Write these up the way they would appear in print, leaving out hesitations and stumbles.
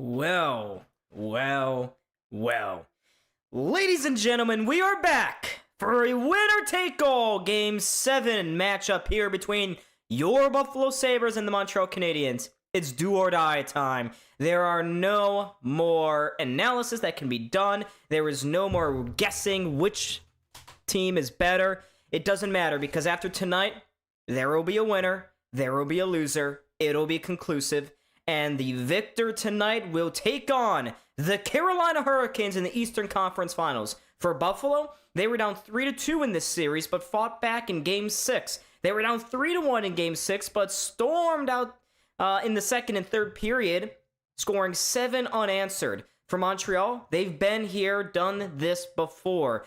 Well, well, well. Ladies and gentlemen, we are back for a winner-take-all Game 7 matchup here between your Buffalo Sabres and the Montreal Canadiens. It's do-or-die time. There are no more analysis that can be done. There is no more guessing which team is better. It doesn't matter because after tonight, there will be a winner, there will be a loser, it'll be conclusive. And the victor tonight will take on the Carolina Hurricanes in the Eastern Conference Finals. For Buffalo, they were down 3-2 in this series, but fought back in Game 6. They were down 3-1 in Game 6, but stormed out in the second and third period, scoring 7 unanswered. For Montreal, they've been here, done this before.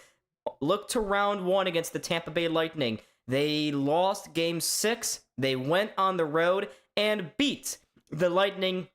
Look to round 1 against the Tampa Bay Lightning. They lost Game 6. They went on the road and beat the Lightning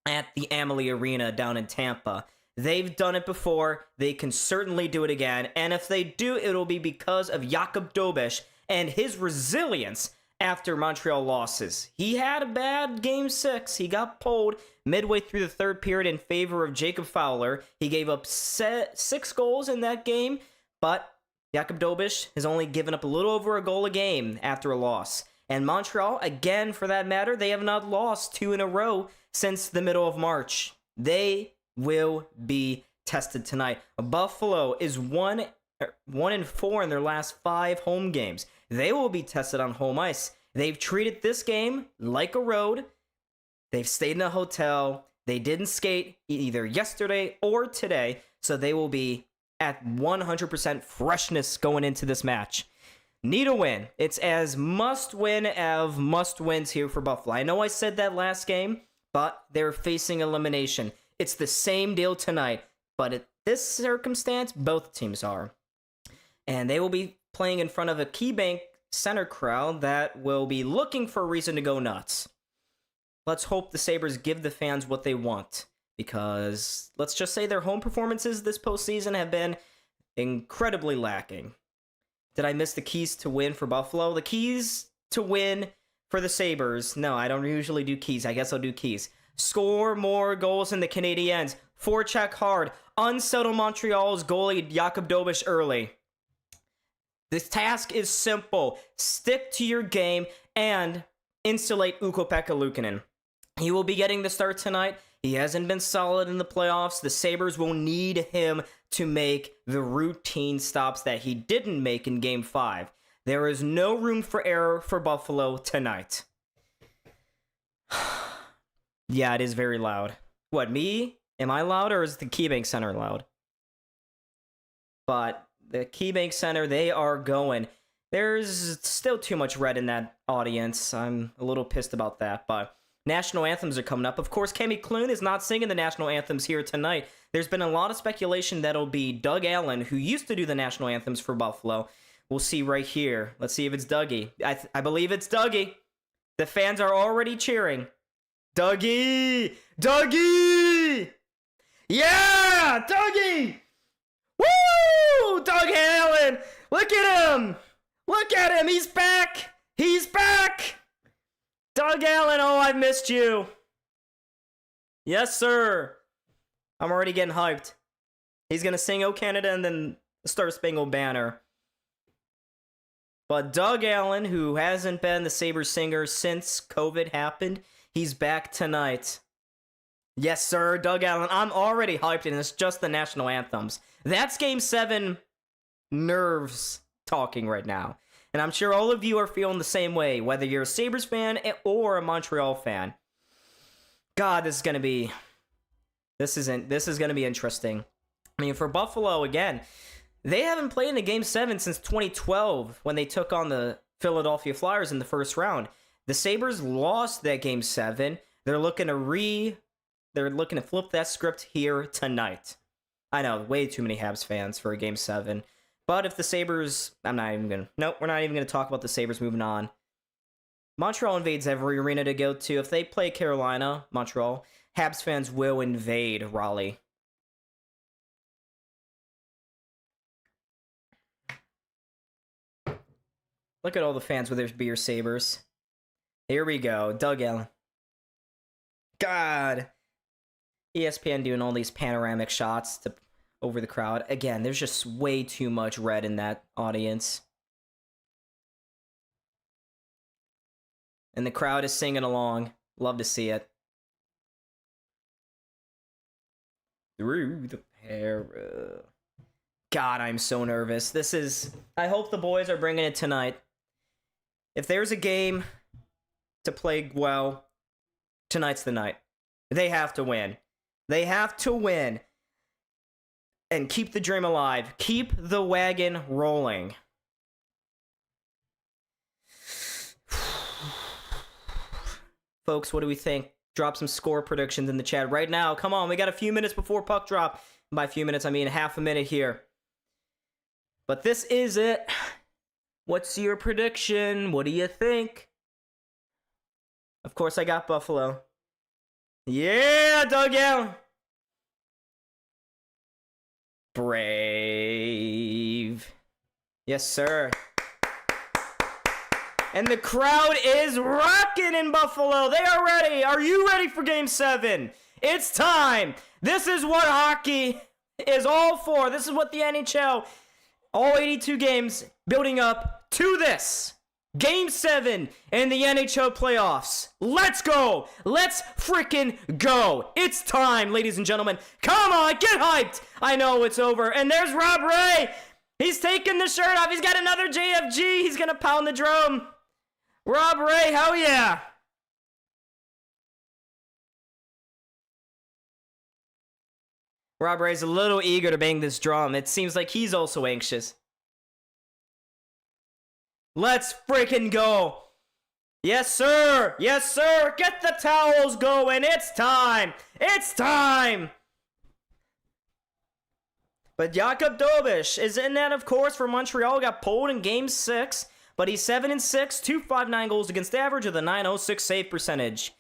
at the Amalie Arena down in Tampa. They've done it before. They can certainly do it again. And if they do, it'll be because of Jakub Dobeš and his resilience after Montreal losses. He had a bad Game 6. He got pulled midway through the third period in favor of Jacob Fowler. He gave up 6 goals in that game, but Jakub Dobeš has only given up a little over a goal a game after a loss. And Montreal, again, for that matter, they have not lost 2 in a row since the middle of March. They will be tested tonight. Buffalo is 1-4 in their last 5 home games. They will be tested on home ice. They've treated this game like a road. They've stayed in a hotel. They didn't skate either yesterday or today, so they will be at 100% freshness going into this match. Need a win. It's as must-win of must-wins here for Buffalo. I know I said that last game, but they're facing elimination. It's the same deal tonight, but in this circumstance, both teams are. And they will be playing in front of a KeyBank Center crowd that will be looking for a reason to go nuts. Let's hope the Sabres give the fans what they want, because let's just say their home performances this postseason have been incredibly lacking. Did I miss the keys to win for Buffalo? The keys to win for the Sabres. No, I don't usually do keys. I guess I'll do keys. Score more goals than the Canadiens. Forecheck hard. Unsettle Montreal's goalie Jakub Dobeš early. This task is simple. Stick to your game and insulate Ukko-Pekka Luukkonen. He will be getting the start tonight. He hasn't been solid in the playoffs. The Sabres will need him to make the routine stops that he didn't make in Game 5. There is no room for error for Buffalo tonight. Yeah, it is very loud. What, me? Am I loud, or is the KeyBank Center loud? But the KeyBank Center, they are going. There's still too much red in that audience. I'm a little pissed about that, but national anthems are coming up. Of course, Cammy Clune is not singing the national anthems here tonight. There's been a lot of speculation that'll be Doug Allen, who used to do the national anthems for Buffalo. We'll see right here. Let's see if it's Dougie. I believe it's Dougie. The fans are already cheering. Dougie! Dougie! Yeah! Dougie! Woo! Doug Allen! Look at him! Look at him! He's back! He's back! Doug Allen, oh, I've missed you. Yes, sir. I'm already getting hyped. He's going to sing "O Canada" and then the Star Spangled Banner. But Doug Allen, who hasn't been the Sabres singer since COVID happened, he's back tonight. Yes, sir, Doug Allen. I'm already hyped, and it's just the national anthems. That's Game 7 nerves talking right now. And I'm sure all of you are feeling the same way, whether you're a Sabres fan or a Montreal fan. God, this is going to be interesting. I mean, for Buffalo, again, they haven't played in a Game 7 since 2012 when they took on the Philadelphia Flyers in the first round. The Sabres lost that Game 7. They're looking to flip that script here tonight. I know, way too many Habs fans for a Game 7. But if the Sabres... we're not even going to talk about the Sabres moving on. Montreal invades every arena to go to. If they play Carolina, Montreal, Habs fans will invade Raleigh. Look at all the fans with their beer Sabres. Here we go. Doug Allen. God. ESPN doing all these panoramic shots over the crowd. Again, there's just way too much red in that audience. And the crowd is singing along. Love to see it. Through the para. God, I'm so nervous. I hope the boys are bringing it tonight. If there's a game to play well, tonight's the night. They have to win. They have to win. And keep the dream alive. Keep the wagon rolling. Folks, what do we think? Drop some score predictions in the chat right now. Come on, we got a few minutes before puck drop. By a few minutes, I mean half a minute here. But this is it. What's your prediction? What do you think? Of course, I got Buffalo. Yeah, Doug Allen. Brave. Yes, sir. And the crowd is rocking in Buffalo. They are ready. Are you ready for Game 7? It's time. This is what hockey is all for. This is what the NHL, all 82 games, building up to this. Game 7 in the NHL playoffs. Let's go. Let's freaking go. It's time, ladies and gentlemen. Come on, get hyped. I know it's over. And there's Rob Ray. He's taking the shirt off. He's got another JFG. He's going to pound the drum. Rob Ray, hell yeah. Rob Ray's a little eager to bang this drum. It seems like he's also anxious. Let's freaking go. Yes, sir. Yes, sir. Get the towels going. It's time. It's time. But Jakob Dobish is in that, of course, for Montreal. Got pulled in Game 6. But he's 7-6, 2.59 goals against average with a .906 save percentage.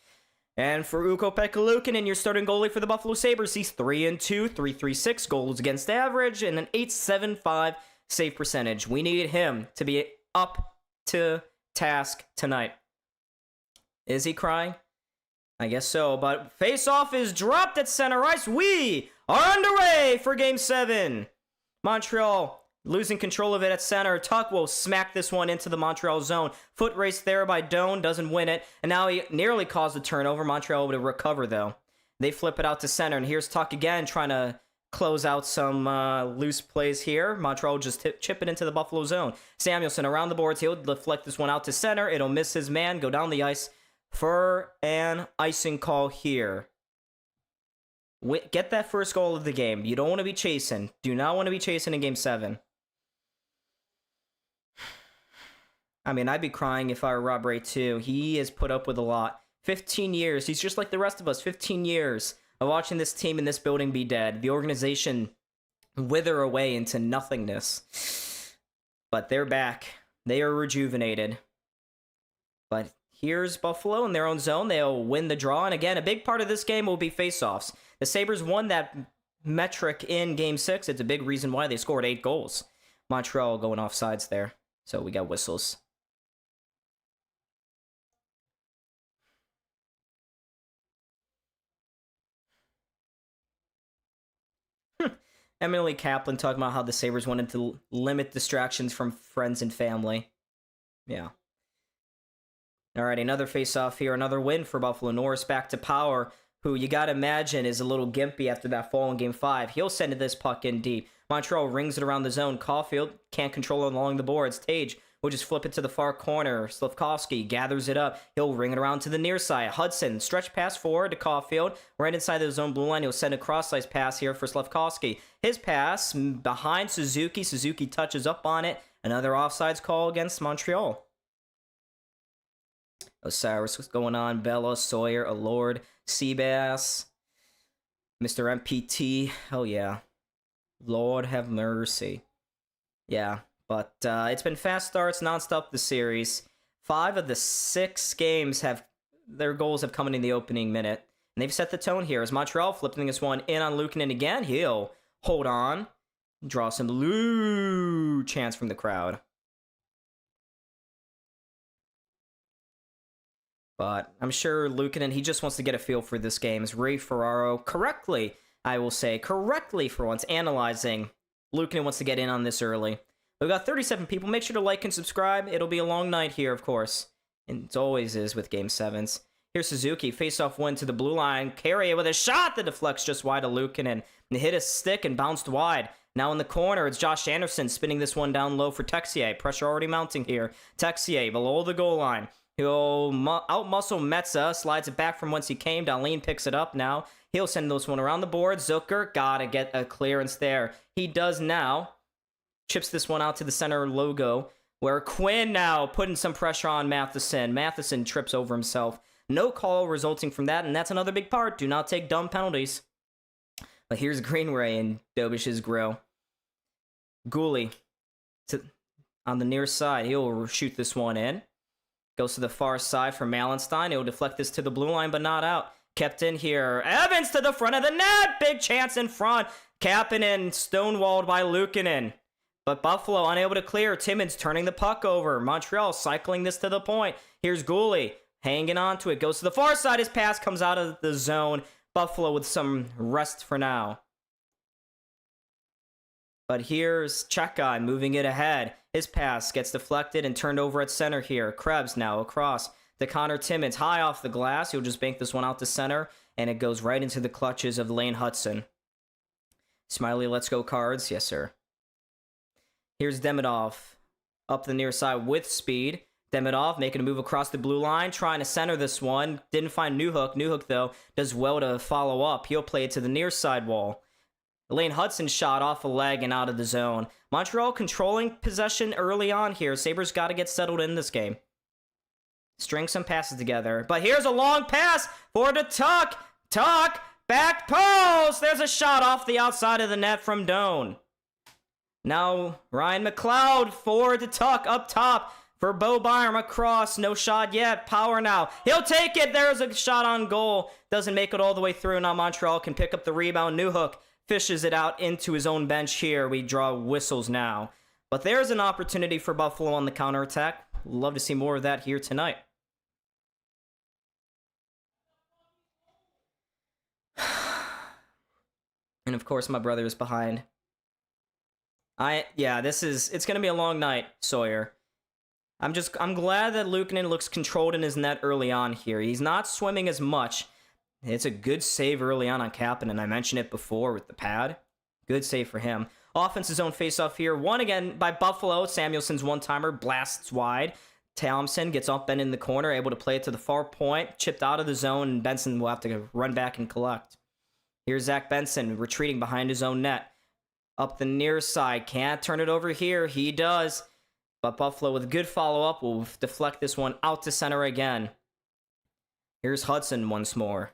And for Ukko-Pekka Luukkonen, your starting goalie for the Buffalo Sabres, he's 3-2, 3.36 goals against average and an .875 save percentage. We need him to be up to task tonight. Is he crying? I guess so, but face-off is dropped at center ice. We are underway for Game 7. Montreal losing control of it at center. Tuck will smack this one into the Montreal zone. Foot race there by Doan, doesn't win it. And now he nearly caused a turnover. Montreal able to recover, though. They flip it out to center, and here's Tuck again trying to close out some loose plays here. Montreal just chip it into the Buffalo zone. Samuelson around the boards. He'll deflect this one out to center. It'll miss his man, go down the ice for an icing call here. Get that first goal of the game. You don't want to be chasing. Do not want to be chasing in Game 7. I mean, I'd be crying if I were Rob Ray, too. He has put up with a lot. 15 years. He's just like the rest of us. 15 years of watching this team in this building be dead. The organization wither away into nothingness. But they're back. They are rejuvenated. But here's Buffalo in their own zone. They'll win the draw. And again, a big part of this game will be faceoffs. The Sabres won that metric in Game 6. It's a big reason why they scored 8 goals. Montreal going off sides there. So we got whistles. Emily Kaplan talking about how the Sabres wanted to limit distractions from friends and family. Yeah. Alright, another face-off here. Another win for Buffalo. Norris back to Power, who you gotta imagine is a little gimpy after that fall in Game 5. He'll send this puck in deep. Montreal rings it around the zone. Caulfield can't control it along the boards. Tage will just flip it to the far corner. Slafkovsky gathers it up. He'll ring it around to the near side. Hudson, stretch pass forward to Caulfield. Right inside the zone blue line. He'll send a cross-ice pass here for Slafkovsky. His pass behind Suzuki. Suzuki touches up on it. Another offsides call against Montreal. Osiris, what's going on? Bella, Sawyer, Allord, Seabass, Mr. MPT. Oh, yeah. Lord have mercy. Yeah. But it's been fast starts nonstop this series. 5 of the 6 games their goals have come in the opening minute. And they've set the tone here as Montreal flipping this one in on Luukkonen again. He'll hold on. Draw some chance from the crowd. But I'm sure Luukkonen, he just wants to get a feel for this game. As Ray Ferraro correctly, I will say, correctly for once, analyzing. Luukkonen wants to get in on this early. We've got 37 people. Make sure to like and subscribe. It'll be a long night here, of course. And it always is with Game 7s. Here's Suzuki. Face-off win to the blue line. Carrier with a shot that deflects just wide of Luukkonen. And hit a stick and bounced wide. Now in the corner, it's Josh Anderson spinning this one down low for Texier. Pressure already mounting here. Texier below the goal line. He'll outmuscle Metza. Slides it back from whence he came. Dahlin picks it up now. He'll send this one around the board. Zucker gotta get a clearance there. He does now. Chips this one out to the center logo, where Quinn now putting some pressure on Matheson. Matheson trips over himself. No call resulting from that, and that's another big part. Do not take dumb penalties. But here's Greenway in Dobish's grill. Gooley on the near side. He'll shoot this one in. Goes to the far side for Malenstein. He'll deflect this to the blue line, but not out. Kept in here. Evans to the front of the net. Big chance in front. Kapanen stonewalled by Luukkonen. But Buffalo unable to clear. Timmins turning the puck over. Montreal cycling this to the point. Here's Gooley hanging on to it. Goes to the far side. His pass comes out of the zone. Buffalo with some rest for now. But here's Cheka moving it ahead. His pass gets deflected and turned over at center here. Krebs now across to Connor Timmins. High off the glass. He'll just bank this one out to center. And it goes right into the clutches of Lane Hudson. Smiley, let's go Cards. Yes, sir. Here's Demidov up the near side with speed. Demidov making a move across the blue line, trying to center this one. Didn't find Newhook. Newhook, though, does well to follow up. He'll play it to the near side wall. Lane Hudson shot off a leg and out of the zone. Montreal controlling possession early on here. Sabres got to get settled in this game. String some passes together. But here's a long pass for the Tuck. Tuck, back post. There's a shot off the outside of the net from Doan. Now, Ryan McLeod for the Tuck up top for Bo Byram across. No shot yet. Power now. He'll take it. There's a shot on goal. Doesn't make it all the way through. Now Montreal can pick up the rebound. Newhook fishes it out into his own bench here. We draw whistles now. But there's an opportunity for Buffalo on the counterattack. Love to see more of that here tonight. And of course, my brother is behind. It's going to be a long night, Sawyer. I'm glad that Luukkonen looks controlled in his net early on here. He's not swimming as much. It's a good save early on Kapanen. I mentioned it before with the pad. Good save for him. Offense's zone face-off here. Won again by Buffalo. Samuelson's one-timer blasts wide. Thompson gets up and in the corner, able to play it to the far point. Chipped out of the zone, and Benson will have to run back and collect. Here's Zach Benson retreating behind his own net. Up the near side. Can't turn it over here. He does. But Buffalo with good follow-up will deflect this one out to center again. Here's Hudson once more.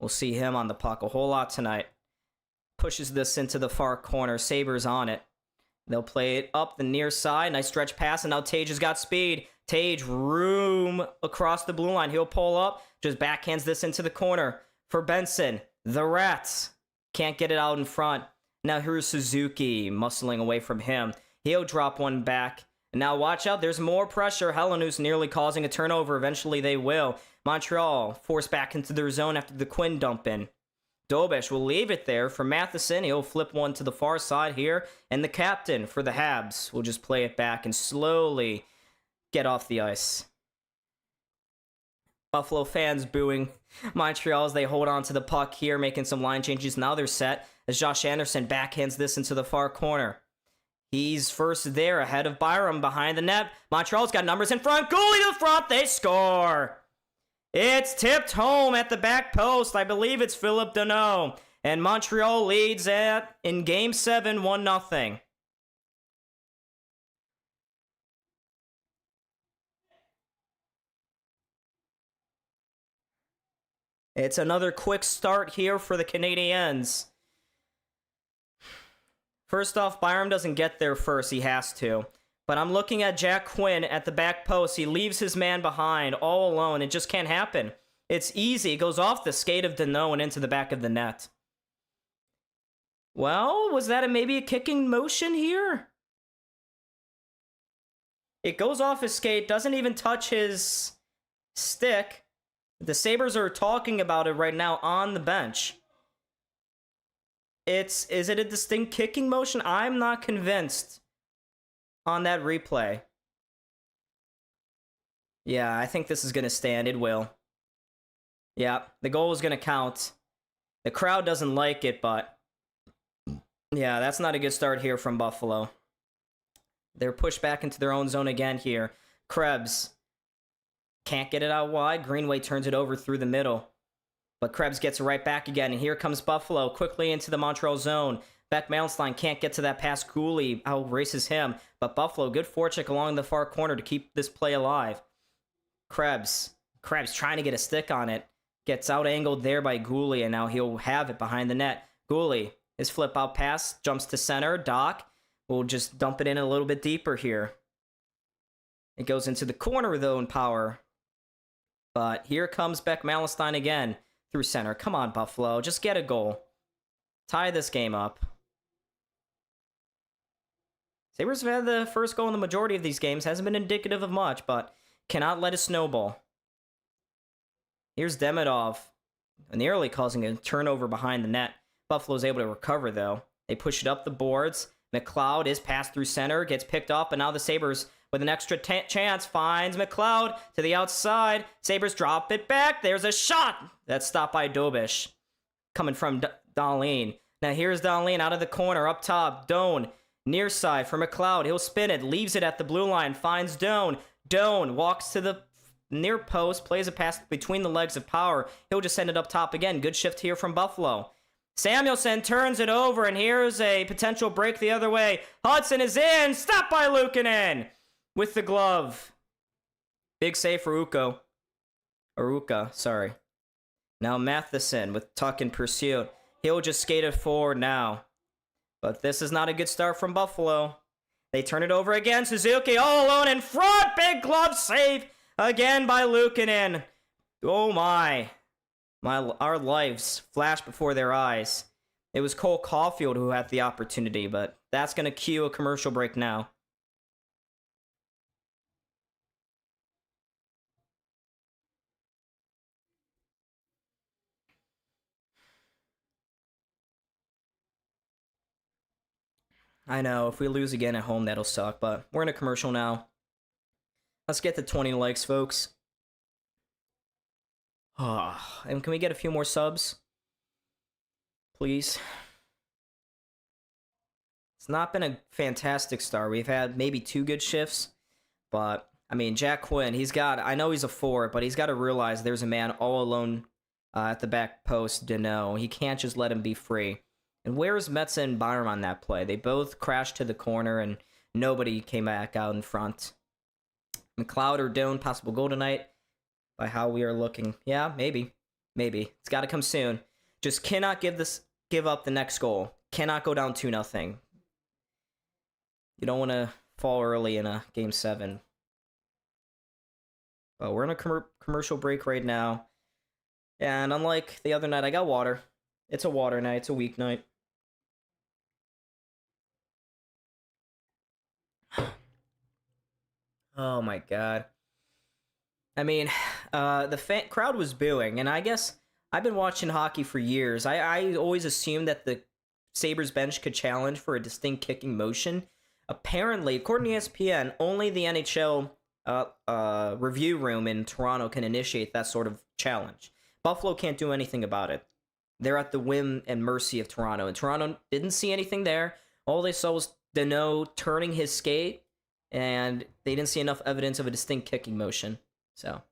We'll see him on the puck a whole lot tonight. Pushes this into the far corner. Sabres on it. They'll play it up the near side. Nice stretch pass, and now Tage has got speed. Tage, room across the blue line. He'll pull up. Just backhands this into the corner for Benson. The Rats can't get it out in front. Now here's Suzuki muscling away from him. He'll drop one back. And now watch out. There's more pressure. Hellenu's nearly causing a turnover. Eventually they will. Montreal forced back into their zone after the Quinn dump in. Dobish will leave it there for Matheson. He'll flip one to the far side here. And the captain for the Habs will just play it back and slowly get off the ice. Buffalo fans booing Montreal as they hold on to the puck here, making some line changes. Now they're set as Josh Anderson backhands this into the far corner. He's first there ahead of Byram behind the net. Montreal's got numbers in front. Goalie to the front. They score. It's tipped home at the back post. I believe it's Philip Deneau. And Montreal leads in Game 7, 1-0. It's another quick start here for the Canadiens. First off, Byram doesn't get there first. He has to. But I'm looking at Jack Quinn at the back post. He leaves his man behind all alone. It just can't happen. It's easy. It goes off the skate of Deneau and into the back of the net. Well, was that maybe a kicking motion here? It goes off his skate, doesn't even touch his stick. The Sabres are talking about it right now on the bench. Is it a distinct kicking motion? I'm not convinced on that replay. Yeah, I think this is going to stand. It will. Yeah, the goal is going to count. The crowd doesn't like it, but yeah, that's not a good start here from Buffalo. They're pushed back into their own zone again here. Krebs can't get it out wide. Greenway turns it over through the middle. But Krebs gets it right back again. And here comes Buffalo quickly into the Montreal zone. Beck Malenstein can't get to that pass. Cooley outraces him. But Buffalo, good forecheck along the far corner to keep this play alive. Krebs trying to get a stick on it. Gets out-angled there by Gooley, and now he'll have it behind the net. Gooley, his flip-out pass, jumps to center. Doc will just dump it in a little bit deeper here. It goes into the corner, though, in power. But here comes Beck Malenstein again through center. Come on, Buffalo. Just get a goal. Tie this game up. Sabres have had the first goal in the majority of these games. Hasn't been indicative of much, but cannot let it snowball. Here's Demidov, nearly causing a turnover behind the net. Buffalo's able to recover, though. They push it up the boards. McLeod is passed through center, gets picked off, and now the Sabres, with an extra chance, finds McLeod to the outside. Sabres drop it back. There's a shot. That's stopped by Dobish. Coming from Dahlin. Now here's Dahlin out of the corner, up top. Doan, near side for McLeod. He'll spin it, leaves it at the blue line, finds Doan. Doan walks to the near post, plays a pass between the legs of Power. He'll just send it up top again. Good shift here from Buffalo. Samuelson turns it over, and here's a potential break the other way. Hudson is in. Stopped by Luukkonen with the glove. Big save for Uruka, sorry. Now Matheson with Tuck in pursuit. He'll just skate it forward now. But this is not a good start from Buffalo. They turn it over again. Suzuki all alone in front. Big glove save again by Luukkonen. Oh my. Our lives flash before their eyes. It was Cole Caulfield who had the opportunity, but that's going to cue a commercial break now. I know, if we lose again at home, that'll suck, but we're in a commercial now. Let's get to 20 likes, folks. And can we get a few more subs? Please. It's not been a fantastic start. We've had maybe 2 good shifts, but, I mean, Jack Quinn, I know he's a 4, but he's got to realize there's a man all alone at the back post, Deneau. He can't just let him be free. And where's Metza and Byram on that play? They both crashed to the corner, and nobody came back out in front. McLeod or Doan, possible goal tonight, by how we are looking. Yeah, maybe. It's got to come soon. Just cannot give up the next goal. Cannot go down 2-0. You don't want to fall early in a Game 7. But we're in a commercial break right now. And unlike the other night, I got water. It's a water night. It's a weeknight. Oh my god. I mean, the crowd was booing, and I guess I've been watching hockey for years. I always assumed that the Sabres bench could challenge for a distinct kicking motion. Apparently, according to ESPN, only the NHL review room in Toronto can initiate that sort of challenge. Buffalo can't do anything about it. They're at the whim and mercy of Toronto, and Toronto didn't see anything there. All they saw was Deneau turning his skate, and they didn't see enough evidence of a distinct kicking motion. So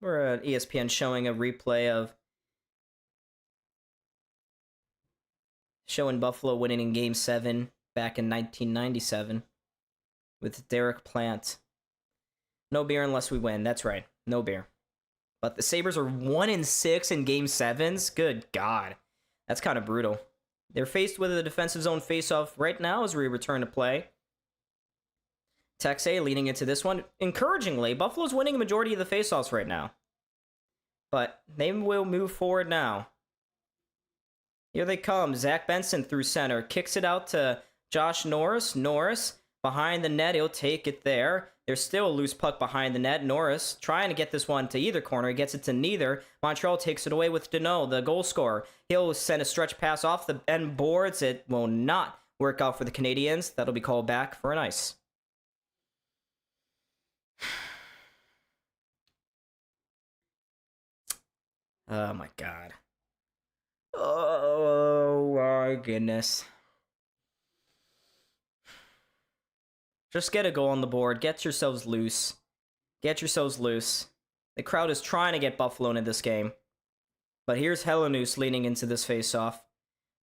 we're at ESPN showing a replay of showing Buffalo winning in Game 7 back in 1997 with Derek Plant. No beer unless we win. That's right. No beer. But the Sabres are 1-6 in Game 7s. Good God. That's kind of brutal. They're faced with a defensive zone faceoff right now as we return to play. Texay leading into this one. Encouragingly, Buffalo's winning a majority of the faceoffs right now. But they will move forward now. Here they come. Zach Benson through center. Kicks it out to Josh Norris. Norris behind the net. He'll take it there. There's still a loose puck behind the net. Norris trying to get this one to either corner. He gets it to neither. Montreal takes it away with Deneau, the goal scorer. He'll send a stretch pass off the end boards. It will not work out for the Canadiens. That'll be called back for an ice. Oh my god. Oh my goodness. Just get a goal on the board. Get yourselves loose. Get yourselves loose. The crowd is trying to get Buffalo in this game. But here's Helenius leading into this face-off.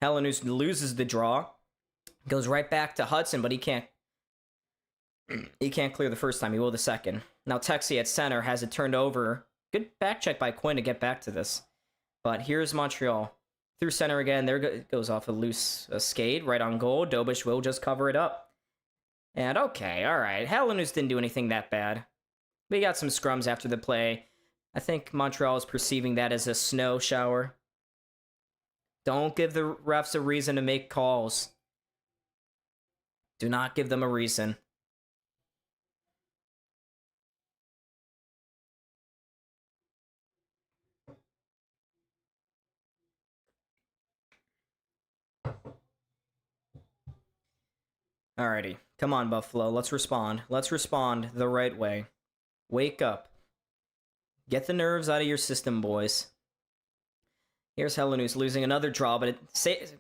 Helenius loses the draw. Goes right back to Hudson, but he can't clear the first time. He will the second. Now Texie at center has it turned over. Good back check by Quinn to get back to this. But here's Montreal. Through center again. There goes off a loose skate. Right on goal. Dobish will just cover it up. And okay, alright. Helenius didn't do anything that bad. We got some scrums after the play. I think Montreal is perceiving that as a snow shower. Don't give the refs a reason to make calls. Do not give them a reason. Alrighty. Come on, Buffalo. Let's respond. Let's respond the right way. Wake up. Get the nerves out of your system, boys. Here's Helenius losing another draw, but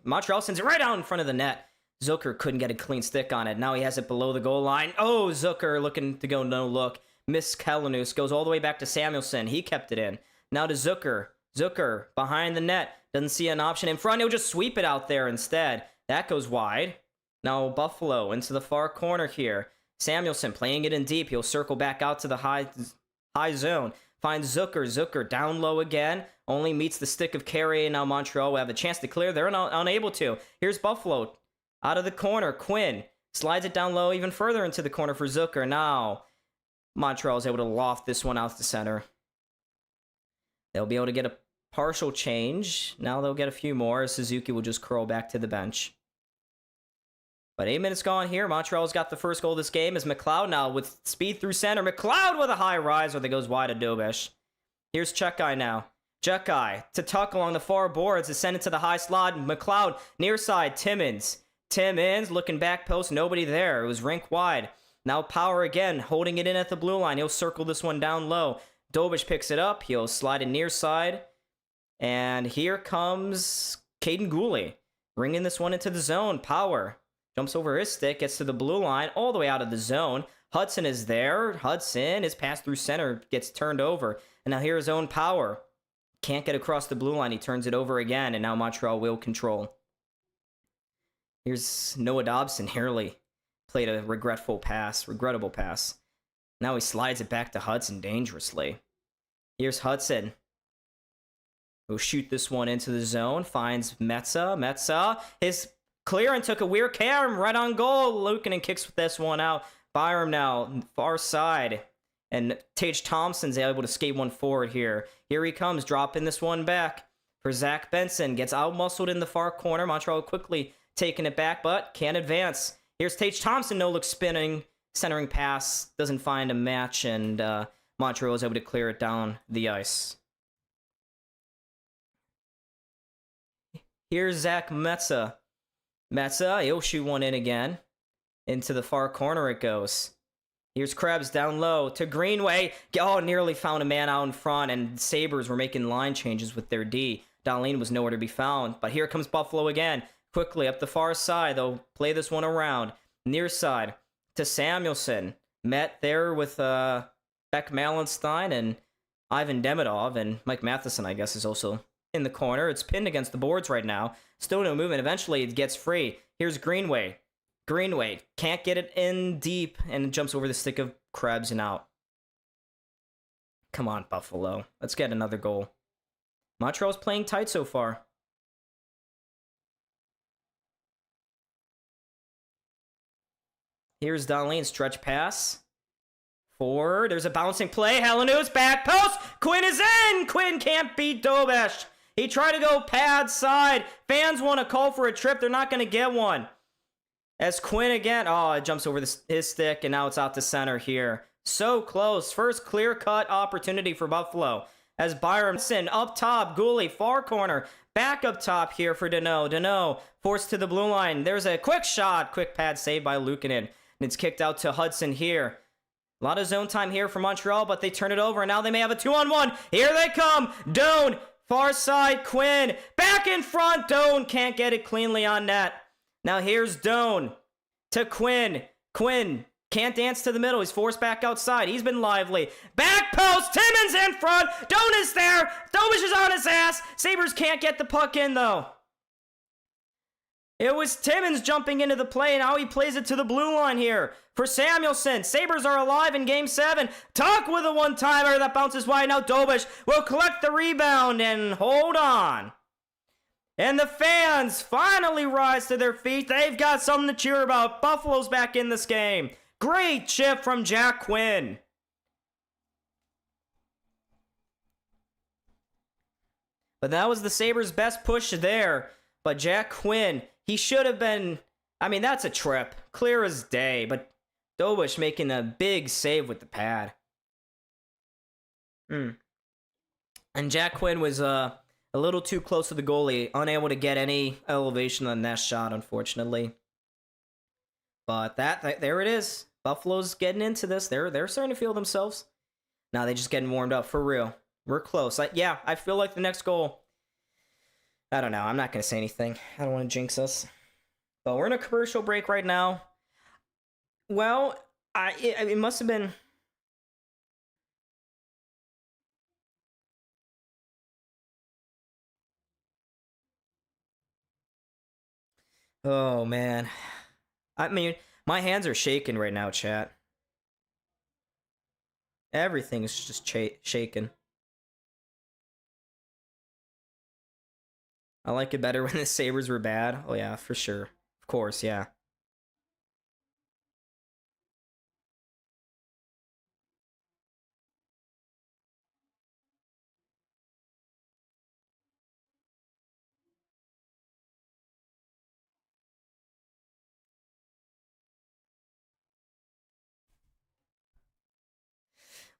Montreal sends it right out in front of the net. Zucker couldn't get a clean stick on it. Now he has it below the goal line. Oh, Zucker looking to go no look. Miss Helenius goes all the way back to Samuelsson. He kept it in. Now to Zucker. Zucker behind the net. Doesn't see an option in front. He'll just sweep it out there instead. That goes wide. Now Buffalo into the far corner here. Samuelsson playing it in deep. He'll circle back out to the high zone. Finds Zucker. Zucker down low again. Only meets the stick of Carey. Now Montreal will have a chance to clear. They're unable to. Here's Buffalo. Out of the corner. Quinn slides it down low even further into the corner for Zucker. Now Montreal is able to loft this one out to center. They'll be able to get a partial change. Now they'll get a few more. Suzuki will just curl back to the bench. But 8 minutes gone here. Montreal's got the first goal of this game as McLeod now with speed through center. McLeod with a high riser that goes wide of Dobish. Here's Checkeye now. Checkeye to tuck along the far boards to send it to the high slot. McLeod near side. Timmins. Timmins looking back post. Nobody there. It was rink wide. Now Power again holding it in at the blue line. He'll circle this one down low. Dobish picks it up. He'll slide it near side. And here comes Caden Gooley. Bringing this one into the zone. Power. Jumps over his stick, gets to the blue line, all the way out of the zone. Hudson is there. Hudson, his pass through center gets turned over. And now here's Own Power. Can't get across the blue line. He turns it over again, and now Montreal will control. Here's Noah Dobson. Nearly played a regrettable pass. Now he slides it back to Hudson dangerously. Here's Hudson. He'll shoot this one into the zone. Finds Metza. Metza, his clear and took a weird cam right on goal. Luukkonen kicks this one out. Byram now, far side. And Tage Thompson's able to skate one forward here. Here he comes, dropping this one back for Zach Benson. Gets out-muscled in the far corner. Montreal quickly taking it back, but can't advance. Here's Tage Thompson, no-look spinning, centering pass. Doesn't find a match, and Montreal is able to clear it down the ice. Here's Zach Metza. Metza, he'll shoot one in again. Into the far corner it goes. Here's Krebs down low to Greenway. Oh, nearly found a man out in front, and Sabres were making line changes with their D. Dahlin was nowhere to be found. But here comes Buffalo again. Quickly up the far side. They'll play this one around. Near side to Samuelsson. Met there with Beck Malenstein and Ivan Demidov. And Mike Matheson, I guess, is also in the corner. It's pinned against the boards right now. Still no movement. Eventually it gets free. Here's Greenway. Greenway can't get it in deep and jumps over the stick of Krebs and out. Come on, Buffalo. Let's get another goal. Montreal's playing tight so far. Here's Dahlin's stretch pass. Forward. There's a bouncing play. Helenius back post. Quinn is in. Quinn can't beat Dobish. He tried to go pad side. Fans want to call for a trip. They're not going to get one. As Quinn again, oh, it jumps over his stick, and now it's out to center here. So close. First clear-cut opportunity for Buffalo. As Byronson up top, Gooley, far corner. Back up top here for Danault. Danault forced to the blue line. There's a quick shot. Quick pad saved by Luukkonen. And it's kicked out to Hudson here. A lot of zone time here for Montreal, but they turn it over, and now they may have a 2-on-1. Here they come. Doan, far side, Quinn. Back in front. Doan can't get it cleanly on net. Now here's Doan to Quinn. Quinn can't dance to the middle. He's forced back outside. He's been lively. Back post. Timmins in front. Doan is there. Dobish is on his ass. Sabres can't get the puck in, though. It was Timmins jumping into the play, and now he plays it to the blue line here for Samuelsson. Sabres are alive in Game 7. Tuck with a one-timer that bounces wide. Now Dobish will collect the rebound and hold on. And the fans finally rise to their feet. They've got something to cheer about. Buffalo's back in this game. Great chip from Jack Quinn. But that was the Sabres' best push there. But Jack Quinn, he should have been... I mean, that's a trip. Clear as day. But Dobish making a big save with the pad. And Jack Quinn was... a little too close to the goalie, unable to get any elevation on that shot, unfortunately. But there it is. Buffalo's getting into this. They're starting to feel themselves. Now they're just getting warmed up for real. We're close. I feel like the next goal. I don't know. I'm not gonna say anything. I don't want to jinx us. But we're in a commercial break right now. Well, it must have been. Oh, man. I mean, my hands are shaking right now, chat. Everything is just shaking. I like it better when the Sabres were bad. Oh, yeah, for sure. Of course, yeah.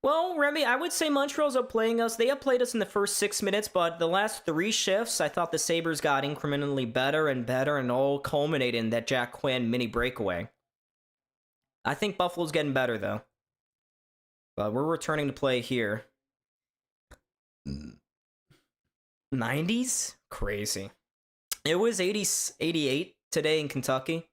Well, Remy, I would say Montreal's outplaying us. They outplayed us in the first 6 minutes, but the last 3 shifts, I thought the Sabres got incrementally better, and all culminated in that Jack Quinn mini breakaway. I think Buffalo's getting better, though. But we're returning to play here. 90s? Crazy. It was 88 today in Kentucky.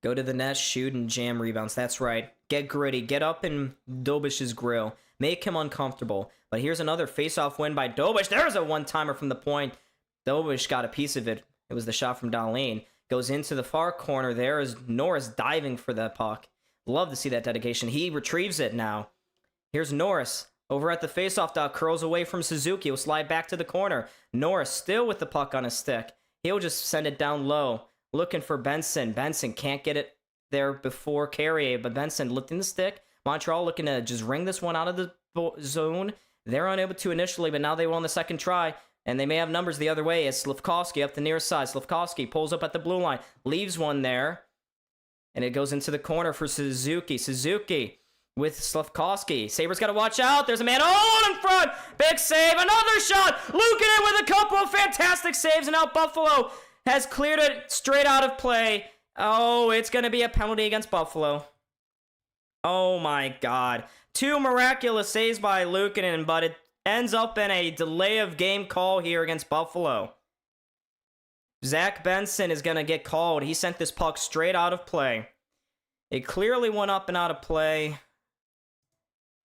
Go to the net, shoot, and jam rebounds. That's right. Get gritty. Get up in Dobish's grill. Make him uncomfortable. But here's another face-off win by Dobish. There's a one-timer from the point. Dobish got a piece of it. It was the shot from Dahlin. Goes into the far corner. There is Norris diving for that puck. Love to see that dedication. He retrieves it now. Here's Norris. Over at the face-off dot. Curls away from Suzuki. Will slide back to the corner. Norris still with the puck on his stick. He'll just send it down low. Looking for Benson. Benson can't get it there before Carrier, but Benson lifting the stick. Montreal looking to just ring this one out of the zone. They're unable to initially, but now they will on the second try, and they may have numbers the other way. It's Slafkovsky up the near side. Slafkovsky pulls up at the blue line, leaves one there, and it goes into the corner for Suzuki. Suzuki with Slafkovsky. Sabres got to watch out. There's a man all in front. Big save. Another shot. Luukkonen with a couple of fantastic saves, and now Buffalo has cleared it straight out of play. Oh, it's going to be a penalty against Buffalo. Oh my God. 2 miraculous saves by Luukkonen, but it ends up in a delay of game call here against Buffalo. Zach Benson is going to get called. He sent this puck straight out of play. It clearly went up and out of play.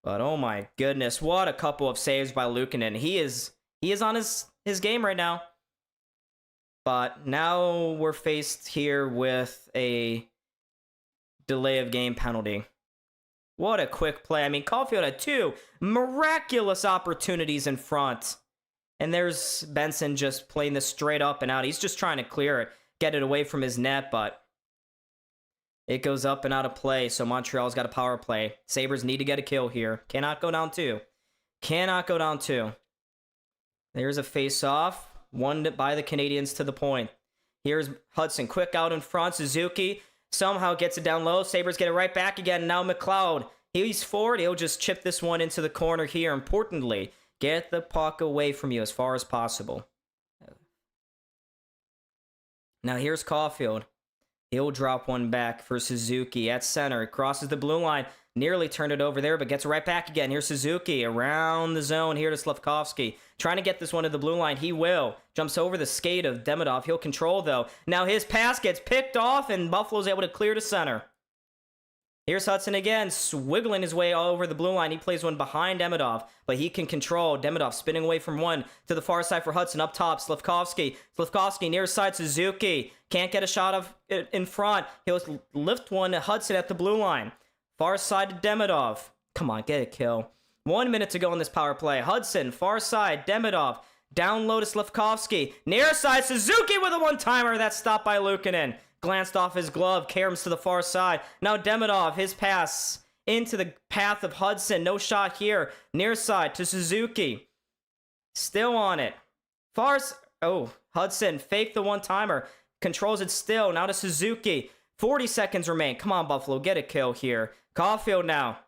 But oh my goodness, what a couple of saves by Luukkonen. He is on his game right now. But now we're faced here with a delay of game penalty. What a quick play. I mean, Caulfield had 2 miraculous opportunities in front. And there's Benson just playing this straight up and out. He's just trying to clear it, get it away from his net, but It goes up and out of play, so Montreal's got a power play. Sabres need to get a kill here. Cannot go down 2. Cannot go down 2. There's a face-off. Won by the Canadiens to the point. Here's Hudson. Quick out in front. Suzuki somehow gets it down low. Sabres get it right back again. Now McLeod. He's forward. He'll just chip this one into the corner here. Importantly, get the puck away from you as far as possible. Now here's Caulfield. He'll drop one back for Suzuki at center. It crosses the blue line. Nearly turned it over there, but gets it right back again. Here's Suzuki around the zone here to Slafkovsky. Trying to get this one to the blue line. He will. Jumps over the skate of Demidov. He'll control, though. Now his pass gets picked off, and Buffalo's able to clear to center. Here's Hudson again, swiggling his way all over the blue line. He plays one behind Demidov, but he can control. Demidov spinning away from one to the far side for Hudson. Up top, Slafkovsky. Slafkovsky near side, Suzuki. Can't get a shot of it in front. He'll lift one to Hudson at the blue line. Far side to Demidov. Come on, get a kill. 1 minute to go in this power play. Hudson, far side, Demidov. Down low to Slafkovsky. Near side, Suzuki with a one-timer. That's stopped by Luukkonen. Glanced off his glove. Karams to the far side. Now Demidov, his pass into the path of Hudson. No shot here. Near side to Suzuki. Still on it. Hudson faked the one-timer. Controls it still. Now to Suzuki. 40 seconds remain. Come on, Buffalo. Get a kill here. Caulfield now.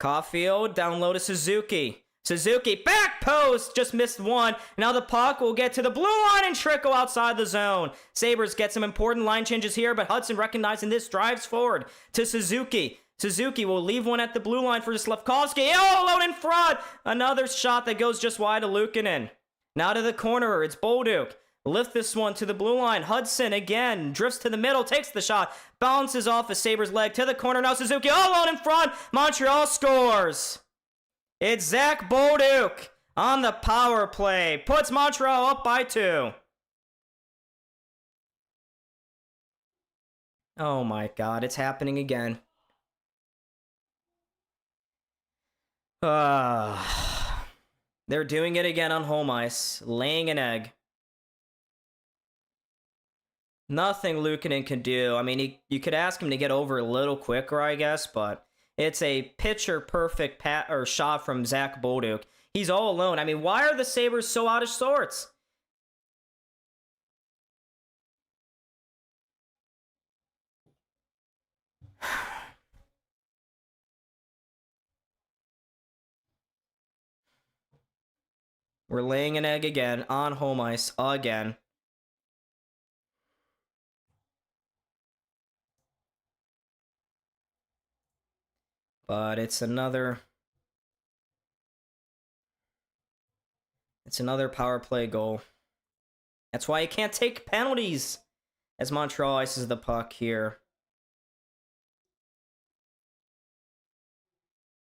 Caulfield down low to Suzuki. Suzuki back post. Just missed one. Now the puck will get to the blue line and trickle outside the zone. Sabres get some important line changes here, but Hudson recognizing this drives forward to Suzuki. Suzuki will leave one at the blue line for Slafkovsky. Oh, alone in front. Another shot that goes just wide to Luukkonen. Now to the corner. It's Bolduc. Lift this one to the blue line. Hudson again drifts to the middle, takes the shot, bounces off a Sabres leg to the corner. Now Suzuki all alone in front. Montreal scores. It's Zach Bolduc on the power play. Puts Montreal up by 2. Oh my God, it's happening again. They're doing it again on home ice, laying an egg. Nothing Luukkonen can do. I mean, you could ask him to get over a little quicker, I guess, but it's a pitcher-perfect shot from Zach Bolduc. He's all alone. I mean, why are the Sabres so out of sorts? We're laying an egg again on home ice again. But it's another power play goal. That's why you can't take penalties as Montreal ices the puck here.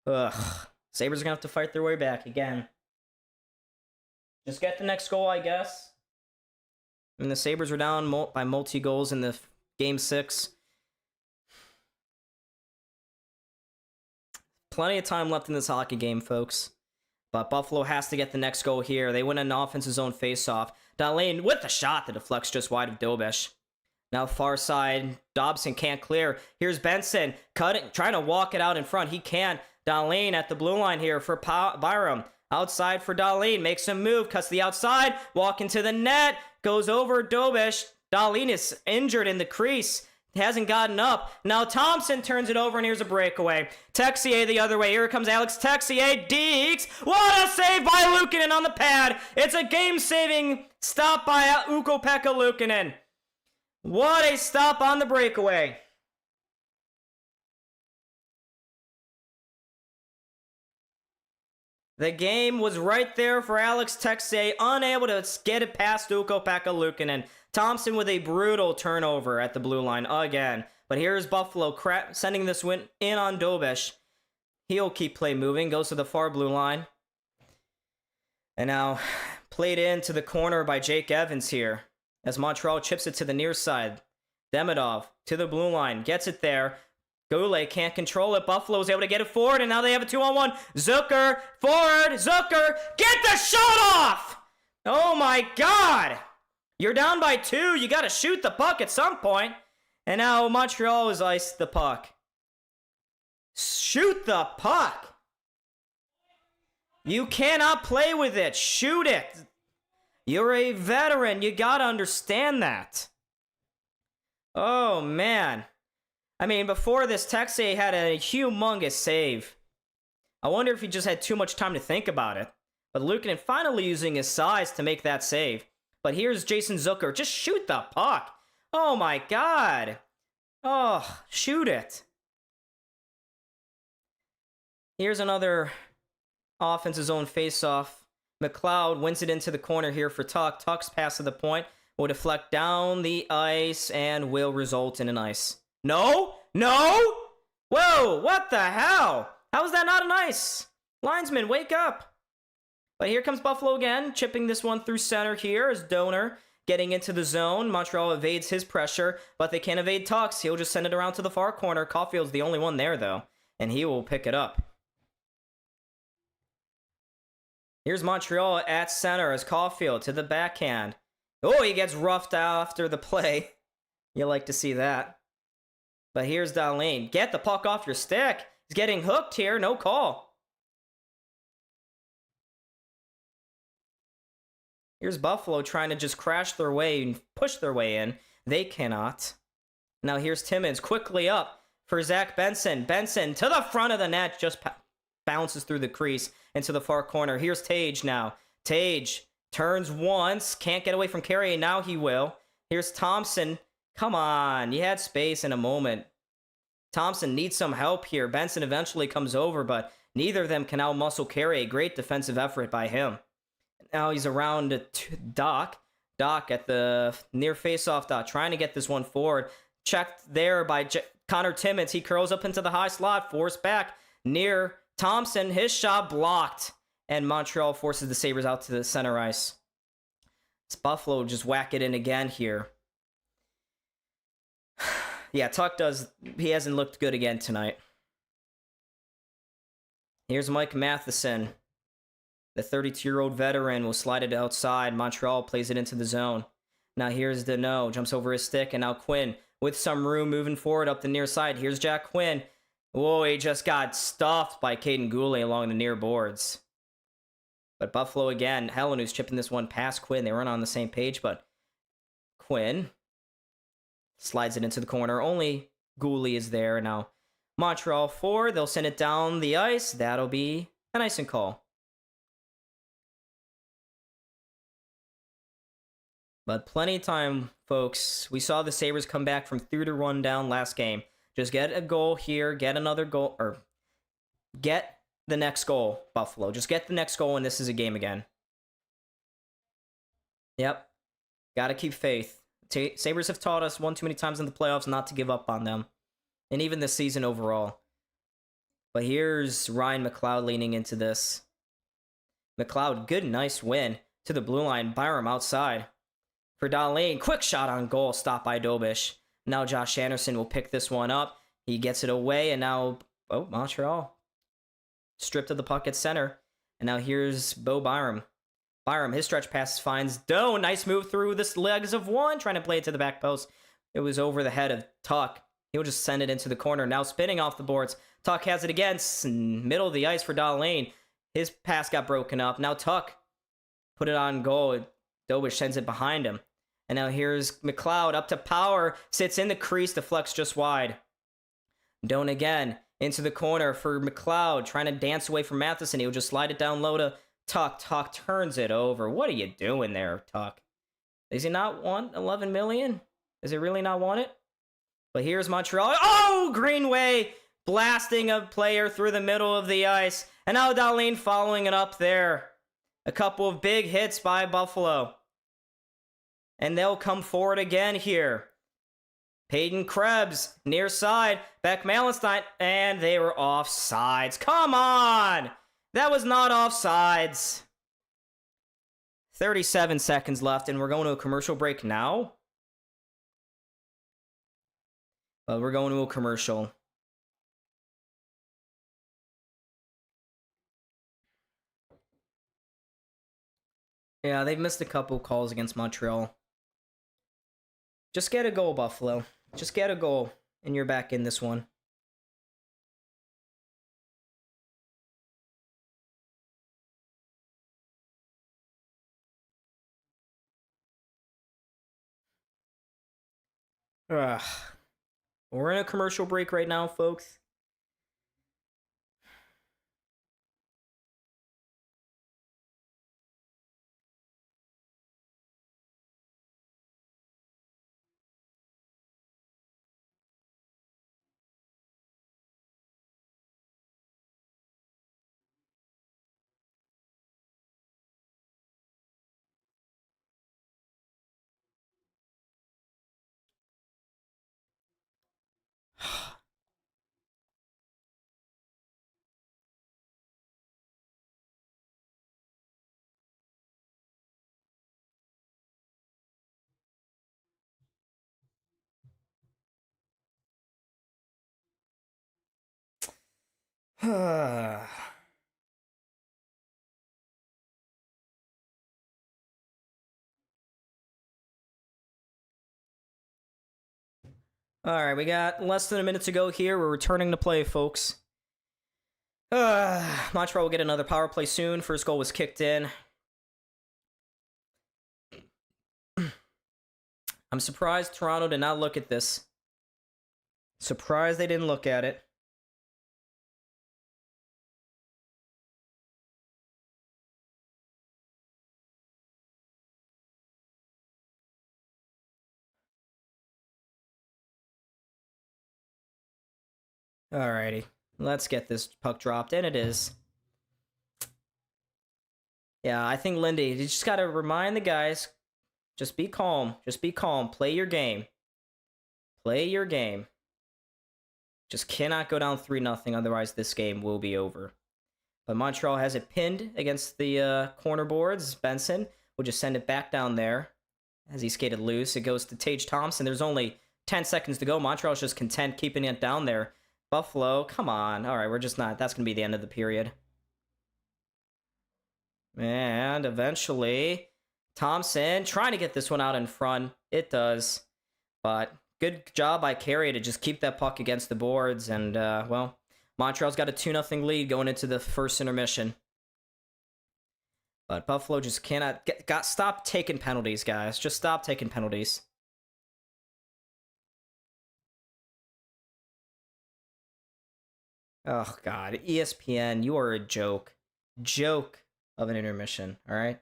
Ugh. Sabres are going to have to fight their way back again. Just get the next goal, I guess. I mean, the Sabres were down by multi-goals in the Game 6. Plenty of time left in this hockey game, folks. But Buffalo has to get the next goal here. They win an offensive zone faceoff. Dahlin with the shot that deflects just wide of Dobish. Now far side, Dobson can't clear. Here's Benson cutting, trying to walk it out in front. He can't. Dahlin at the blue line here for Byram. Outside for Dahlin, makes a move, cuts the outside, walk into the net, goes over Dobish. Dahlin is injured in the crease. Hasn't gotten up. Now Thompson turns it over, and here's a breakaway. Texier the other way. Here comes Alex Texier. Deeks. What a save by Luukkonen on the pad. It's a game-saving stop by Ukko-Pekka Luukkonen. What a stop on the breakaway. The game was right there for Alex Texier, unable to get it past Ukko-Pekka Luukkonen. Thompson with a brutal turnover at the blue line again. But here's Buffalo sending this win in on Dobish. He'll keep play moving. Goes to the far blue line. And now played into the corner by Jake Evans here. As Montreal chips it to the near side. Demidov to the blue line. Gets it there. Goulet can't control it. Buffalo's able to get it forward. And now they have a 2-on-1. Zucker forward. Zucker. Get the shot off! Oh my God! You're down by 2. You got to shoot the puck at some point. And now Montreal has iced the puck. Shoot the puck! You cannot play with it. Shoot it. You're a veteran. You gotta understand that. Oh, man. I mean, before this, Texay had a humongous save. I wonder if he just had too much time to think about it. But Luukkonen finally using his size to make that save. But here's Jason Zucker. Just shoot the puck. Oh, my God. Oh, shoot it. Here's another offense's own face-off. McLeod wins it into the corner here for Tuch. Tuch's pass to the point will deflect down the ice and will result in an ice. No! No! Whoa! What the hell? How is that not an ice? Linesman, wake up! But here comes Buffalo again, chipping this one through center here as Donor getting into the zone. Montreal evades his pressure, but they can't evade Tuch's. He'll just send it around to the far corner. Caulfield's the only one there, though, and he will pick it up. Here's Montreal at center as Caulfield to the backhand. Oh, he gets roughed after the play. You like to see that. But here's Dahlin. Get the puck off your stick. He's getting hooked here. No call. Here's Buffalo trying to just crash their way and push their way in. They cannot. Now here's Timmins quickly up for Zach Benson. Benson to the front of the net. Just bounces through the crease into the far corner. Here's Tage now. Tage turns once. Can't get away from Carey. Now he will. Here's Thompson. Come on. You had space in a moment. Thompson needs some help here. Benson eventually comes over, but neither of them can out-muscle Carey. A great defensive effort by him. Now he's around to Doc. Doc at the near face-off dot, trying to get this one forward. Checked there by Connor Timmins. He curls up into the high slot. Forced back near Thompson. His shot blocked. And Montreal forces the Sabres out to the center ice. It's Buffalo just whack it in again here. Yeah, Tuch does. He hasn't looked good again tonight. Here's Mike Matheson. The 32-year-old veteran will slide it outside. Montreal plays it into the zone. Now here's Deneau. Jumps over his stick. And now Quinn with some room moving forward up the near side. Here's Jack Quinn. Whoa, he just got stuffed by Caden Goulet along the near boards. But Buffalo again. Helenu's chipping this one past Quinn. They weren't on the same page, but Quinn slides it into the corner. Only Goulet is there. Now Montreal 4. They'll send it down the ice. That'll be an icing call. But plenty of time, folks. We saw the Sabres come back from 3-1 down last game. Just get a goal here, get another goal, or get the next goal, Buffalo. Just get the next goal, and this is a game again. Yep. Gotta keep faith. Sabres have taught us one too many times in the playoffs not to give up on them. And even this season overall. But here's Ryan McLeod leaning into this. McLeod, good, nice win to the blue line. Byram outside. For Dahlin, quick shot on goal, stopped by Dobish. Now Josh Anderson will pick this one up. He gets it away, and now, Montreal. Stripped of the puck at center. And now here's Bo Byram. Byram, his stretch pass finds Doe. Nice move through the legs of one, trying to play it to the back post. It was over the head of Tuch. He'll just send it into the corner. Now spinning off the boards. Tuch has it again, middle of the ice for Dahlin. His pass got broken up. Now Tuch put it on goal. Dobish sends it behind him. And now here's McLeod up to Power. Sits in the crease. Deflects just wide. Doan again. Into the corner for McLeod. Trying to dance away from Matheson. He'll just slide it down low to Tuch. Tuch turns it over. What are you doing there, Tuch? Does he not want 11 million? Does he really not want it? But here's Montreal. Oh! Greenway blasting a player through the middle of the ice. And now Dahlin following it up there. A couple of big hits by Buffalo. And they'll come forward again here. Peyton Krebs, near side. Beck Malenstein, and they were offsides. Come on! That was not offsides. 37 seconds left, and we're going to a commercial break now. But we're going to a commercial. Yeah, they've missed a couple calls against Montreal. Just get a goal, Buffalo. Just get a goal, and you're back in this one. Ugh. We're in a commercial break right now, folks. All right, we got less than a minute to go here. We're returning to play, folks. Montreal will get another power play soon. First goal was kicked in. I'm surprised Toronto did not look at this. Surprised they didn't look at it. Alrighty, let's get this puck dropped, and it is. Yeah, I think Lindy, you just gotta remind the guys, just be calm. Just be calm. Play your game. Play your game. Just cannot go down 3-0, otherwise this game will be over. But Montreal has it pinned against the corner boards. Benson will just send it back down there as he skated loose. It goes to Tage Thompson. There's only 10 seconds to go. Montreal's just content keeping it down there. Buffalo, come on. All right, we're just not. That's going to be the end of the period. And eventually, Thompson trying to get this one out in front. It does. But good job by Carey to just keep that puck against the boards. And, well, Montreal's got a 2-0 lead going into the first intermission. But Buffalo just cannot stop taking penalties, guys. Just stop taking penalties. Oh, God. ESPN, you are a joke. Joke of an intermission, all right?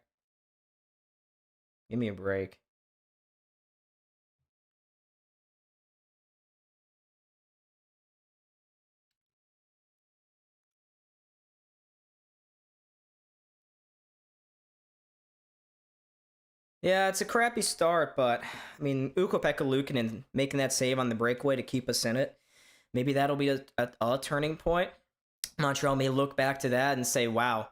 Give me a break. Yeah, it's a crappy start, but, I mean, Ukko-Pekka Luukkonen making that save on the breakaway to keep us in it. Maybe that'll be a turning point. Montreal may look back to that and say, wow.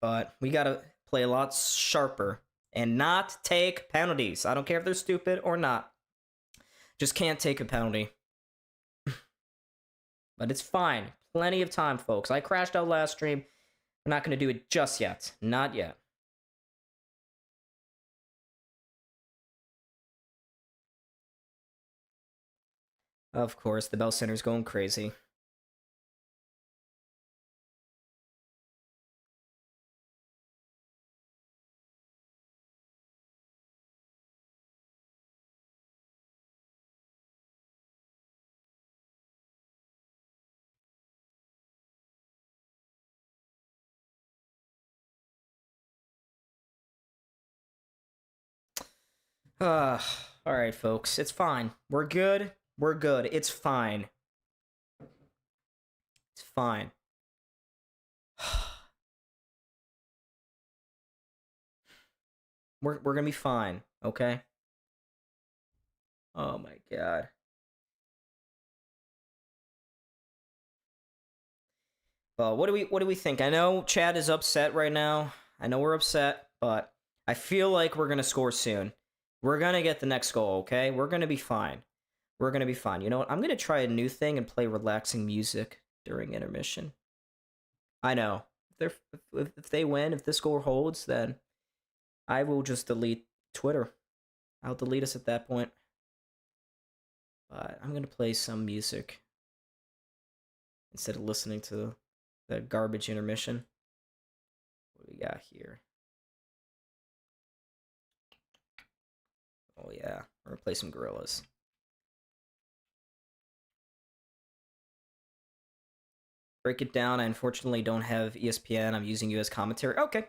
But we got to play a lot sharper and not take penalties. I don't care if they're stupid or not. Just can't take a penalty. But it's fine. Plenty of time, folks. I crashed out last stream. I'm not going to do it just yet. Not yet. Of course, the Bell Center's going crazy. All right, folks. It's fine. We're good. We're good. It's fine. It's fine. We're gonna be fine, okay? Oh my god. Well, what do we think? I know Chad is upset right now. I know we're upset, but I feel like we're gonna score soon. We're gonna get the next goal, okay? We're gonna be fine. We're gonna be fine. You know what? I'm gonna try a new thing and play relaxing music during intermission. I know. If they win, if this score holds, then I will just delete Twitter. I'll delete us at that point. But I'm going to play some music instead of listening to the garbage intermission. What do we got here? Oh, yeah. We're going to play some Gorillas. Break it down. I unfortunately don't have ESPN. I'm using US commentary. Okay.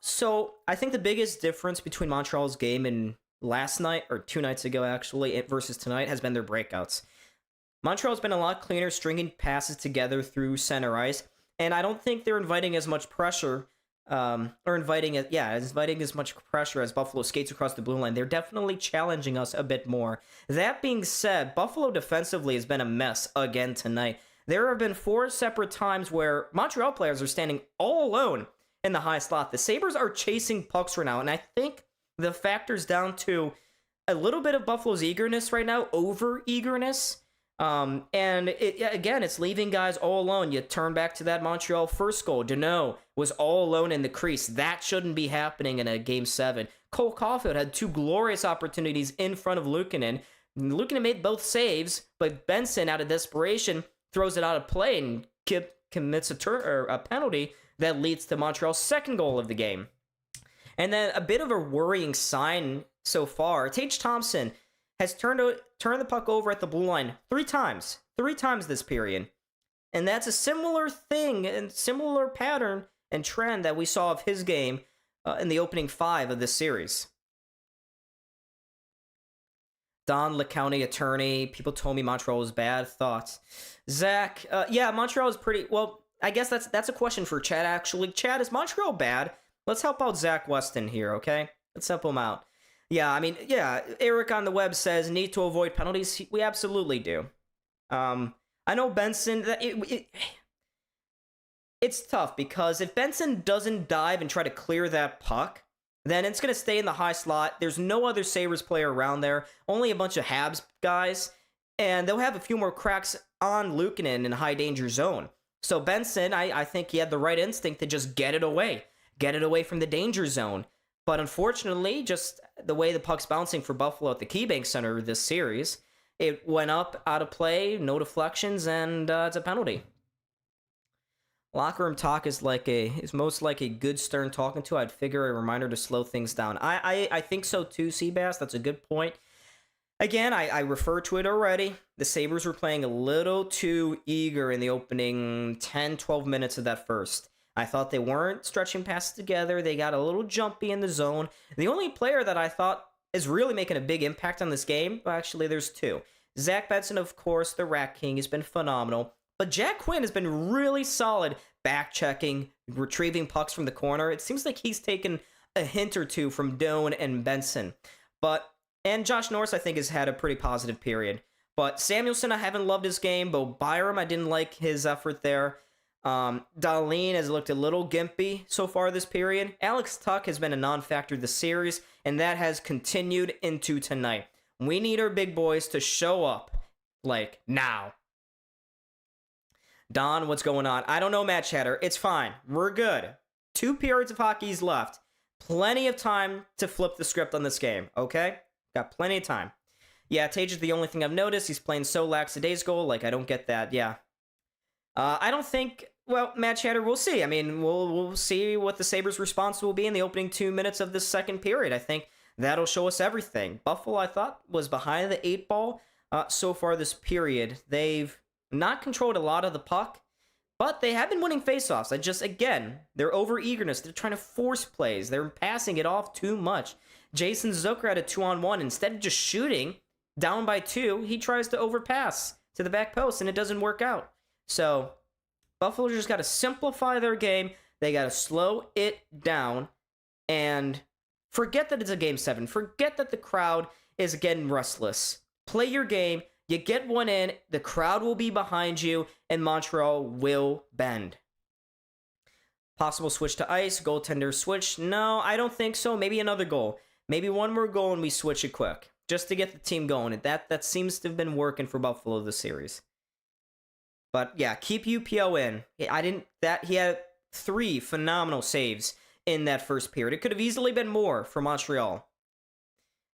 So I think the biggest difference between Montreal's game and last night, or 2 nights ago actually, versus tonight, has been their breakouts. Montreal's been a lot cleaner, stringing passes together through center ice, and I don't think they're inviting as much pressure, inviting as much pressure as Buffalo skates across the blue line. They're definitely challenging us a bit more. That being said, Buffalo defensively has been a mess again tonight. There have been 4 separate times where Montreal players are standing all alone in the high slot. The Sabres are chasing pucks right now, and I think the factor's down to a little bit of Buffalo's eagerness right now, over-eagerness. And it's leaving guys all alone. You turn back to that Montreal first goal. Deneau was all alone in the crease. That shouldn't be happening in a Game 7. Cole Caulfield had 2 glorious opportunities in front of Luukkonen. Luukkonen made both saves, but Benson, out of desperation, throws it out of play and commits a penalty that leads to Montreal's second goal of the game. And then a bit of a worrying sign so far. Tage Thompson has turned the puck over at the blue line 3 times. 3 times this period. And that's a similar thing and similar pattern and trend that we saw of his game in the opening 5 of this series. Don LeCounty attorney. People told me Montreal was bad. Thoughts? Zach, Montreal is pretty... Well, I guess that's a question for Chad, actually. Chad, is Montreal bad? Let's help out Zach Weston here, okay? Let's help him out. Eric on the web says, need to avoid penalties. We absolutely do. I know Benson... It's tough, because if Benson doesn't dive and try to clear that puck, then it's going to stay in the high slot. There's no other Sabres player around there. Only a bunch of Habs guys. And they'll have a few more cracks on Luukkonen in high danger zone. So Benson, I think he had the right instinct to just get it away. Get it away from the danger zone. But unfortunately, just the way the puck's bouncing for Buffalo at the KeyBank Center this series, it went up out of play, no deflections, and it's a penalty. Locker room talk is most like a good Stern talking to. I'd figure a reminder to slow things down. I think so too, Seabass. That's a good point. Again, I referred to it already. The Sabres were playing a little too eager in the opening 10, 12 minutes of that first. I thought they weren't stretching passes together. They got a little jumpy in the zone. The only player that I thought is really making a big impact on this game, well, actually, there's 2. Zach Benson, of course, the Rat King, has been phenomenal. But Jack Quinn has been really solid back-checking, retrieving pucks from the corner. It seems like he's taken a hint or 2 from Doan and Benson. And Josh Norris, I think, has had a pretty positive period. But Samuelson, I haven't loved his game. Bo Byram, I didn't like his effort there. Dahlin has looked a little gimpy so far this period. Alex Tuck has been a non-factor this series, and that has continued into tonight. We need our big boys to show up, now. Don, what's going on? I don't know, Matt Chatter. It's fine. We're good. 2 periods of hockey's left. Plenty of time to flip the script on this game, okay? Got plenty of time. Yeah, Tage is the only thing I've noticed. He's playing so lackadaisical. I don't get that. Yeah. I don't think... Well, Matt Chatter, we'll see. I mean, we'll see what the Sabres' response will be in the opening 2 minutes of this second period. I think that'll show us everything. Buffalo, I thought, was behind the 8 ball so far this period. They've not controlled a lot of the puck, but they have been winning faceoffs. Their over-eagerness. They're trying to force plays. They're passing it off too much. Jason Zucker had a 2-on-1. Instead of just shooting down by 2, he tries to overpass to the back post, and it doesn't work out. So Buffalo just got to simplify their game. They got to slow it down and forget that it's a Game 7. Forget that the crowd is getting restless. Play your game. You get one in, the crowd will be behind you, and Montreal will bend. Possible switch to ice, goaltender switch? No, I don't think so. Maybe another goal. Maybe one more goal and we switch it quick, just to get the team going. And that seems to have been working for Buffalo this series. But yeah, keep UPO in. He had 3 phenomenal saves in that first period. It could have easily been more for Montreal.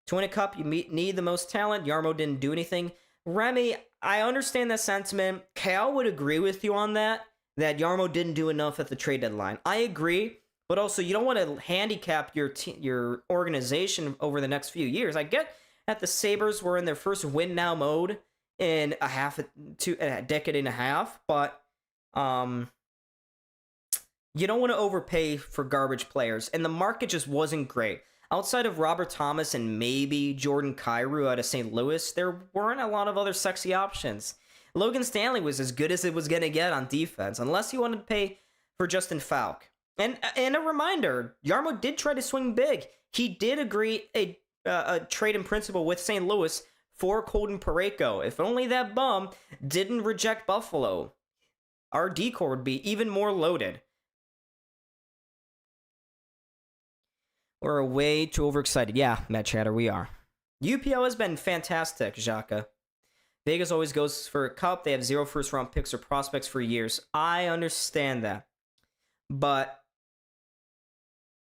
To win a cup, you need the most talent. Jarmo didn't do anything. Remy, I understand that sentiment. Cal would agree with you on that Jarmo didn't do enough at the trade deadline. I agree, but also you don't want to handicap your organization over the next few years. I get that the Sabres were in their first win-now mode in a decade and a half, but you don't want to overpay for garbage players, and the market just wasn't great. Outside of Robert Thomas and maybe Jordan Kyrou out of St. Louis, there weren't a lot of other sexy options. Logan Stanley was as good as it was going to get on defense, unless you wanted to pay for Justin Falk. And a reminder, Jarmo did try to swing big. He did agree a trade in principle with St. Louis for Colton Parayko. If only that bum didn't reject Buffalo, our decor would be even more loaded. We're way too overexcited. Yeah, Matt Chatter, we are. UPL has been fantastic, Xhaka. Vegas always goes for a cup. They have 0 first-round picks or prospects for years. I understand that. But,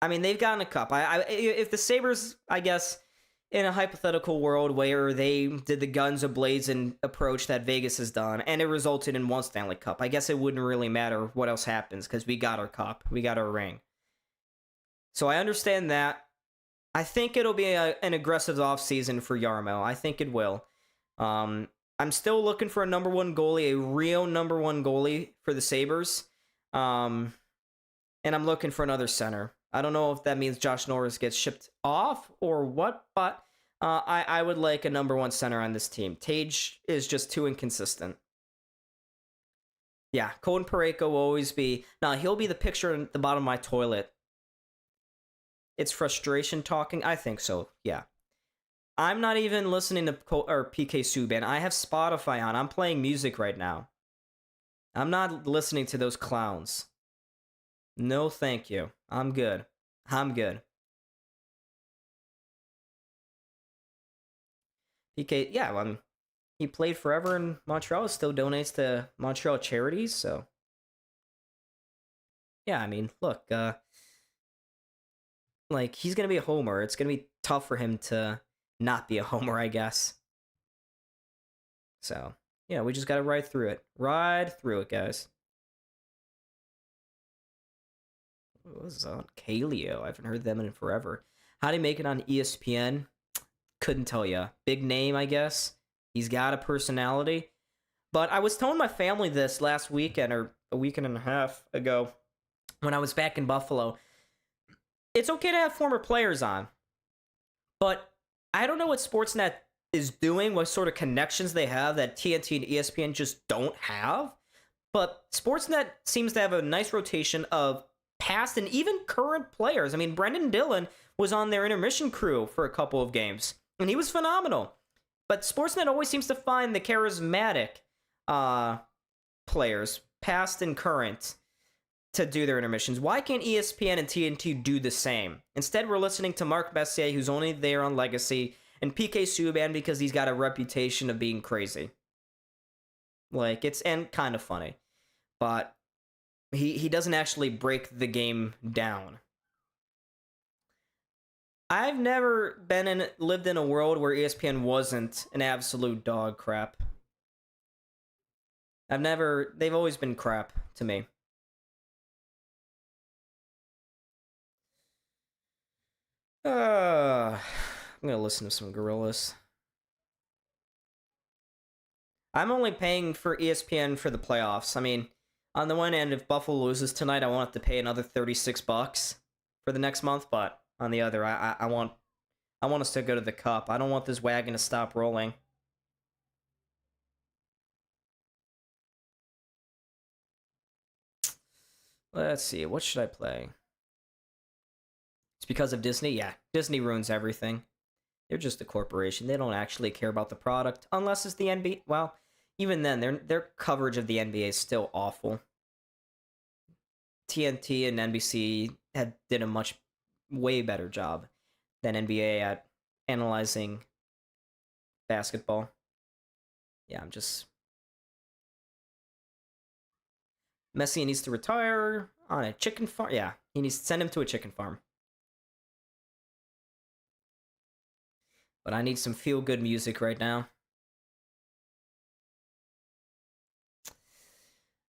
I mean, they've gotten a cup. If the Sabres, I guess, in a hypothetical world where they did the guns a-blazing approach that Vegas has done, and it resulted in one Stanley Cup, I guess it wouldn't really matter what else happens, because we got our cup. We got our ring. So I understand that. I think it'll be an aggressive offseason for Jarmo. I think it will. I'm still looking for a number one goalie, a real number one goalie for the Sabres. And I'm looking for another center. I don't know if that means Josh Norris gets shipped off or what, but I would like a number one center on this team. Tage is just too inconsistent. Yeah, Colton Parayko will always be... Now, he'll be the picture at the bottom of my toilet. It's frustration talking? I think so, yeah. I'm not even listening to PK Subban. I have Spotify on. I'm playing music right now. I'm not listening to those clowns. No, thank you. I'm good. PK, yeah, well, he played forever in Montreal, still donates to Montreal charities, so... Yeah, I mean, look, like, he's going to be a homer. It's going to be tough for him to not be a homer, I guess. So, yeah, we just got to ride through it. Ride through it, guys. What was on Kaleo? I haven't heard them in forever. How do you make it on ESPN? Couldn't tell you. Big name, I guess. He's got a personality. But I was telling my family this last weekend, or a weekend and a half ago, when I was back in Buffalo. It's okay to have former players on, but I don't know what Sportsnet is doing, what sort of connections they have that TNT and ESPN just don't have. But Sportsnet seems to have a nice rotation of past and even current players. I mean, Brendan Dillon was on their intermission crew for a couple of games, and he was phenomenal. But Sportsnet always seems to find the charismatic players, past and current, to do their intermissions. Why can't ESPN and TNT do the same? Instead, we're listening to Mark Messier, who's only there on Legacy, and PK Subban because he's got a reputation of being crazy. Like, it's and kind of funny. But he doesn't actually break the game down. I've never lived in a world where ESPN wasn't an absolute dog crap. They've always been crap to me. I'm gonna listen to some Gorillas. I'm only paying for ESPN for the playoffs. I mean, on the one end, if Buffalo loses tonight, I won't have to pay another $36 for the next month. But on the other, I want us to go to the Cup. I don't want this wagon to stop rolling. Let's see. What should I play? It's because of Disney? Yeah, Disney ruins everything. They're just a corporation. They don't actually care about the product, unless it's the NBA. Well, even then, their coverage of the NBA is still awful. TNT and NBC did a way better job than NBA at analyzing basketball. Yeah, I'm just... Messi needs to retire on a chicken farm. Yeah, He needs to send him to a chicken farm. But I need some feel-good music right now.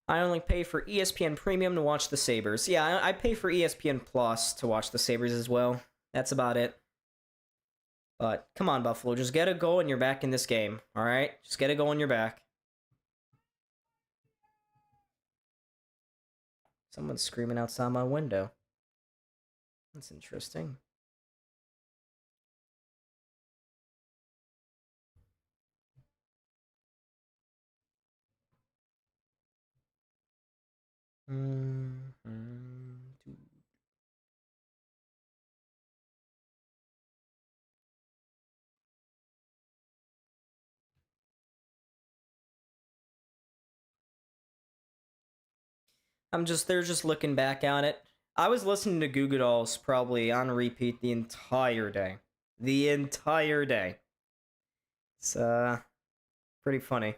I only pay for ESPN Premium to watch the Sabres. Yeah, I pay for ESPN Plus to watch the Sabres as well. That's about it. But come on, Buffalo. Just get a goal and you're back in this game. All right? Just get a goal and you're back. Someone's screaming outside my window. That's interesting. They're just looking back on it. I was listening to Goo Goo Dolls probably on repeat the entire day. The entire day. It's, pretty funny.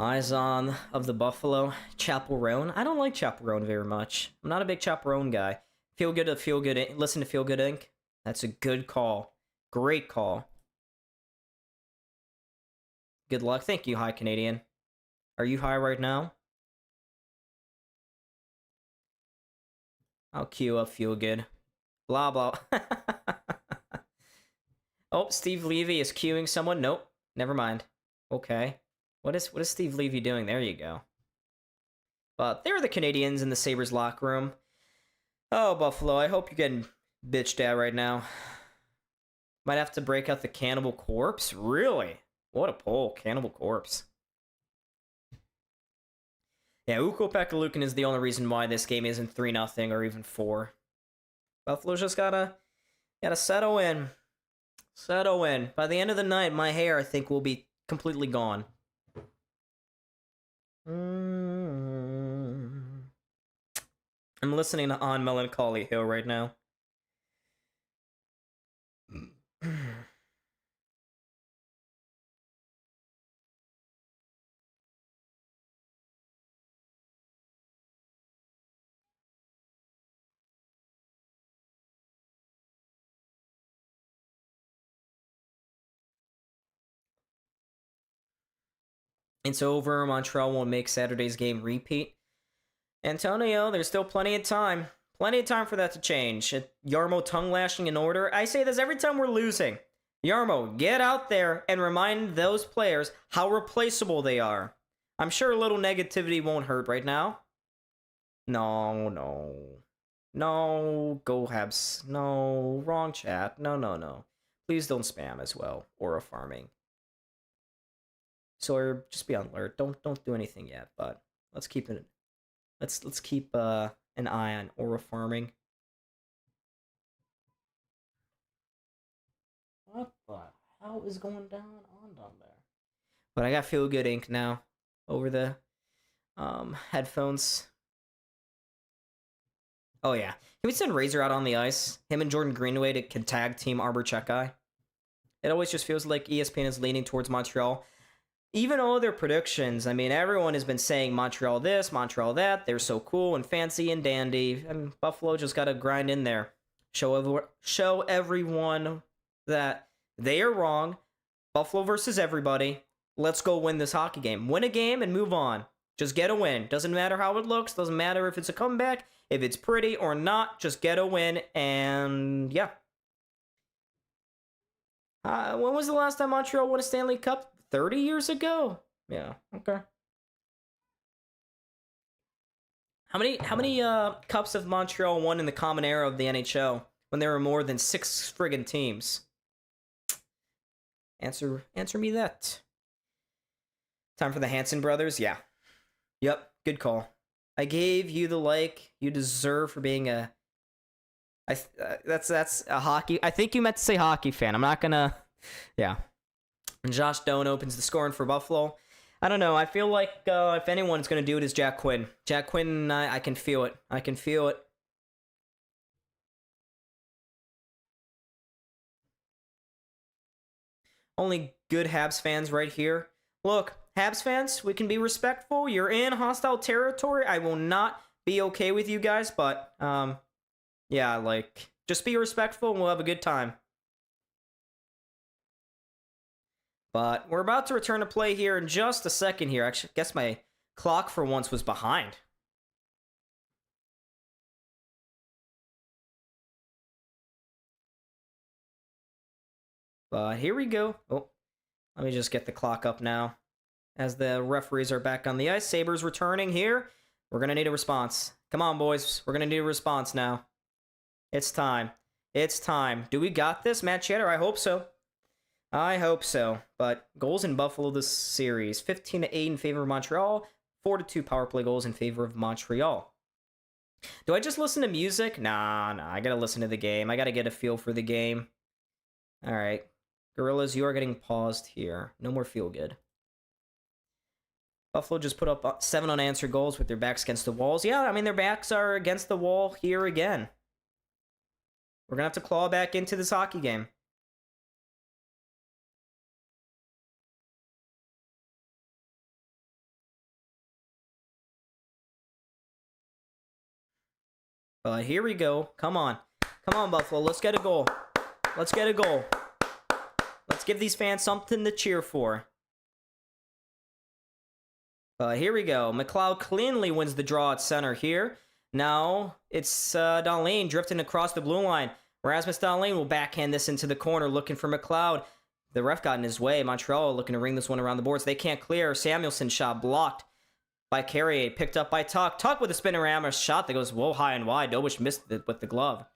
Eyes on of the Buffalo. Chaperone. I don't like Chaperone very much. I'm not a big Chaperone guy. Feel good to Feel Good. Listen to Feel Good Inc. That's a good call. Great call. Good luck. Thank you, High Canadian. Are you high right now? I'll queue up Feel Good. Blah, blah. Oh, Steve Levy is queuing someone. Nope. Never mind. Okay. What is Steve Levy doing? There you go. But there are the Canadiens in the Sabres locker room. Oh, Buffalo, I hope you're getting bitched at right now. Might have to break out the Cannibal Corpse? Really? What a pull, Cannibal Corpse. Yeah, Ukko-Pekka Luukkonen is the only reason why this game isn't 3-0 or even 4. Buffalo's just gotta settle in. Settle in. By the end of the night, my hair, I think, will be completely gone. I'm listening to On Melancholy Hill right now. It's over. Montreal won't make Saturday's game repeat. Antonio, there's still plenty of time. Plenty of time for that to change. Yarmo tongue lashing in order. I say this every time we're losing. Yarmo, get out there and remind those players how replaceable they are. I'm sure a little negativity won't hurt right now. No. No, go Habs. No, wrong chat. No. Please don't spam as well. Aura farming. So just be on alert. Don't do anything yet, but let's keep it. Let's keep an eye on aura farming. What the hell is going down there? But I got Feel Good Inc. now over the headphones. Oh yeah, can we send Razor out on the ice? Him and Jordan Greenway can tag team Arbor Checkeye. It always just feels like ESPN is leaning towards Montreal. Even all their predictions, I mean, everyone has been saying Montreal this, Montreal that. They're so cool and fancy and dandy. And Buffalo just got to grind in there. Show everyone that they are wrong. Buffalo versus everybody. Let's go win this hockey game. Win a game and move on. Just get a win. Doesn't matter how it looks. Doesn't matter if it's a comeback, if it's pretty or not. Just get a win. And yeah. When was the last time Montreal won a Stanley Cup? 30 years ago? Yeah, okay. How many cups have Montreal won in the common era of the NHL when there were more than 6 friggin' teams? Answer me that. Time for the Hanson brothers? Yeah. Yep, good call. I gave you the like you deserve for being a that's a hockey. I think you meant to say hockey fan. I'm not gonna. Yeah. And Josh Doan opens the scoring for Buffalo. I don't know. I feel like if anyone's going to do it, is Jack Quinn. Jack Quinn, I can feel it. I can feel it. Only good Habs fans right here. Look, Habs fans, we can be respectful. You're in hostile territory. I will not be okay with you guys, but, yeah, like, just be respectful and we'll have a good time. But we're about to return to play here in just a second here. Actually, I guess my clock for once was behind. But here we go. Oh, let me just get the clock up now. As the referees are back on the ice, Sabres returning here. We're going to need a response. Come on, boys. We're going to need a response now. It's time. It's time. Do we got this, Matt Cheddar? I hope so. I hope so. But goals in Buffalo this series. 15-8 in favor of Montreal. 4-2 power play goals in favor of Montreal. Do I just listen to music? Nah. I got to listen to the game. I got to get a feel for the game. All right. Gorillas, you are getting paused here. No more feel good. Buffalo just put up 7 unanswered goals with their backs against the walls. Yeah, I mean, their backs are against the wall here again. We're going to have to claw back into this hockey game. But here we go. Come on. Come on, Buffalo. Let's get a goal. Let's get a goal. Let's give these fans something to cheer for. Here we go. McLeod cleanly wins the draw at center here. Now it's Dahlin drifting across the blue line. Rasmus Dahlin will backhand this into the corner, looking for McLeod. The ref got in his way. Montreal looking to ring this one around the boards. They can't clear. Samuelsson shot blocked by Carrier. Picked up by Tuck. Tuck with a spin-around shot that goes whoa high and wide. Dobich missed it with the glove.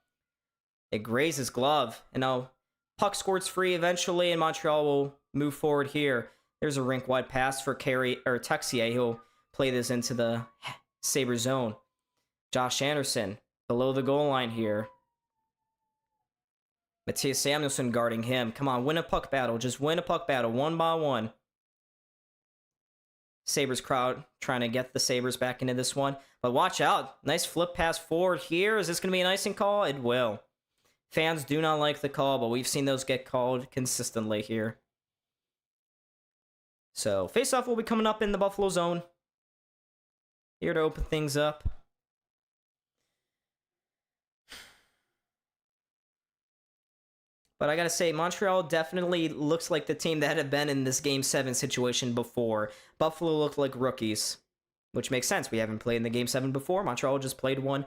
It grazed his glove. And now puck squirts free eventually, and Montreal will move forward here. There's a rink-wide pass for Texier. He'll play this into the Sabre zone. Josh Anderson below the goal line here. Matthias Samuelsson guarding him. Come on, win a puck battle. Just win a puck battle, 1 by 1. Sabres crowd trying to get the Sabres back into this one. But watch out. Nice flip pass forward here. Is this going to be an icing call? It will. Fans do not like the call, but we've seen those get called consistently here. So, face-off will be coming up in the Buffalo zone. Here to open things up. But I gotta say, Montreal definitely looks like the team that had been in this Game 7 situation before. Buffalo looked like rookies, which makes sense. We haven't played in the Game 7 before. Montreal just played one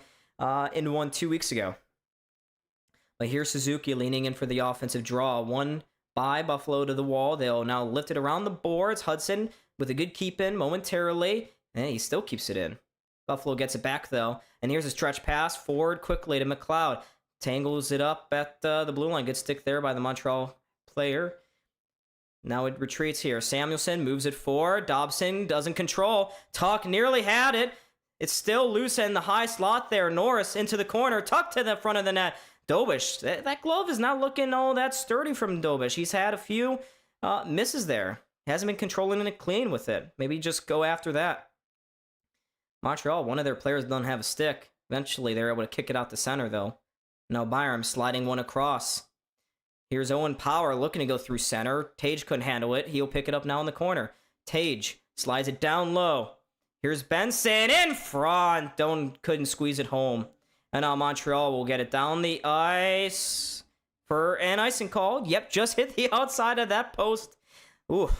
in one 2 weeks ago. But here's Suzuki leaning in for the offensive draw. One by Buffalo to the wall. They'll now lift it around the boards. Hudson with a good keep in momentarily. And he still keeps it in. Buffalo gets it back, though. And here's a stretch pass forward quickly to McLeod. Tangles it up at the blue line. Good stick there by the Montreal player. Now it retreats here. Samuelsson moves it forward. Dobson doesn't control. Tuck nearly had it. It's still loose in the high slot there. Norris into the corner. Tuck to the front of the net. Dobich, that glove is not looking all that sturdy from Dobich. He's had a few misses there. Hasn't been controlling it clean with it. Maybe just go after that. Montreal, one of their players doesn't have a stick. Eventually, they're able to kick it out the center, though. Now Byram sliding one across. Here's Owen Power looking to go through center. Tage couldn't handle it. He'll pick it up now in the corner. Tage slides it down low. Here's Benson in front. Couldn't squeeze it home. And now Montreal will get it down the ice for an icing call. Yep, just hit the outside of that post. Ooh.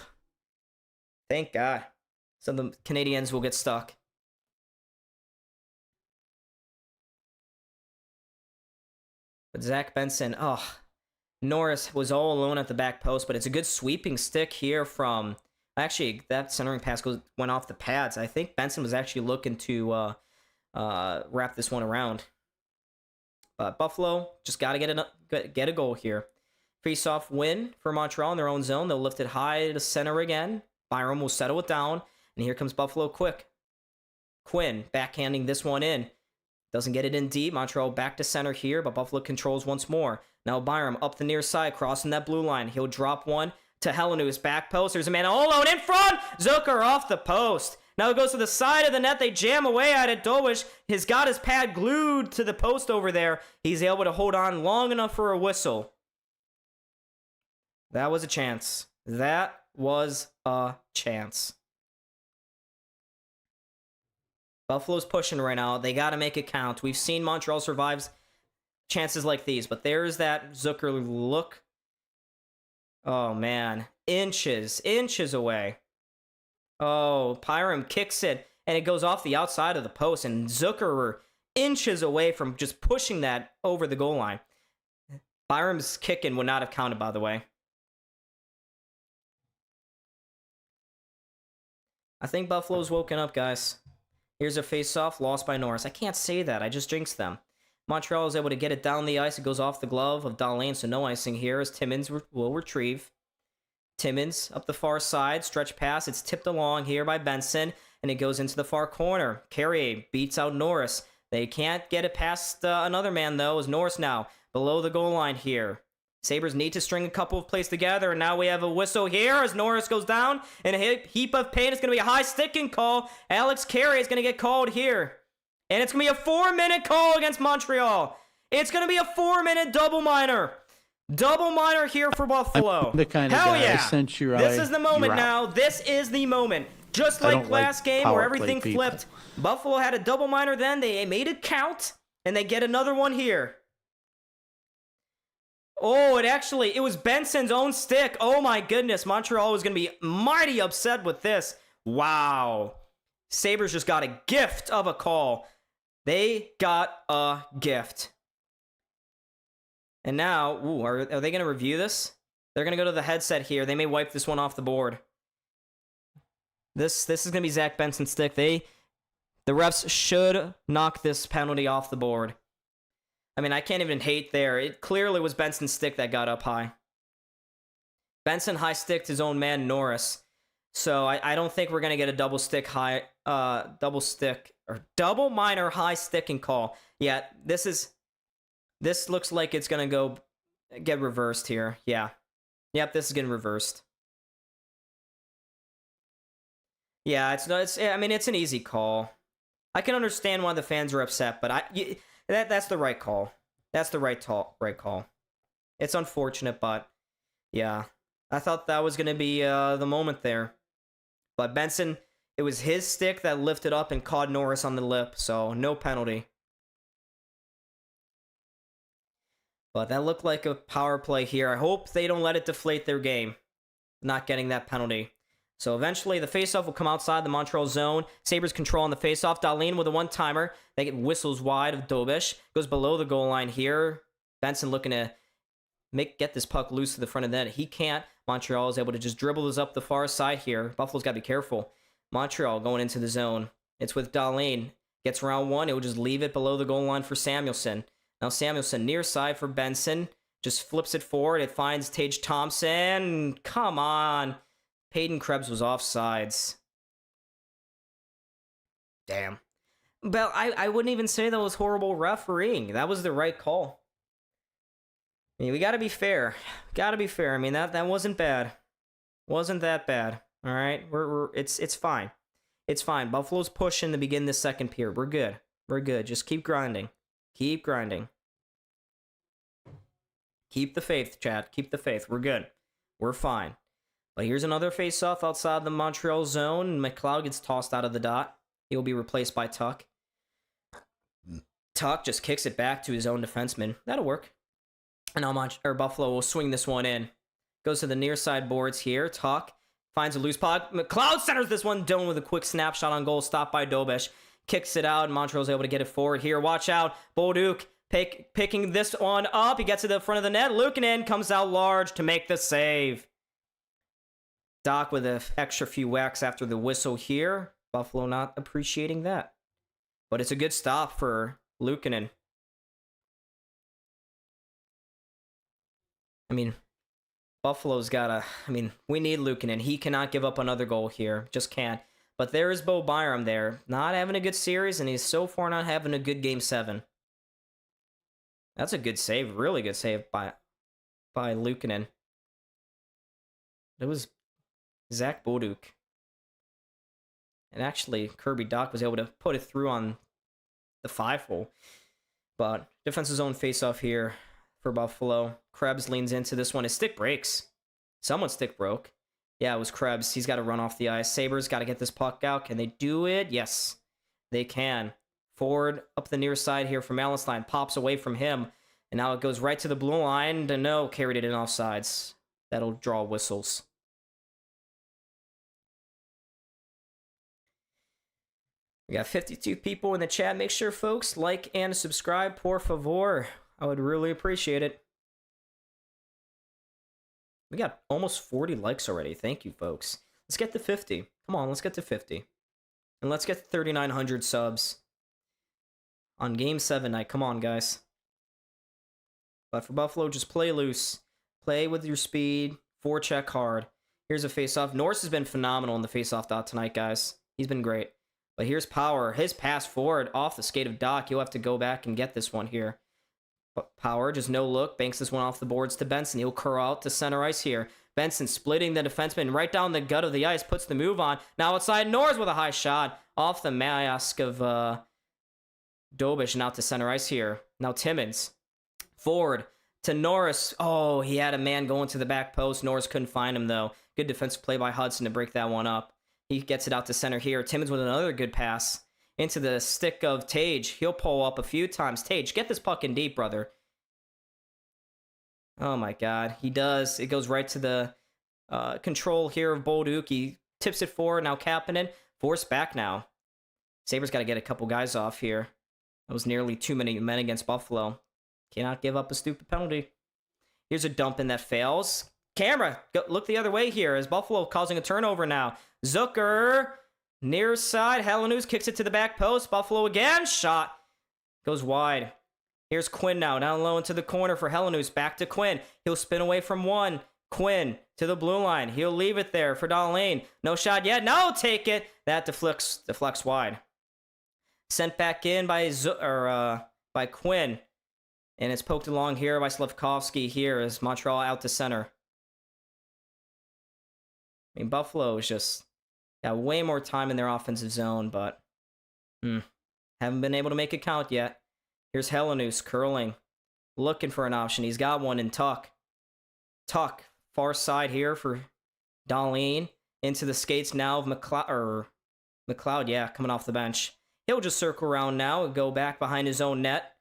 Thank God. So the Canadiens will get stuck. But Zach Benson, Norris was all alone at the back post, but it's a good sweeping stick here from... Actually, that centering pass went off the pads. I think Benson was actually looking to wrap this one around. But Buffalo just got to get a goal here. Face-off win for Montreal in their own zone. They'll lift it high to center again. Byram will settle it down. And here comes Buffalo quick. Quinn backhanding this one in. Doesn't get it in deep. Montreal back to center here, but Buffalo controls once more. Now Byram up the near side, crossing that blue line. He'll drop one to Helen to his back post. There's a man all alone in front. Zucker off the post. Now it goes to the side of the net. They jam away at it. Dobich has got his pad glued to the post over there. He's able to hold on long enough for a whistle. That was a chance. That was a chance. Buffalo's pushing right now. They got to make it count. We've seen Montreal survive chances like these, but there's that Zucker look. Oh, man. Inches away. Oh, Pyram kicks it, and it goes off the outside of the post, and Zucker were inches away from just pushing that over the goal line. Byram's kicking would not have counted, by the way. I think Buffalo's woken up, guys. Here's a face-off, lost by Norris. I can't say that. I just jinxed them. Montreal is able to get it down the ice. It goes off the glove of Dahlin, so no icing here as Timmins will retrieve. Timmins up the far side, stretch pass. It's tipped along here by Benson, and it goes into the far corner. Carrier beats out Norris. They can't get it past another man, though, as Norris now below the goal line here. Sabres need to string a couple of plays together, and now we have a whistle here as Norris goes down in a heap of pain. It's going to be a high sticking call. Alex Carrier is going to get called here. And it's going to be a 4-minute call against Montreal. It's going to be a 4-minute double minor. Double minor here for Buffalo. I'm the kind of Hell guy, yeah. since you're This is the moment now. This is the moment. Just like last game where everything flipped. Buffalo had a double minor then. They made it count. And they get another one here. Oh, it was Benson's own stick. Oh my goodness. Montreal was going to be mighty upset with this. Wow. Sabres just got a gift of a call. They got a gift. And now, are they going to review this? They're going to go to the headset here. They may wipe this one off the board. This is going to be Zach Benson's stick. The refs should knock this penalty off the board. I mean, I can't even hate there. It clearly was Benson's stick that got up high. Benson high sticked his own man, Norris. So I don't think we're going to get a double minor high sticking call. Yeah, this looks like it's going to get reversed here. Yeah. Yep, this is getting reversed. Yeah, it's an easy call. I can understand why the fans are upset, but that's the right call. That's the right call. It's unfortunate, but yeah. I thought that was going to be the moment there. But Benson, it was his stick that lifted up and caught Norris on the lip, so no penalty. But that looked like a power play here. I hope they don't let it deflate their game, not getting that penalty. So eventually the faceoff will come outside the Montreal zone. Sabres control on the faceoff. Dahlin with a one-timer. They get whistles wide of Dobish. Goes below the goal line here. Benson looking to get this puck loose to the front of the net. He can't. Montreal is able to just dribble this up the far side here. Buffalo's got to be careful. Montreal going into the zone. It's with Dahlin. Gets around one. It will just leave it below the goal line for Samuelson. Now Samuelson near side for Benson. Just flips it forward. It finds Tage Thompson. Come on. Peyton Krebs was offsides. Damn. But I wouldn't even say that was horrible refereeing. That was the right call. I mean, we gotta be fair. Gotta be fair. I mean, that wasn't bad. Wasn't that bad. All right, it's fine. It's fine. Buffalo's pushing to begin the second period. We're good. We're good. Just keep grinding. Keep grinding. Keep the faith, Chad. Keep the faith. We're good. We're fine. But here's another face-off outside the Montreal zone. McLeod gets tossed out of the dot. He'll be replaced by Tuck. Tuck just kicks it back to his own defenseman. That'll work. And now Buffalo will swing this one in. Goes to the near side boards here. Tuck finds a loose puck. McLeod centers this one down with a quick snapshot on goal. Stopped by Dobish. Kicks it out. Montreal's able to get it forward here. Watch out. Bolduc picking this one up. He gets to the front of the net. Luukkonen comes out large to make the save. Doc with an extra few whacks after the whistle here. Buffalo not appreciating that. But it's a good stop for Luukkonen. I mean, Buffalo's gotta... I mean, we need Luukkonen. He cannot give up another goal here. Just can't. But there is Bo Byram there. Not having a good series, and he's so far not having a good Game 7. That's a good save. Really good save by Luukkonen. It was Zach Bolduc. And actually, Kirby Doc was able to put it through on the 5-hole. But defense's own face-off here for Buffalo. Krebs leans into this one. His stick breaks. Someone's stick broke. Yeah, it was Krebs. He's got to run off the ice. Sabres got to get this puck out. Can they do it? Yes, they can. Forward up the near side here from Allenstein. Pops away from him. And now it goes right to the blue line. No, carried it in offsides. That'll draw whistles. We got 52 people in the chat. Make sure, folks, like and subscribe, por favor. I would really appreciate it. We got almost 40 likes already. Thank you, folks. Let's get to 50. Come on, let's get to 50. And let's get to 3,900 subs on Game 7 night. Come on, guys. But for Buffalo, just play loose. Play with your speed. Forecheck hard. Here's a faceoff. Norris has been phenomenal in the faceoff dot tonight, guys. He's been great. But here's Power. His pass forward off the skate of Doc. You'll have to go back and get this one here. But Power, just no look. Banks this one off the boards to Benson. He'll curl out to center ice here. Benson splitting the defenseman right down the gut of the ice. Puts the move on. Now outside Norris with a high shot. Off the mask of Dobish and out to center ice here. Now Timmins. Forward to Norris. Oh, he had a man going to the back post. Norris couldn't find him, though. Good defensive play by Hudson to break that one up. He gets it out to center here. Timmins with another good pass into the stick of Tage. He'll pull up a few times. Tage, get this puck in deep, brother. Oh, my God. He does. It goes right to the control here of Bolduc. He tips it forward. Now Kapanen. Forced back now. Sabres got to get a couple guys off here. That was nearly too many men against Buffalo. Cannot give up a stupid penalty. Here's a dump in that fails. Camera, look the other way here as Buffalo causing a turnover now. Zucker, near side. Hellenuus kicks it to the back post. Buffalo again. Shot. Goes wide. Here's Quinn now. Down low into the corner for Hellenuus. Back to Quinn. He'll spin away from one. Quinn to the blue line. He'll leave it there for Dahlin. No shot yet. No, take it. That deflects wide. Sent back in by Quinn. And it's poked along here by Slavkovsky here as Montreal out to center. I mean, Buffalo is just got way more time in their offensive zone, but haven't been able to make it count yet. Here's Hellenuus curling, looking for an option. He's got one in Tuck. Tuck, far side here for Dahlin. Into the skates now of McLeod, yeah, coming off the bench. He'll just circle around now and go back behind his own net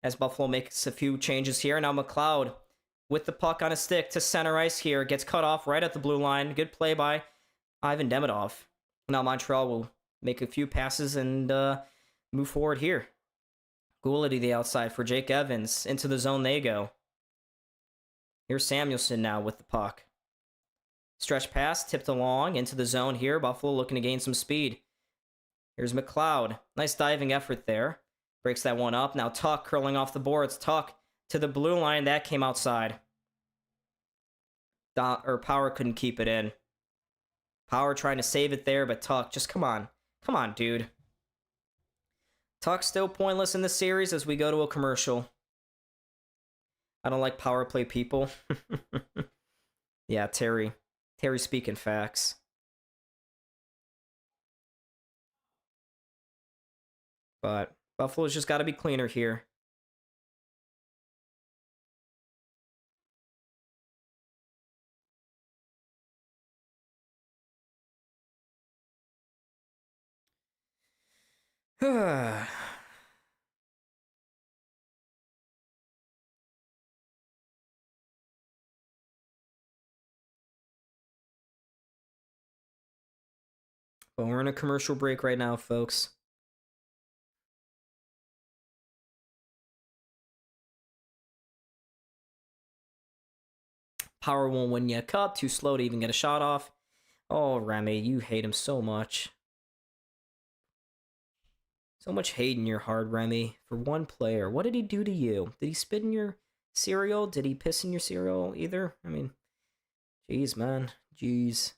as Buffalo makes a few changes here. Now McLeod with the puck on a stick to center ice here. Gets cut off right at the blue line. Good play by Ivan Demidov. Now Montreal will make a few passes and move forward here. Gouldy the outside for Jake Evans. Into the zone they go. Here's Samuelson now with the puck. Stretch pass, tipped along into the zone here. Buffalo looking to gain some speed. Here's McLeod. Nice diving effort there. Breaks that one up. Now Tuck curling off the boards. Tuck to the blue line. That came outside. Power couldn't keep it in. Power trying to save it there, but Tuck, just come on. Come on, dude. Tuck's still pointless in the series as we go to a commercial. I don't like power play people. Yeah, Terry. Terry speaking facts. But Buffalo's just got to be cleaner here. Well, we're in a commercial break right now, folks. Power won't win you a cup. Too slow to even get a shot off. Oh, Remy, you hate him so much. So much hate in your heart, Remy, for one player. What did he do to you? Did he spit in your cereal? Did he piss in your cereal either? I mean, jeez, man. Jeez.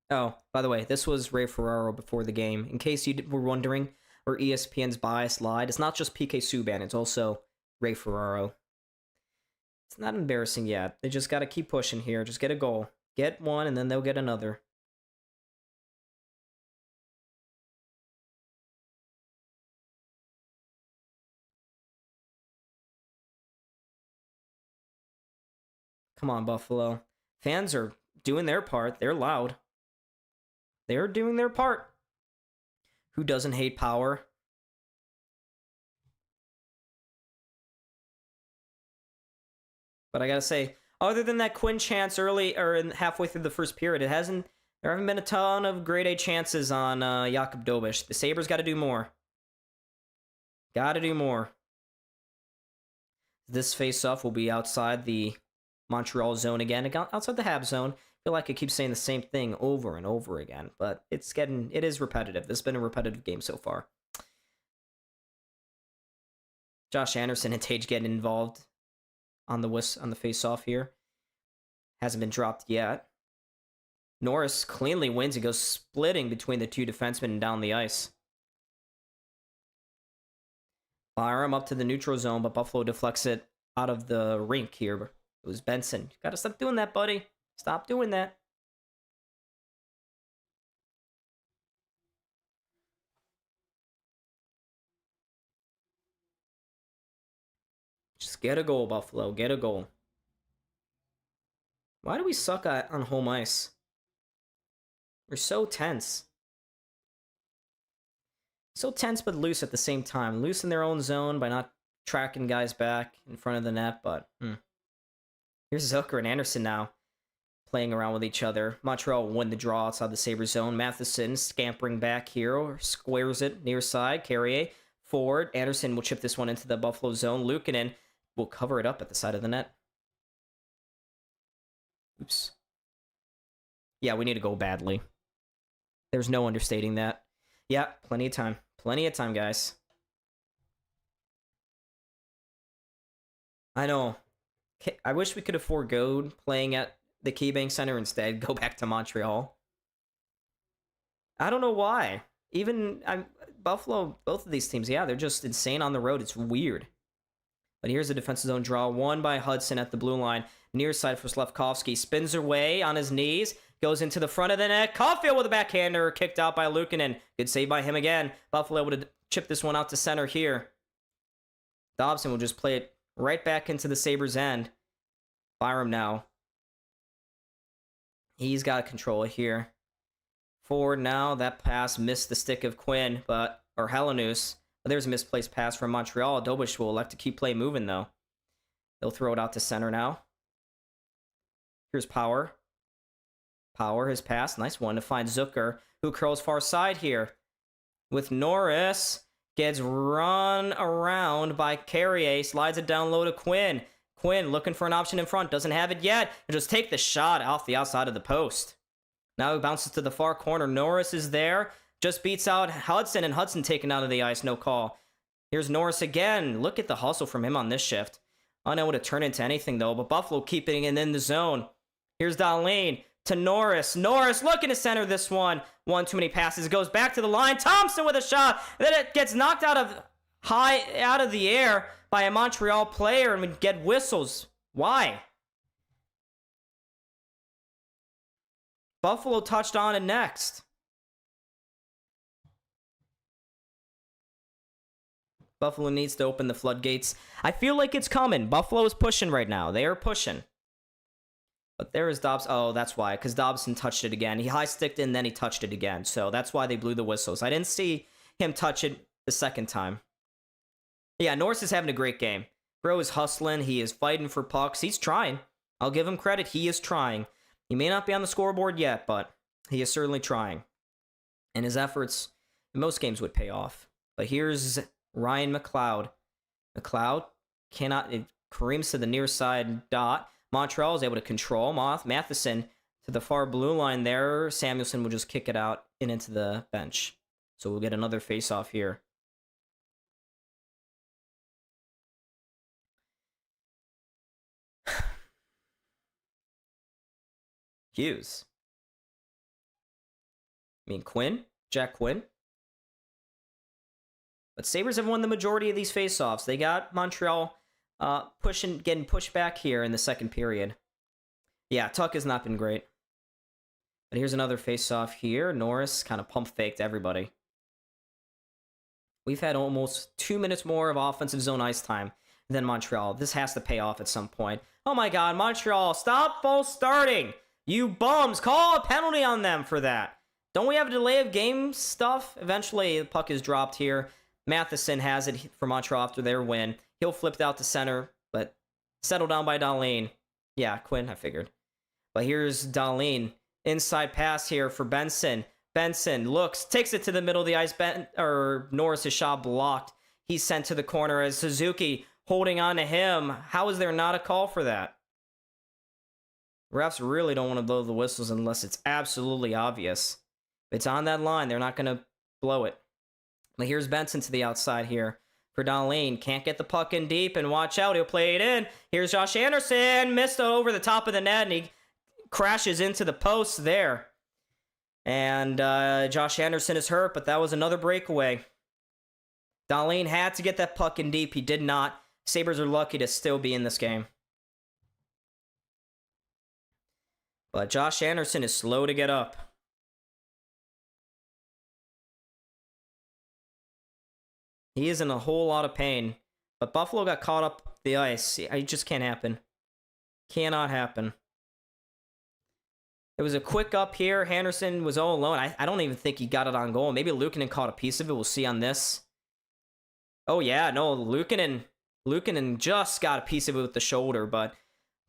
Oh, by the way, this was Ray Ferraro before the game. In case you were wondering where ESPN's bias lied, it's not just PK Subban, it's also Ray Ferraro. It's not embarrassing yet. They just got to keep pushing here. Just get a goal. Get one, and then they'll get another. Come on, Buffalo. Fans are doing their part. They're loud. They're doing their part. Who doesn't hate power? But I gotta say, other than that Quinn chance early or halfway through the first period, there haven't been a ton of grade A chances on Jakub Dobiš. The Sabres got to do more. Got to do more. This face-off will be outside the Montreal zone again, outside the Habs zone. I feel like I keep saying the same thing over and over again, but it is repetitive. This has been a repetitive game so far. Josh Anderson and Tage getting involved on the face-off here. Hasn't been dropped yet. Norris cleanly wins and goes splitting between the two defensemen and down the ice. Byram up to the neutral zone, but Buffalo deflects it out of the rink here. It was Benson. You gotta stop doing that, buddy. Stop doing that. Just get a goal, Buffalo. Get a goal. Why do we suck on home ice? We're so tense. So tense but loose at the same time. Loose in their own zone by not tracking guys back in front of the net, but here's Zucker and Anderson now playing around with each other. Montreal win the draw outside the Sabres zone. Matheson scampering back here, squares it near side. Carrier forward. Anderson will chip this one into the Buffalo zone. Luukkonen will cover it up at the side of the net. Oops. Yeah, we need to go badly. There's no understating that. Yeah, plenty of time. Plenty of time, guys. I know. I wish we could have foregoed playing at the KeyBank Center instead. Go back to Montreal. I don't know why. Even Buffalo, both of these teams, yeah, they're just insane on the road. It's weird. But here's a defensive zone draw. Won by Hudson at the blue line. Near side for Slafkovsky. Spins away on his knees. Goes into the front of the net. Caulfield with a backhander. Kicked out by Luukkonen. Good save by him again. Buffalo would have chipped this one out to center here. Dobson will just play it right back into the Sabres' end. Byram now. He's got control here. Forward now. That pass missed the stick of Quinn, or Helenus. But there's a misplaced pass from Montreal. Dobiš will elect to keep play moving, though. They'll throw it out to center now. Here's Power. Power has passed. Nice one to find Zucker, who curls far side here. With Norris. Gets run around by Carrier. Slides it down low to Quinn. Quinn looking for an option in front. Doesn't have it yet. And just take the shot off the outside of the post. Now he bounces to the far corner. Norris is there. Just beats out Hudson, and Hudson taken out of the ice. No call. Here's Norris again. Look at the hustle from him on this shift. Unable to turn into anything, though. But Buffalo keeping it in the zone. Here's Dahlin to Norris. Norris looking to center this one. One too many passes. Goes back to the line. Thompson with a shot. Then it gets knocked out of the air by a Montreal player and would get whistles. Why? Buffalo touched on it next. Buffalo needs to open the floodgates. I feel like it's coming. Buffalo is pushing right now. They are pushing. But there is Dobson. Oh, that's why. Because Dobson touched it again. He high-sticked it and then he touched it again. So that's why they blew the whistles. I didn't see him touch it the second time. Yeah, Norris is having a great game. Bro is hustling. He is fighting for pucks. He's trying. I'll give him credit. He is trying. He may not be on the scoreboard yet, but he is certainly trying. And his efforts in most games would pay off. But here's Ryan McLeod. McLeod cannot... It careens to the near side dot. Montreal is able to control. Matheson to the far blue line there. Samuelson will just kick it out and into the bench. So we'll get another face-off here. Hughes. I mean, Quinn? Jack Quinn? But Sabres have won the majority of these face-offs. They got Montreal getting pushed back here in the second period. Yeah, Tuck has not been great. But here's another face-off here. Norris kind of pump-faked everybody. We've had almost 2 minutes more of offensive zone ice time than Montreal. This has to pay off at some point. Oh my god, Montreal, stop false starting! You bums! Call a penalty on them for that! Don't we have a delay of game stuff? Eventually, the puck is dropped here. Matheson has it for Montreal after their win. He'll flip it out to center, but settled down by Dahlin. Yeah, Quinn, I figured. But here's Dahlin. Inside pass here for Benson. Benson looks, takes it to the middle of the ice. Norris' shot blocked. He's sent to the corner as Suzuki holding on to him. How is there not a call for that? Refs really don't want to blow the whistles unless it's absolutely obvious. If it's on that line, they're not going to blow it. But here's Benson to the outside here for Dahlin. Can't get the puck in deep, and watch out, he'll play it in. Here's Josh Anderson. Missed it over the top of the net, and he crashes into the post there. And Josh Anderson is hurt, but that was another breakaway. Dahlin had to get that puck in deep. He did not. Sabres are lucky to still be in this game. But Josh Anderson is slow to get up. He is in a whole lot of pain. But Buffalo got caught up the ice. It just can't happen. Cannot happen. It was a quick up here. Henderson was all alone. I don't even think he got it on goal. Maybe Luukkonen caught a piece of it. We'll see on this. Oh, yeah. No, Luukkonen just got a piece of it with the shoulder. But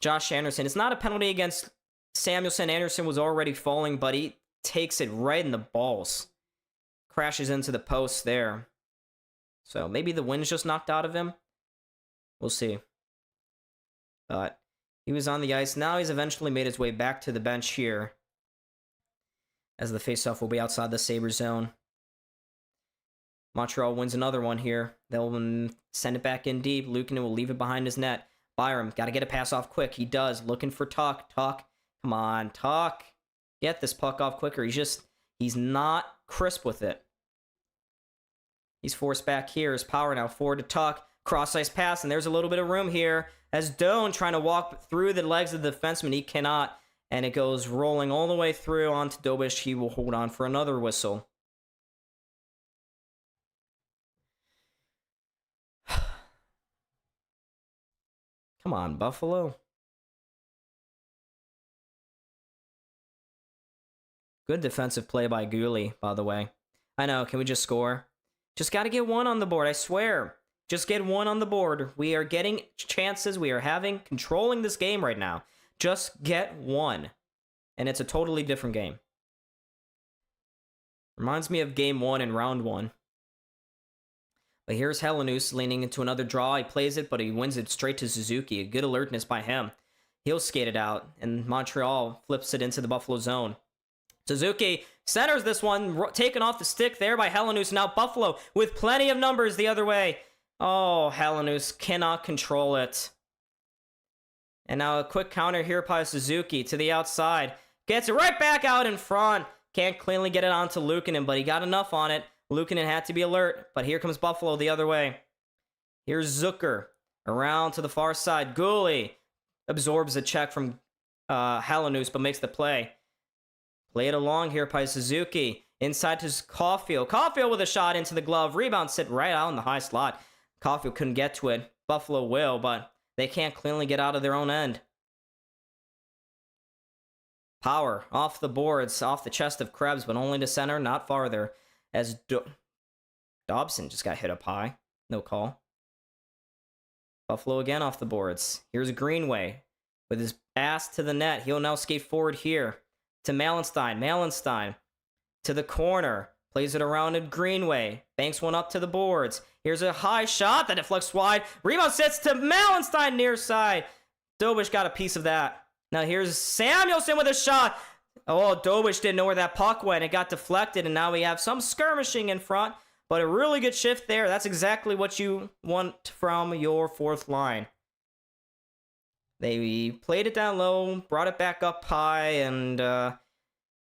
Josh Anderson, it's not a penalty against Samuelsson. Anderson was already falling, but he takes it right in the balls. Crashes into the post there. So maybe the wind's just knocked out of him. We'll see. But he was on the ice. Now he's eventually made his way back to the bench here, as the faceoff will be outside the Sabres zone. Montreal wins another one here. They'll send it back in deep. Luukkonen will leave it behind his net. Byram, got to get a pass off quick. He does. Looking for Tuck. Tuck, come on, Tuck. Get this puck off quicker. He's not crisp with it. He's forced back here. His power now forward to Tuck. Cross-ice pass, and there's a little bit of room here. As Doan trying to walk through the legs of the defenseman, he cannot. And it goes rolling all the way through onto Dobish. He will hold on for another whistle. Come on, Buffalo. Good defensive play by Gooley, by the way. I know, can we just score? Just got to get one on the board, I swear. Just get one on the board. We are getting chances. We are controlling this game right now. Just get one. And it's a totally different game. Reminds me of game one in round one. But here's Helenius leaning into another draw. He plays it, but he wins it straight to Suzuki. A good alertness by him. He'll skate it out, and Montreal flips it into the Buffalo zone. Suzuki centers this one, taken off the stick there by Helenius. Now Buffalo with plenty of numbers the other way. Oh, Helenius cannot control it. And now a quick counter here by Suzuki to the outside. Gets it right back out in front. Can't cleanly get it onto Luukkonen, but he got enough on it. Luukkonen had to be alert, but here comes Buffalo the other way. Here's Zucker around to the far side. Gooley absorbs a check from Helenius, but makes the play. Play it along here by Suzuki. Inside to Caulfield. Caulfield with a shot into the glove. Rebound sit right out in the high slot. Caulfield couldn't get to it. Buffalo will, but they can't cleanly get out of their own end. Power off the boards, off the chest of Krebs, but only to center, not farther. As Dobson just got hit up high. No call. Buffalo again off the boards. Here's Greenway with his ass to the net. He'll now skate forward here to Malenstein. Malenstein to the corner. Plays it around to Greenway. Banks one up to the boards. Here's a high shot that deflects wide. Rebound sits to Malenstein near side. Dobish got a piece of that. Now here's Samuelsson with a shot. Oh, Dobish didn't know where that puck went. It got deflected, and now we have some skirmishing in front. But a really good shift there. That's exactly what you want from your fourth line. They played it down low, brought it back up high, and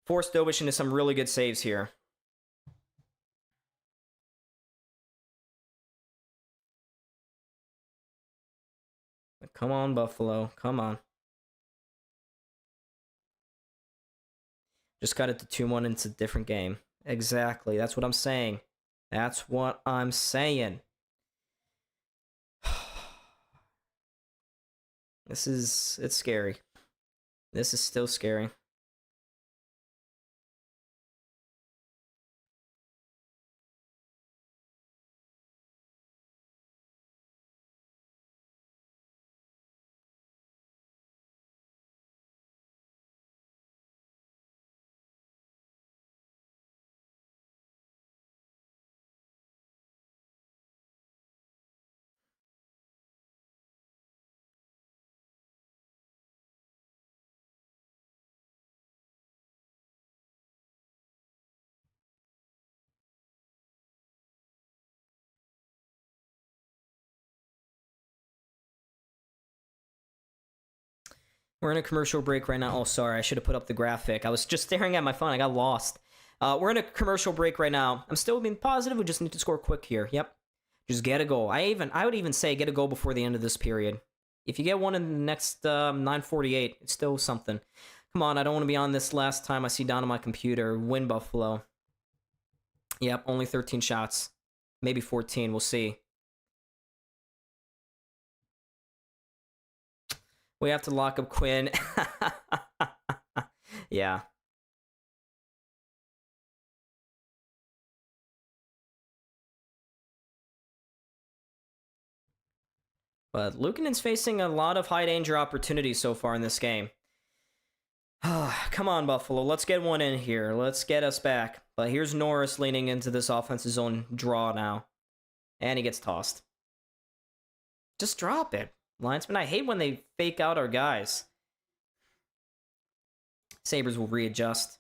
forced Dobish into some really good saves here. Come on, Buffalo. Come on. Just got it to 2-1, and it's a different game. Exactly. That's what I'm saying. That's what I'm saying. It's scary. This is still scary. We're in a commercial break right now. Oh, sorry, I should have put up the graphic. I was just staring at my phone. I got lost. We're in a commercial break right now. I'm still being positive. We just need to score quick here. Yep. Just get a goal. I would even say get a goal before the end of this period. If you get one in the next 9:48, it's still something. Come on, I don't want to be on this last time I see down on my computer. Win Buffalo. Yep, only 13 shots. Maybe 14. We'll see. We have to lock up Quinn. Yeah. But Luukkonen's facing a lot of high danger opportunities so far in this game. Come on, Buffalo. Let's get one in here. Let's get us back. But here's Norris leaning into this offensive zone draw now. And he gets tossed. Just drop it, linesman. I hate when they fake out our guys. Sabres will readjust.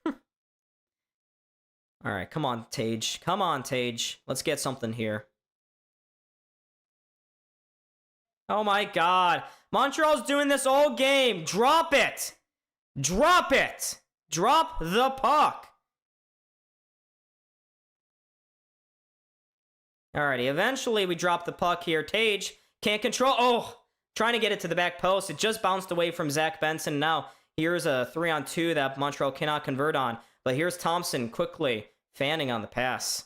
All right, come on, Tage. Come on, Tage. Let's get something here. Oh my god. Montreal's doing this all game. Drop it. Drop it. Drop the puck. Alrighty, eventually we drop the puck here. Tage can't control. Oh, trying to get it to the back post. It just bounced away from Zach Benson. Now, here's a 3-on-2 that Montreal cannot convert on. But here's Thompson quickly fanning on the pass.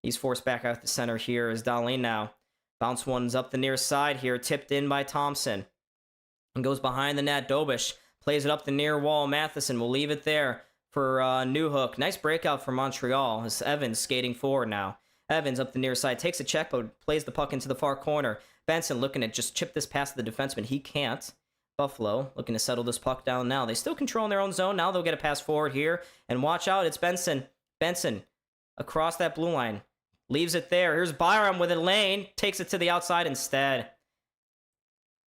He's forced back out the center here as Dahlin now. Bounce one's up the near side here, tipped in by Thompson. And goes behind the net. Dobish plays it up the near wall. Matheson will leave it there for Newhook. Nice breakout for Montreal as Evans skating forward now. Evans up the near side, takes a check, but plays the puck into the far corner. Benson looking to just chip this past the defenseman. He can't. Buffalo looking to settle this puck down now. They still control in their own zone. Now they'll get a pass forward here. And watch out, it's Benson. Benson across that blue line. Leaves it there. Here's Byram with a lane. Takes it to the outside instead.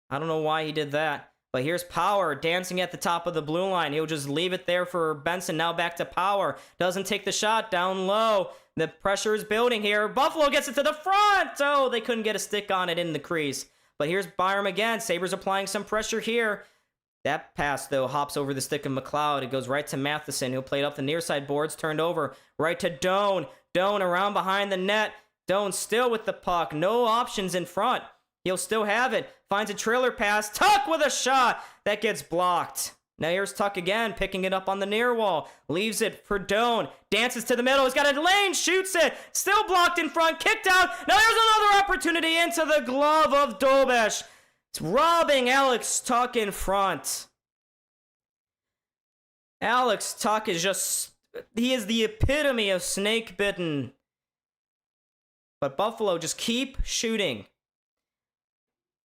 I don't know why he did that. But here's Power dancing at the top of the blue line. He'll just leave it there for Benson. Now back to Power. Doesn't take the shot. Down low. The pressure is building here. Buffalo gets it to the front. Oh, they couldn't get a stick on it in the crease. But here's Byram again. Sabres applying some pressure here. That pass, though, hops over the stick of McLeod. It goes right to Matheson, who played up the near side boards. Turned over. Right to Doan. Doan around behind the net. Doan still with the puck. No options in front. He'll still have it. Finds a trailer pass. Tuck with a shot. That gets blocked. Now here's Tuck again, picking it up on the near wall. Leaves it for Doan. Dances to the middle. He's got a lane. Shoots it. Still blocked in front. Kicked out. Now there's another opportunity into the glove of Dobish. It's robbing Alex Tuck in front. Alex Tuck is just... He is the epitome of snake bitten. But Buffalo just keep shooting.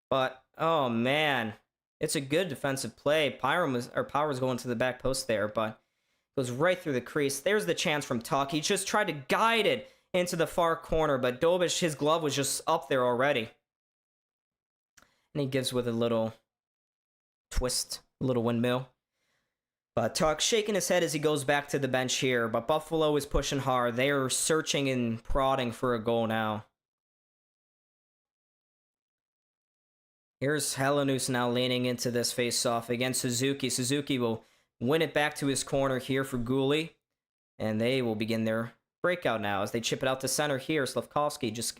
But, oh man, it's a good defensive play. Power's going to the back post there, but goes right through the crease. There's the chance from Tuck. He just tried to guide it into the far corner, but Dobish, his glove was just up there already. And he gives with a little twist, a little windmill. But Tuck shaking his head as he goes back to the bench here, but Buffalo is pushing hard. They are searching and prodding for a goal now. Here's Helenius now leaning into this face-off against Suzuki. Suzuki will win it back to his corner here for Gooley. And they will begin their breakout now as they chip it out to center here. Slavkovsky just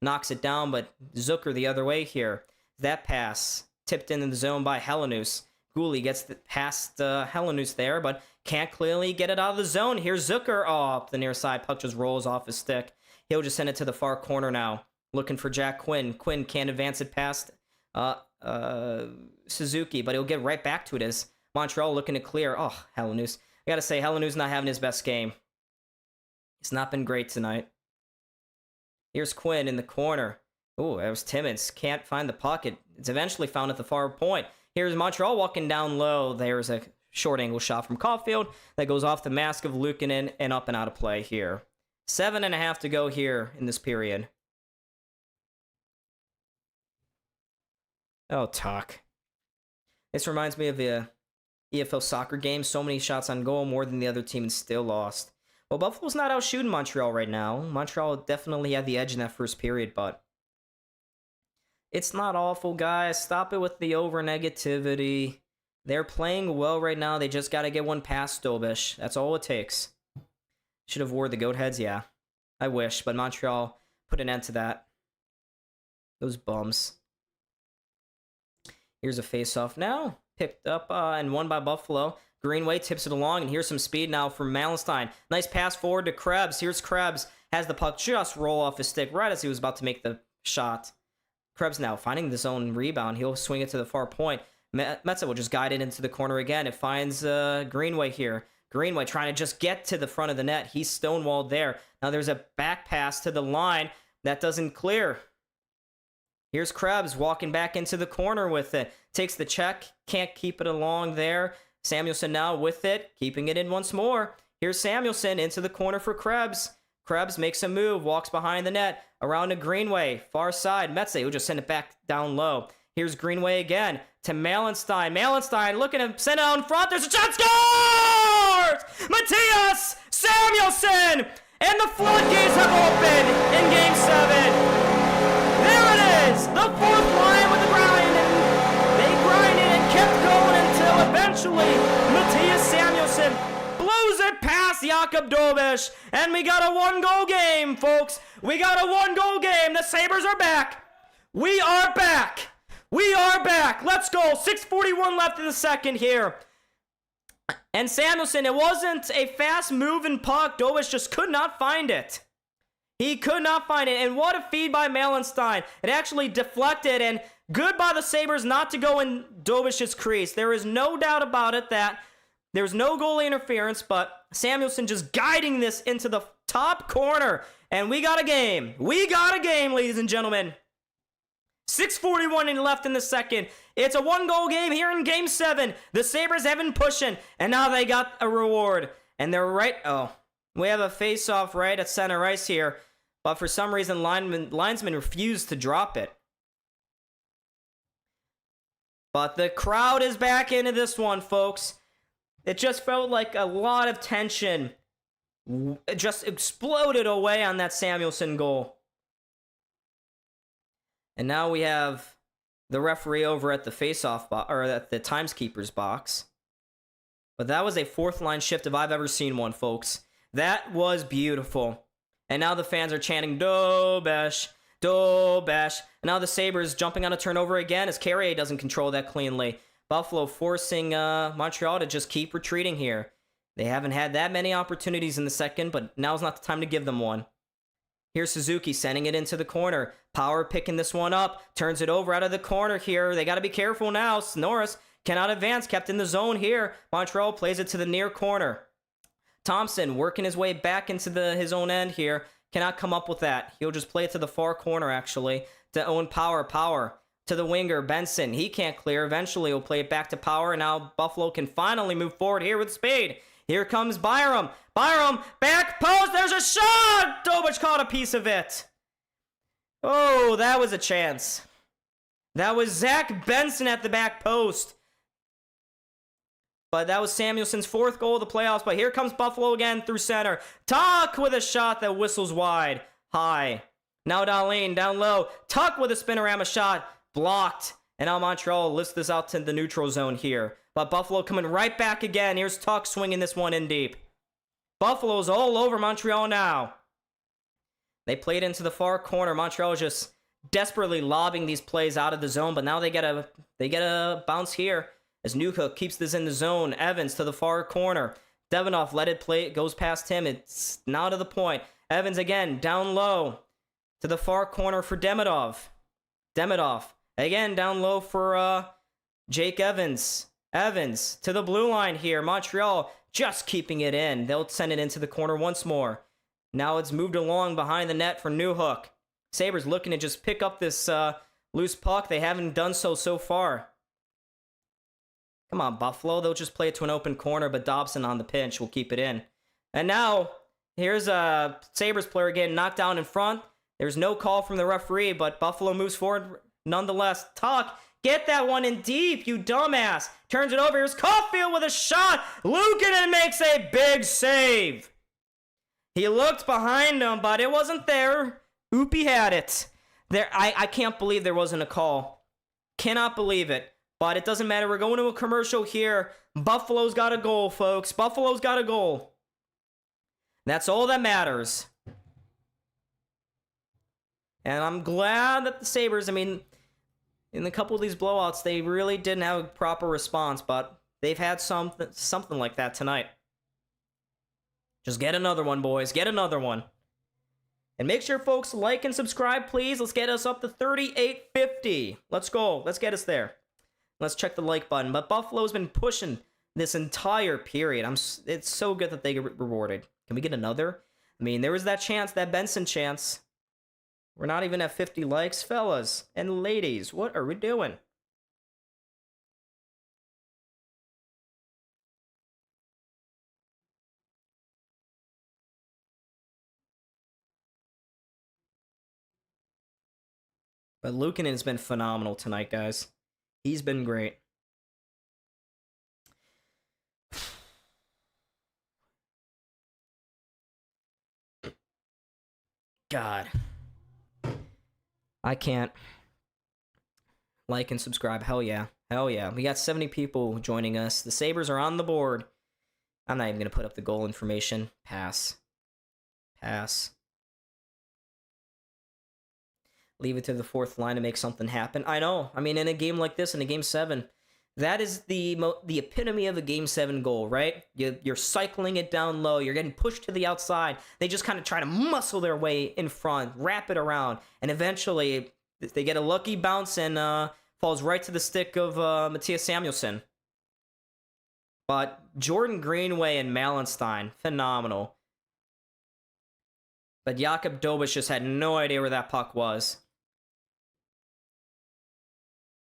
knocks it down, but Zucker the other way here. That pass tipped in the zone by Helenius. Gooley gets past Helenius there, but can't clearly get it out of the zone. Here's Zucker. Oh, up the near side. Puck just rolls off his stick. He'll just send it to the far corner now. looking for Jack Quinn. Quinn can't advance it past Suzuki, but he'll get right back to it as Montreal looking to clear. Oh, Hellenuus. I gotta say, Hellenuus not having his best game. He's not been great tonight. Here's Quinn in the corner. Oh, that was Timmins. Can't find the puck. It's eventually found at the far point. Here's Montreal walking down low. There's a short angle shot from Caulfield that goes off the mask of Luukkonen and up and out of play here. 7.5 to go here in this period. Oh, Tuck. This reminds me of the EFL soccer game. So many shots on goal, more than the other team, and still lost. Well, Buffalo's not out shooting Montreal right now. Montreal definitely had the edge in that first period, but it's not awful, guys. Stop it with the over-negativity. They're playing well right now. They just got to get one past Dobish. That's all it takes. Should have wore the goat heads, yeah. I wish, but Montreal put an end to that. Those bums. Here's a face-off now. Picked up and won by Buffalo. Greenway tips it along, and here's some speed now from Malenstein. Nice pass forward to Krebs. Here's Krebs. Has the puck just roll off his stick right as he was about to make the shot. Krebs now finding the zone rebound. He'll swing it to the far point. Metza will just guide it into the corner again. It finds Greenway here. Greenway trying to just get to the front of the net. He's stonewalled there. Now there's a back pass to the line. That doesn't clear. Here's Krebs walking back into the corner with it. Takes the check. Can't keep it along there. Samuelson now with it. Keeping it in once more. Here's Samuelson into the corner for Krebs. Krebs makes a move. Walks behind the net. Around to Greenway. Far side. Metze will just send it back down low. Here's Greenway again to Malenstein. Malenstein looking to send it out in front. There's a shot. Scores! Matthias Samuelson! And the floodgates have opened in Game 7. There it is! The fourth line with the grind. And they grinded and kept going until eventually Matthias Samuelson blows it past Jakub Dobish. And we got a one-goal game, folks. We got a one-goal game. The Sabres are back. We are back. We are back. Let's go. 6:41 left in the second here. And Samuelson, it wasn't a fast-moving puck. Dobish just could not find it. He could not find it. And what a feed by Malenstein. It actually deflected, and good by the Sabres not to go in Dobish's crease. There is no doubt about it that there was no goalie interference, but Samuelson just guiding this into the top corner. And we got a game. We got a game, ladies and gentlemen. 6:41 left in the second. It's a one-goal game here in Game 7. The Sabres have been pushing, and now they got a reward. And they're right... Oh, we have a face-off right at center ice here, but for some reason, linesman refused to drop it. But the crowd is back into this one, folks. It just felt like a lot of tension. It just exploded away on that Samuelson goal. And now we have the referee over at the face-off box, or at the timekeeper's box. But that was a fourth line shift if I've ever seen one, folks. That was beautiful. And now the fans are chanting, Dobish, Dobish. And now the Sabres jumping on a turnover again as Carrier doesn't control that cleanly. Buffalo forcing Montreal to just keep retreating here. They haven't had that many opportunities in the second, but now's not the time to give them one. Here's Suzuki sending it into the corner. Power picking this one up. Turns it over out of the corner here. They got to be careful now. Norris cannot advance. Kept in the zone here. Montreal plays it to the near corner. Thompson working his way back into his own end here. Cannot come up with that. He'll just play it to the far corner, actually. To Owen Power. Power to the winger. Benson. He can't clear. Eventually, he'll play it back to Power. And now Buffalo can finally move forward here with speed. Here comes Byram. Byram, back post. There's a shot. Dobish caught a piece of it. Oh, that was a chance. That was Zach Benson at the back post. But that was Samuelson's fourth goal of the playoffs. But here comes Buffalo again through center. Tuck with a shot that whistles wide. High. Now Darlene down low. Tuck with a spinorama shot. Blocked. And now Montreal lifts this out to the neutral zone here. But Buffalo coming right back again. Here's Tuck swinging this one in deep. Buffalo's all over Montreal now. They played into the far corner. Montreal just desperately lobbing these plays out of the zone. But now they get a bounce here as Newhook keeps this in the zone. Evans to the far corner. Devanoff let it play. It goes past him. It's now to the point. Evans again down low To the far corner for Demidov. Demidov. Again, down low for Jake Evans. Evans to the blue line here. Montreal just keeping it in. They'll send it into the corner once more. Now it's moved along behind the net for Newhook. Sabres looking to just pick up this loose puck. They haven't done so far. Come on, Buffalo. They'll just play it to an open corner, but Dobson on the pinch will keep it in. And now, here's a Sabres player getting knocked down in front. There's no call from the referee, but Buffalo moves forward nonetheless. Tuck, get that one in deep, you dumbass. Turns it over. Here's Caulfield with a shot. Luukkonen makes a big save. He looked behind him, but it wasn't there. Oopie had it. I can't believe there wasn't a call. Cannot believe it. But it doesn't matter. We're going to a commercial here. Buffalo's got a goal, folks. Buffalo's got a goal. That's all that matters. And I'm glad that the Sabres, I mean, in a couple of these blowouts, they really didn't have a proper response, but they've had something like that tonight. Just get another one, boys. Get another one. And make sure, folks, like and subscribe, please. Let's get us up to 3850. Let's go. Let's get us there. Let's check the like button. But Buffalo's been pushing this entire period. It's so good that they get rewarded. Can we get another? I mean, there was that chance, that Benson chance. We're not even at 50 likes, fellas and ladies. What are we doing? But Luukkonen's been phenomenal tonight, guys. He's been great. God. I can't. Like and subscribe. Hell yeah. Hell yeah. We got 70 people joining us. The Sabres are on the board. I'm not even going to put up the goal information. Pass. Pass. Leave it to the fourth line to make something happen. I know. I mean, in a game like this, in a Game 7, that is the epitome of a Game 7 goal, right? You're cycling it down low. You're getting pushed to the outside. They just kind of try to muscle their way in front, wrap it around, and eventually they get a lucky bounce and falls right to the stick of Matthias Samuelsson. But Jordan Greenway and Malenstein, phenomenal. But Jakub Dobeš just had no idea where that puck was.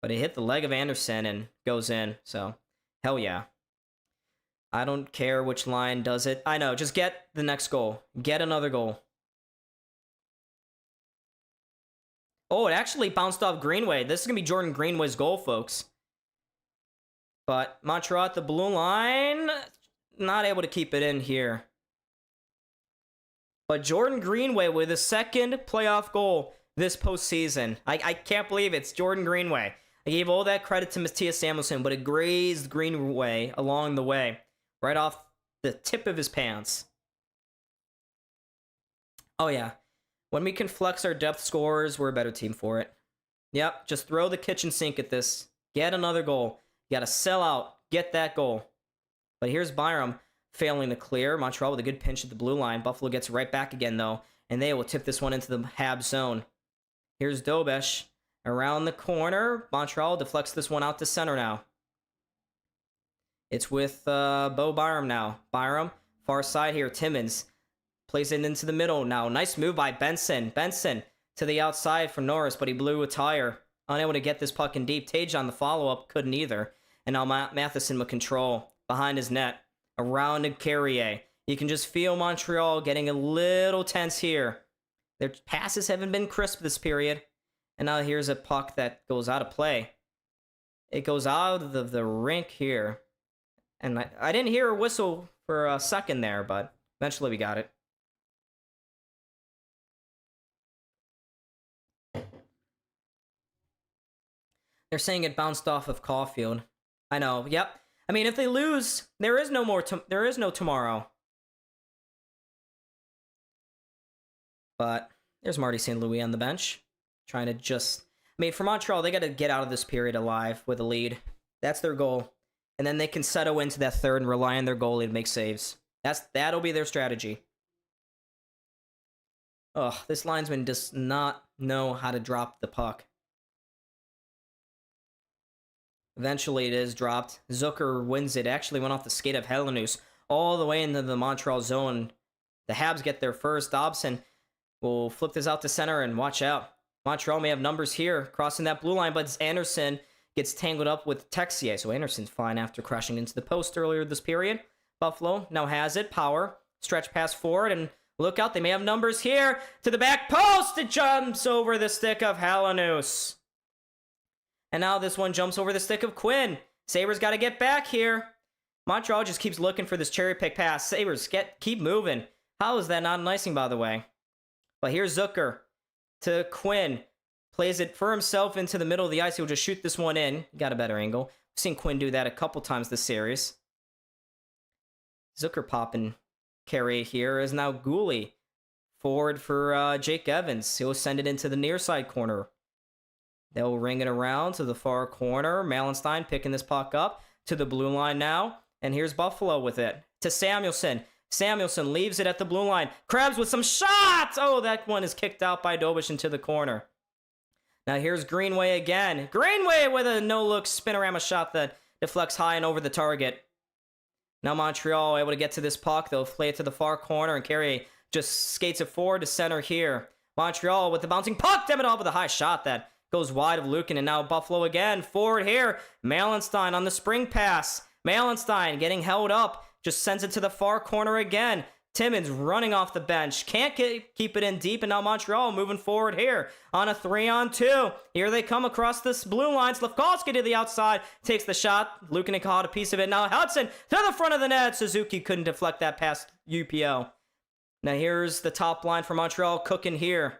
But it hit the leg of Anderson and goes in, so hell yeah. I don't care which line does it. I know, just get the next goal. Get another goal. Oh, it actually bounced off Greenway. This is going to be Jordan Greenway's goal, folks. But Montreal at the blue line, not able to keep it in here. But Jordan Greenway with his second playoff goal this postseason. I can't believe it's Jordan Greenway. I gave all that credit to Matthias Samuelsson, but it grazed Greenway along the way. Right off the tip of his pants. Oh yeah. When we can flex our depth scorers, we're a better team for it. Yep, just throw the kitchen sink at this. Get another goal. You gotta sell out. Get that goal. But here's Byram failing to clear. Montreal with a good pinch at the blue line. Buffalo gets right back again, though. And they will tip this one into the Habs zone. Here's Dobeš. Around the corner. Montreal deflects this one out to center now. It's with Bo Byram now. Byram, far side here. Timmins plays it into the middle now. Nice move by Benson. Benson to the outside for Norris, but he blew a tire. Unable to get this puck in deep. Tage on the follow-up couldn't either. And now Matheson with control behind his net. Around to Carrier. You can just feel Montreal getting a little tense here. Their passes haven't been crisp this period. And now here's a puck that goes out of play. It goes out of the rink here. And I didn't hear a whistle for a second there, but eventually we got it. They're saying it bounced off of Caulfield. I know, yep. I mean, if they lose, there is no tomorrow. But there's Marty St. Louis on the bench. Trying to just... I mean, for Montreal, they got to get out of this period alive with a lead. That's their goal. And then they can settle into that third and rely on their goalie to make saves. That'll be their strategy. Ugh, this linesman does not know how to drop the puck. Eventually it is dropped. Zucker wins it. Actually went off the skate of Helenius all the way into the Montreal zone. The Habs get there first. Dobson will flip this out to center, and watch out. Montreal may have numbers here crossing that blue line, but Anderson gets tangled up with Texier. So Anderson's fine after crashing into the post earlier this period. Buffalo now has it. Power. Stretch pass forward, and look out. They may have numbers here. To the back post. It jumps over the stick of Helenius. And now this one jumps over the stick of Quinn. Sabres got to get back here. Montreal just keeps looking for this cherry pick pass. Sabres keep moving. How is that not an icing, by the way? But here's Zucker to Quinn. Plays it for himself into the middle of the ice. He'll just shoot this one in. Got a better angle. We've seen Quinn do that a couple times this series. Zucker popping carry here is now Gooley. Forward for Jake Evans. He'll send it into the near side corner. They'll ring it around to the far corner. Malenstein picking this puck up to the blue line now. And here's Buffalo with it. To Samuelson. Samuelson leaves it at the blue line. Krebs with some shots! Oh, that one is kicked out by Dobish into the corner. Now here's Greenway again. Greenway with a no-look spinorama shot that deflects high and over the target. Now Montreal able to get to this puck. They'll play it to the far corner, and Carey just skates it forward to center here. Montreal with the bouncing puck. Demidov with a high shot that goes wide of Lukin, and now Buffalo again. Forward here. Malenstein on the spring pass. Malenstein getting held up. Just sends it to the far corner again. Timmins running off the bench. Can't keep it in deep, and now Montreal moving forward here on a 3-on-2. Here they come across this blue line. Slafkovsky to the outside. Takes the shot. Lukin caught a piece of it. Now Hudson to the front of the net. Suzuki couldn't deflect that past UPL. Now here's the top line for Montreal cooking here.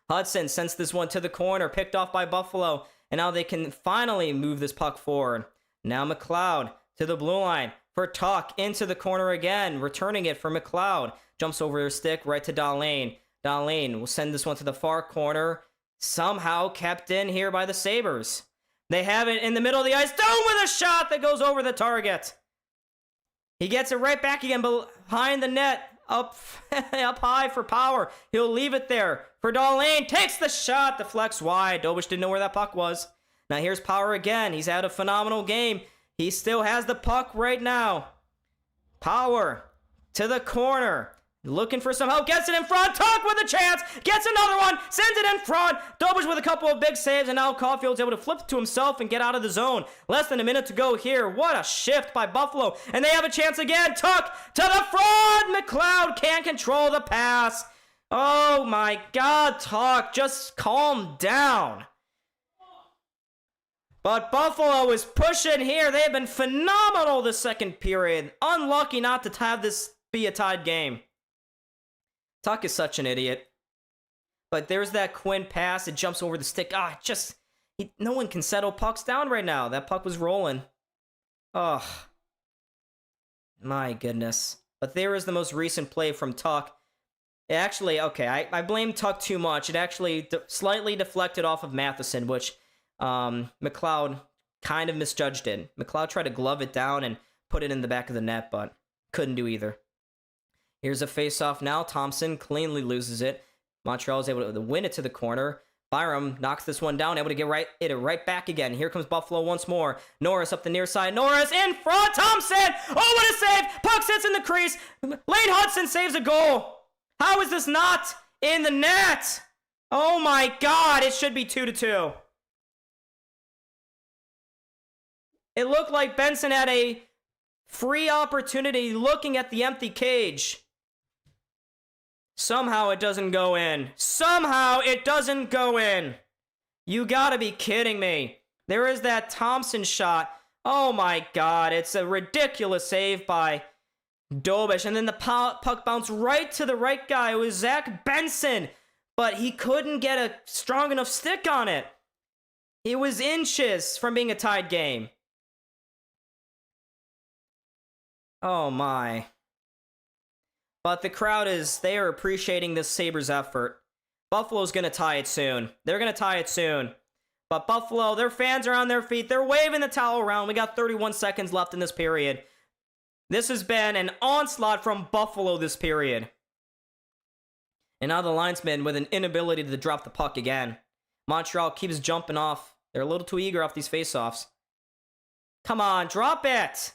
Hudson sends this one to the corner, picked off by Buffalo, and now they can finally move this puck forward. Now McLeod to the blue line for Tuck into the corner again, returning it for McLeod. Jumps over his stick right to Dahlin. Dahlin will send this one to the far corner, somehow kept in here by the Sabres. They have it in the middle of the ice. Down with a shot that goes over the target. He gets it right back again behind the net. Up high for Power. He'll leave it there for Dahlin. Takes the shot. Deflects wide. Dobish didn't know where that puck was. Now here's Power again. He's had a phenomenal game. He still has the puck right now. Power to the corner. Looking for some help. Gets it in front. Tuck with a chance. Gets another one. Sends it in front. Dobish with a couple of big saves. And now Caulfield's able to flip to himself and get out of the zone. Less than a minute to go here. What a shift by Buffalo. And they have a chance again. Tuck to the front. McLeod can't control the pass. Oh my God, Tuck. Just calm down. But Buffalo is pushing here. They have been phenomenal this second period. Unlucky not to have this be a tied game. Tuck is such an idiot. But there's that Quinn pass. It jumps over the stick. No one can settle pucks down right now. That puck was rolling. Oh, my goodness. But there is the most recent play from Tuck. It actually, okay, I blame Tuck too much. It actually slightly deflected off of Matheson, which McLeod kind of misjudged it. McLeod tried to glove it down and put it in the back of the net, but couldn't do either. Here's a face-off now. Thompson cleanly loses it. Montreal is able to win it to the corner. Byram knocks this one down, able to get it right back again. Here comes Buffalo once more. Norris up the near side. Norris in front. Thompson! Oh, what a save! Puck sits in the crease. Lane Hudson saves a goal. How is this not in the net? Oh my God, it should be 2-2. It looked like Benson had a free opportunity looking at the empty cage. Somehow it doesn't go in. Somehow it doesn't go in. You gotta be kidding me. There is that Thompson shot. Oh my God, it's a ridiculous save by Dobish. And then the puck bounced right to the right guy. It was Zach Benson. But he couldn't get a strong enough stick on it. It was inches from being a tied game. Oh my. But the crowd they are appreciating this Sabres effort. Buffalo's going to tie it soon. They're going to tie it soon. But Buffalo, their fans are on their feet. They're waving the towel around. We got 31 seconds left in this period. This has been an onslaught from Buffalo this period. And now the linesman with an inability to drop the puck again. Montreal keeps jumping off. They're a little too eager off these faceoffs. Come on, drop it!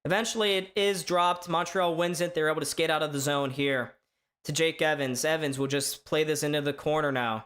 Eventually, it is dropped. Montreal wins it. They're able to skate out of the zone here to Jake Evans. Evans will just play this into the corner now.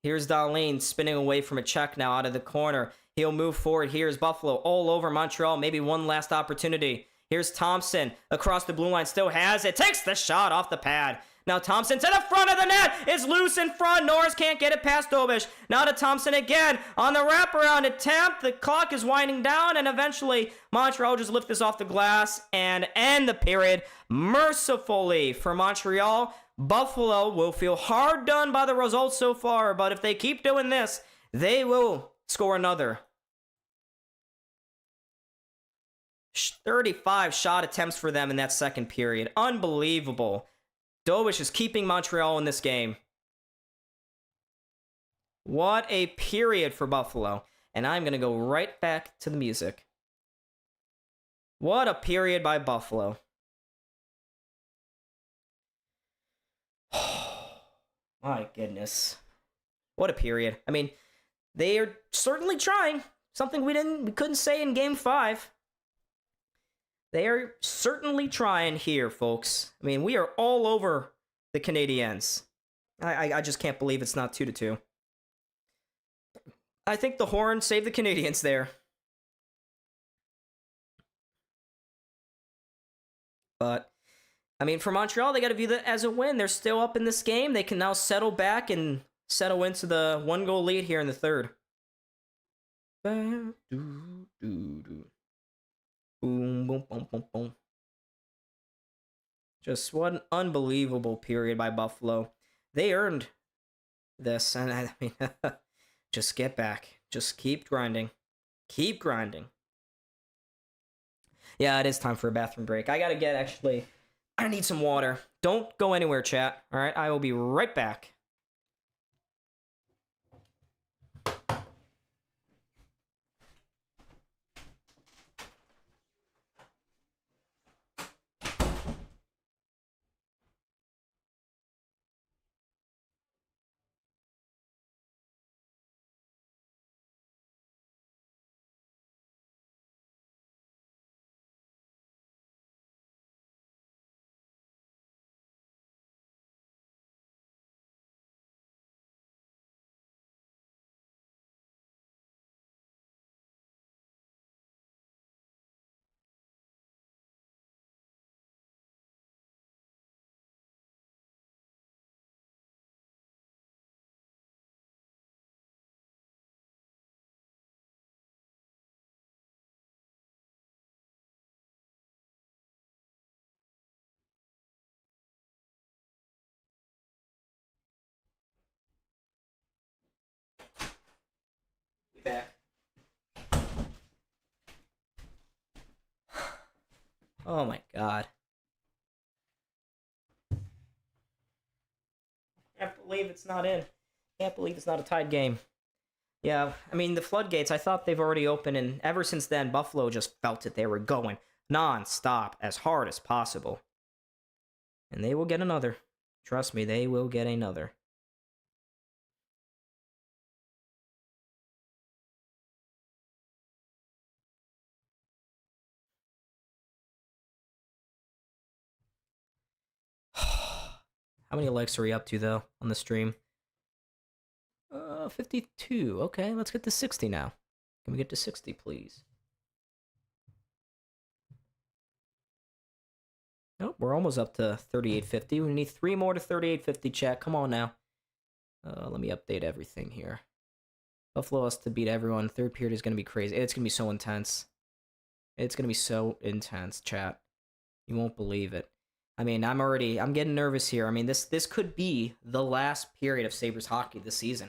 Here's Darlene spinning away from a check now out of the corner. He'll move forward. Here's Buffalo all over Montreal. Maybe one last opportunity. Here's Thompson across the blue line. Still has it. Takes the shot off the pad. Now Thompson to the front of the net. It's loose in front. Norris can't get it past Dobish. Now to Thompson again on the wraparound attempt. The clock is winding down, and eventually Montreal just lift this off the glass and end the period mercifully for Montreal. Buffalo will feel hard done by the results so far, but if they keep doing this, they will score another. 35 shot attempts for them in that second period. Unbelievable. Dobish is keeping Montreal in this game. What a period for Buffalo. And I'm going to go right back to the music. What a period by Buffalo. My goodness. What a period. I mean, they are certainly trying. Something we couldn't say in Game 5. They are certainly trying here, folks. I mean, we are all over the Canadiens. I just can't believe it's not 2-2. I think the horn saved the Canadiens there. But, I mean, for Montreal, they got to view that as a win. They're still up in this game. They can now settle back and settle into the 1-goal lead here in the third. Boom, boom, boom, boom, boom. Just what an unbelievable period by Buffalo. They earned this, and I mean, just get back. Just keep grinding. Keep grinding. Yeah, it is time for a bathroom break. I need some water. Don't go anywhere, chat. All right, I will be right back. Back. Oh my god. Can't believe it's not in. Can't believe it's not a tied game. Yeah, I mean, the floodgates, I thought they've already opened, and ever since then, Buffalo just felt it. They were going non-stop, as hard as possible. And they will get another. Trust me, they will get another. How many likes are we up to, though, on the stream? 52. Okay, let's get to 60 now. Can we get to 60, please? Nope, we're almost up to 3850. We need 3 more to 3850, chat. Come on now. Let me update everything here. Buffalo has to beat everyone. Third period is going to be crazy. It's going to be so intense. It's going to be so intense, chat. You won't believe it. I mean, I'm getting nervous here. I mean, this could be the last period of Sabres hockey this season.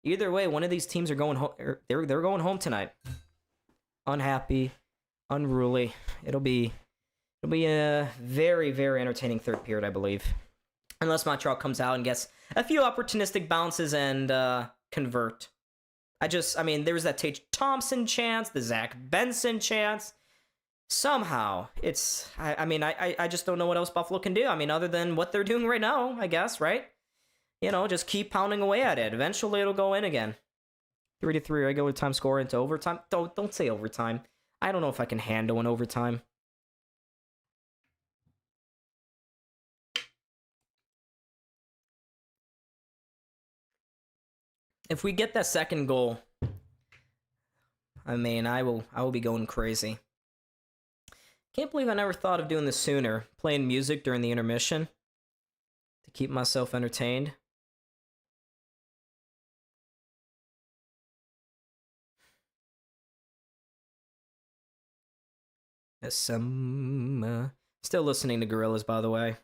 Either way, one of these teams are going home. They're going home tonight. Unhappy, unruly. It'll be a very, very entertaining third period, I believe. Unless Montreal comes out and gets a few opportunistic bounces and convert. I mean, there was that Tage Thompson chance, the Zach Benson chance. somehow it's I mean I just don't know what else Buffalo can do. I mean, other than what they're doing right now, I guess, right? Just keep pounding away at it. Eventually it'll go in again. 3-3 regular time score into overtime. Don't say overtime. I don't know if I can handle an overtime. If we get that second goal, I mean, I will be going crazy. Can't believe I never thought of doing this sooner. Playing music during the intermission to keep myself entertained. Still listening to Gorillaz, by the way.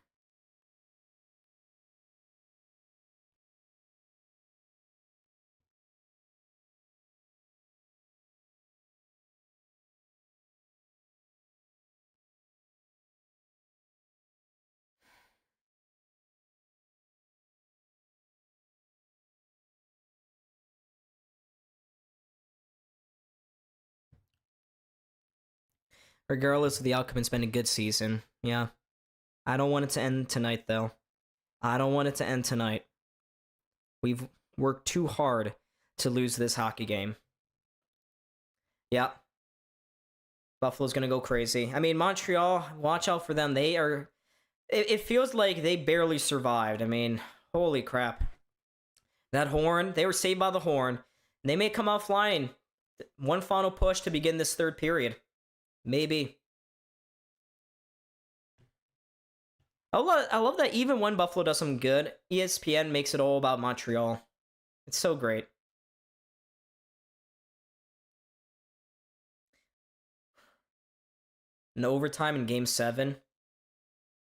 Regardless of the outcome, it's been a good season. Yeah. I don't want it to end tonight, though. I don't want it to end tonight. We've worked too hard to lose this hockey game. Yeah. Buffalo's going to go crazy. I mean, Montreal, watch out for them. They are... It feels like they barely survived. I mean, holy crap. That horn, they were saved by the horn. They may come out flying. One final push to begin this third period. Maybe. I love that even when Buffalo does something good, ESPN makes it all about Montreal. It's so great. An overtime in Game 7.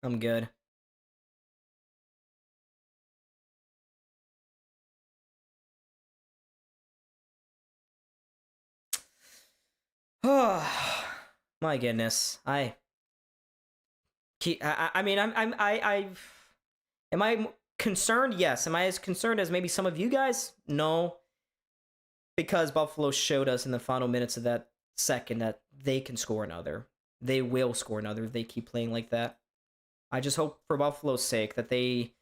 I'm good. Oh, my goodness. I mean, am I concerned? Yes. Am I as concerned as maybe some of you guys? No. Because Buffalo showed us in the final minutes of that second that they can score another. They will score another if they keep playing like that. I just hope for Buffalo's sake that they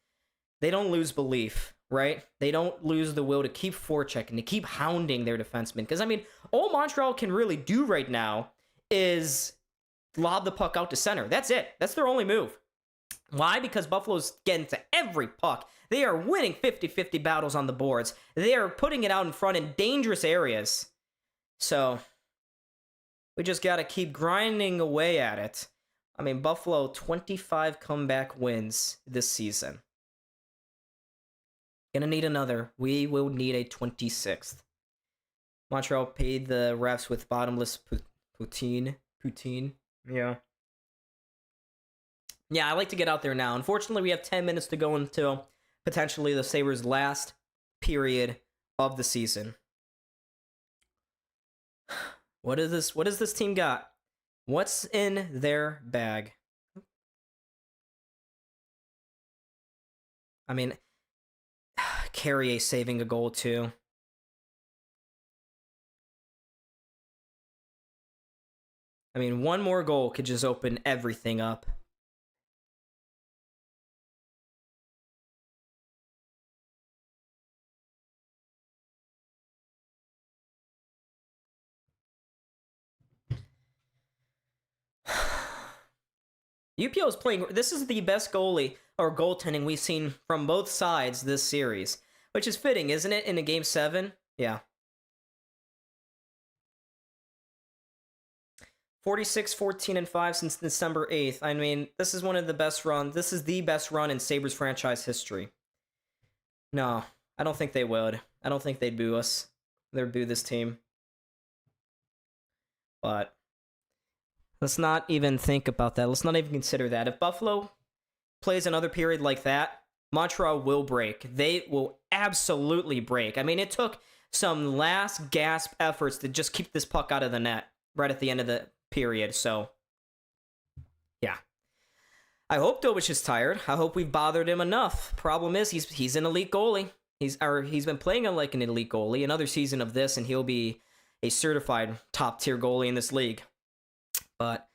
don't lose belief, right? They don't lose the will to keep forechecking, to keep hounding their defensemen. Because, I mean, all Montreal can really do right now is lob the puck out to center. That's it. That's their only move. Why? Because Buffalo's getting to every puck. They are winning 50-50 battles on the boards. They are putting it out in front in dangerous areas. So, we just got to keep grinding away at it. I mean, Buffalo, 25 comeback wins this season. Gonna need another. We will need a 26th. Montreal paid the refs with bottomless poutine. Yeah. Yeah, I like to get out there now. Unfortunately, we have 10 minutes to go until potentially the Sabres' last period of the season. What is this team got? What's in their bag? I mean, Carrier saving a goal too. I mean, one more goal could just open everything up. UPL is playing. This is the best goalie or goaltending we've seen from both sides this series, which is fitting, isn't it? In a Game 7, yeah. 46, 14, and 5 since December 8th. I mean, this is one of the best runs. This is the best run in Sabres franchise history. No, I don't think they would. I don't think they'd boo us. They'd boo this team. But let's not even think about that. Let's not even consider that. If Buffalo plays another period like that, Montreal will break. They will absolutely break. I mean, it took some last gasp efforts to just keep this puck out of the net right at the end of the period. So, yeah. I hope Dobich is tired. I hope we've bothered him enough. Problem is, he's an elite goalie. He's been playing like an elite goalie. Another season of this, and he'll be a certified top-tier goalie in this league. But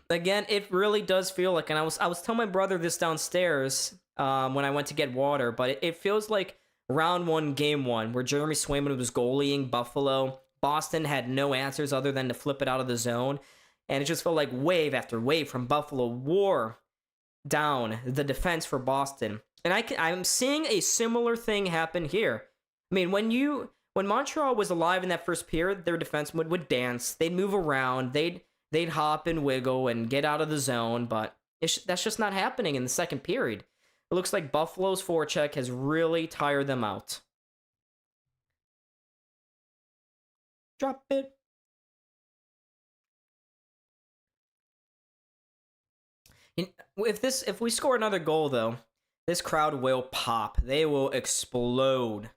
Again, it really does feel like, and I was telling my brother this downstairs when I went to get water, but it feels like round one, game one, where Jeremy Swayman was goalieing Buffalo. Boston had no answers other than to flip it out of the zone, and it just felt like wave after wave from Buffalo wore down the defense for Boston. And I'm seeing a similar thing happen here. I mean, when Montreal was alive in that first period, their defense would dance, they'd move around, they'd hop and wiggle and get out of the zone, but that's just not happening in the second period. It looks like Buffalo's forecheck has really tired them out. Drop it. If we score another goal, though, this crowd will pop. They will explode.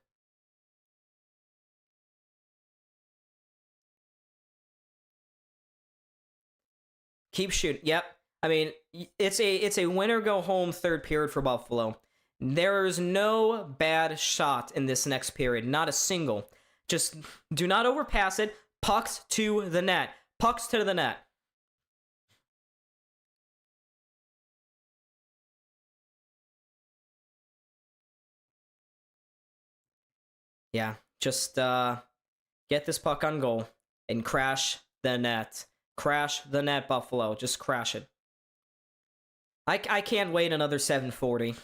Keep shooting. Yep. I mean, it's a win or go home third period for Buffalo. There is no bad shot in this next period. Not a single. Just do not overpass it. Pucks to the net. Pucks to the net. Yeah, just get this puck on goal and crash the net. Crash the net, Buffalo. Just crash it. I can't wait another 740.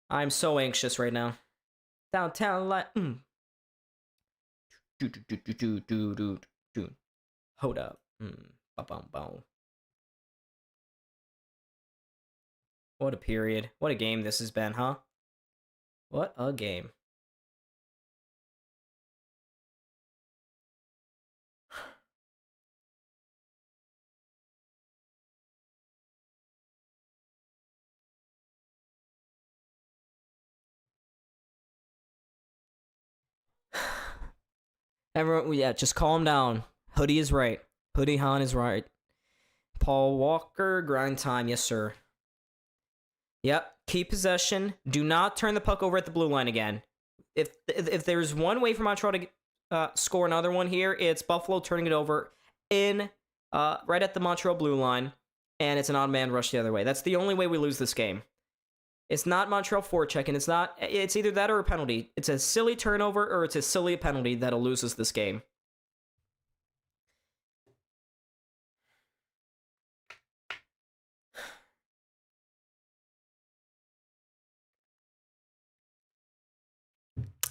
I'm so anxious right now. Downtown light. Hold up. What a period. What a game this has been, huh? What a game. Everyone, yeah, just calm down. Hoodie is right. Hoodie Han is right. Paul Walker, grind time, yes sir. Yep, keep possession. Do not turn the puck over at the blue line again. If there's one way for Montreal to score another one here, it's Buffalo turning it over in right at the Montreal blue line, and it's an odd man rush the other way. That's the only way we lose this game. It's not Montreal forecheck, and it's either that or a penalty. It's a silly turnover or it's a silly penalty that'll lose us this game.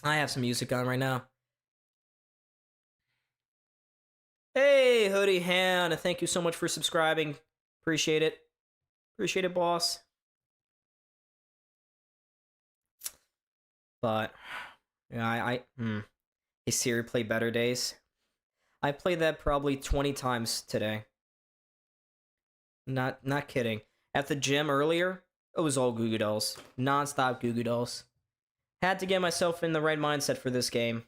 I have some music on right now. Hey, Hoodie Han, thank you so much for subscribing. Appreciate it. Appreciate it, boss. But yeah, Hey Siri, play Better Days. I played that probably 20 times today. Not kidding. At the gym earlier, it was all Goo Goo Dolls. Non-stop Goo Goo Dolls. Had to get myself in the right mindset for this game.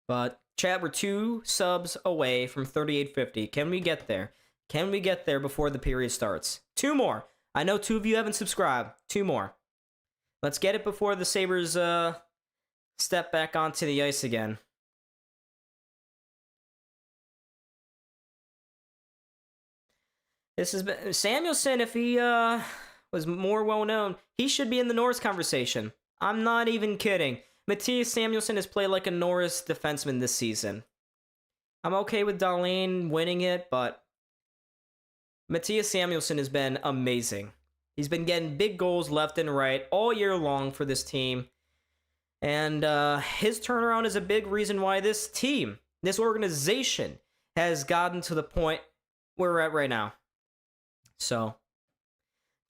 But chat, we're 2 subs away from 3850. Can we get there? Can we get there before the period starts? 2 more. I know 2 of you haven't subscribed. 2 more. Let's get it before the Sabres step back onto the ice again. This has been Samuelson. If he was more well known, he should be in the Norris conversation. I'm not even kidding. Matthias Samuelson has played like a Norris defenseman this season. I'm okay with Dahlin winning it, but Matthias Samuelson has been amazing. He's been getting big goals left and right all year long for this team. And his turnaround is a big reason why this team, this organization, has gotten to the point where we're at right now. So,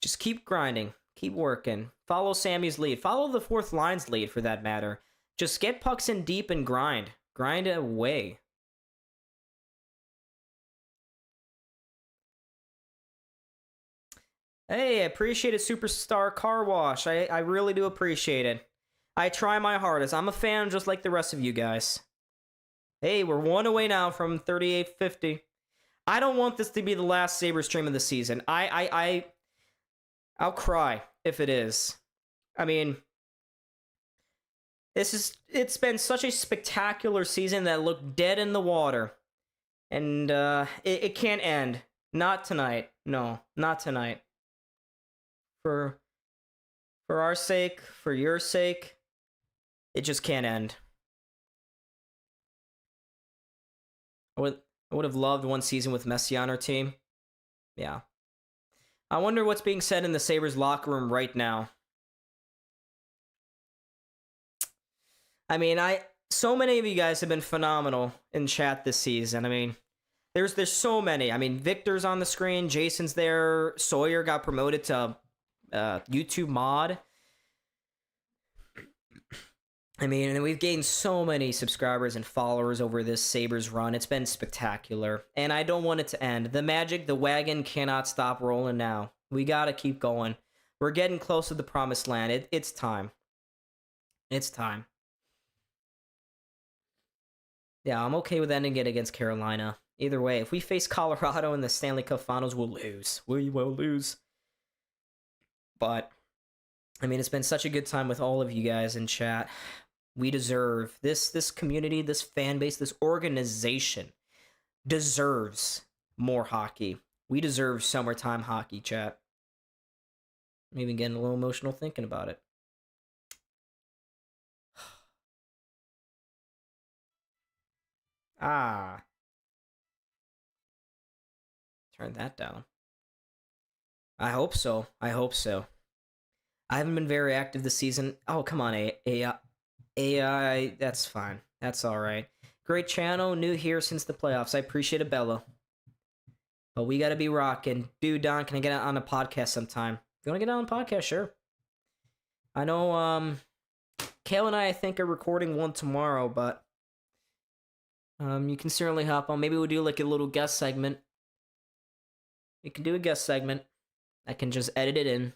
just keep grinding. Keep working. Follow Sammy's lead. Follow the fourth line's lead, for that matter. Just get pucks in deep and grind. Grind it away. Hey, I appreciate it, Superstar Car Wash. I really do appreciate it. I try my hardest. I'm a fan just like the rest of you guys. Hey, we're 1 away now from 3850. I don't want this to be the last Sabres stream of the season. I'll cry if it is. I mean, It's been such a spectacular season that looked dead in the water. And it can't end. Not tonight. No, not tonight. For our sake, for your sake, it just can't end. I would have loved one season with Messi on our team. Yeah. I wonder what's being said in the Sabres locker room right now. I mean, so many of you guys have been phenomenal in chat this season. I mean, there's so many. I mean, Victor's on the screen, Jason's there, Sawyer got promoted to YouTube mod. I mean, and we've gained so many subscribers and followers over this Sabres run. It's been spectacular, and I don't want it to end. The magic, the wagon cannot stop rolling now. We gotta keep going. We're getting close to the promised land. It's time. It's time. Yeah, I'm okay with ending it against Carolina. Either way, if we face Colorado in the Stanley Cup Finals, we'll lose. We will lose. But, I mean, it's been such a good time with all of you guys in chat. We deserve this community, this fan base, this organization deserves more hockey. We deserve summertime hockey, chat. I'm even getting a little emotional thinking about it. Ah. Turn that down. I hope so. I hope so. I haven't been very active this season. Oh, come on, AI. That's fine. That's all right. Great channel. New here since the playoffs. I appreciate it, Bella. But we got to be rocking. Dude, Don, can I get on a podcast sometime? If you want to get on a podcast, sure. I know, Kale and I think, are recording one tomorrow, but you can certainly hop on. Maybe we'll do like a little guest segment. You can do a guest segment. I can just edit it in.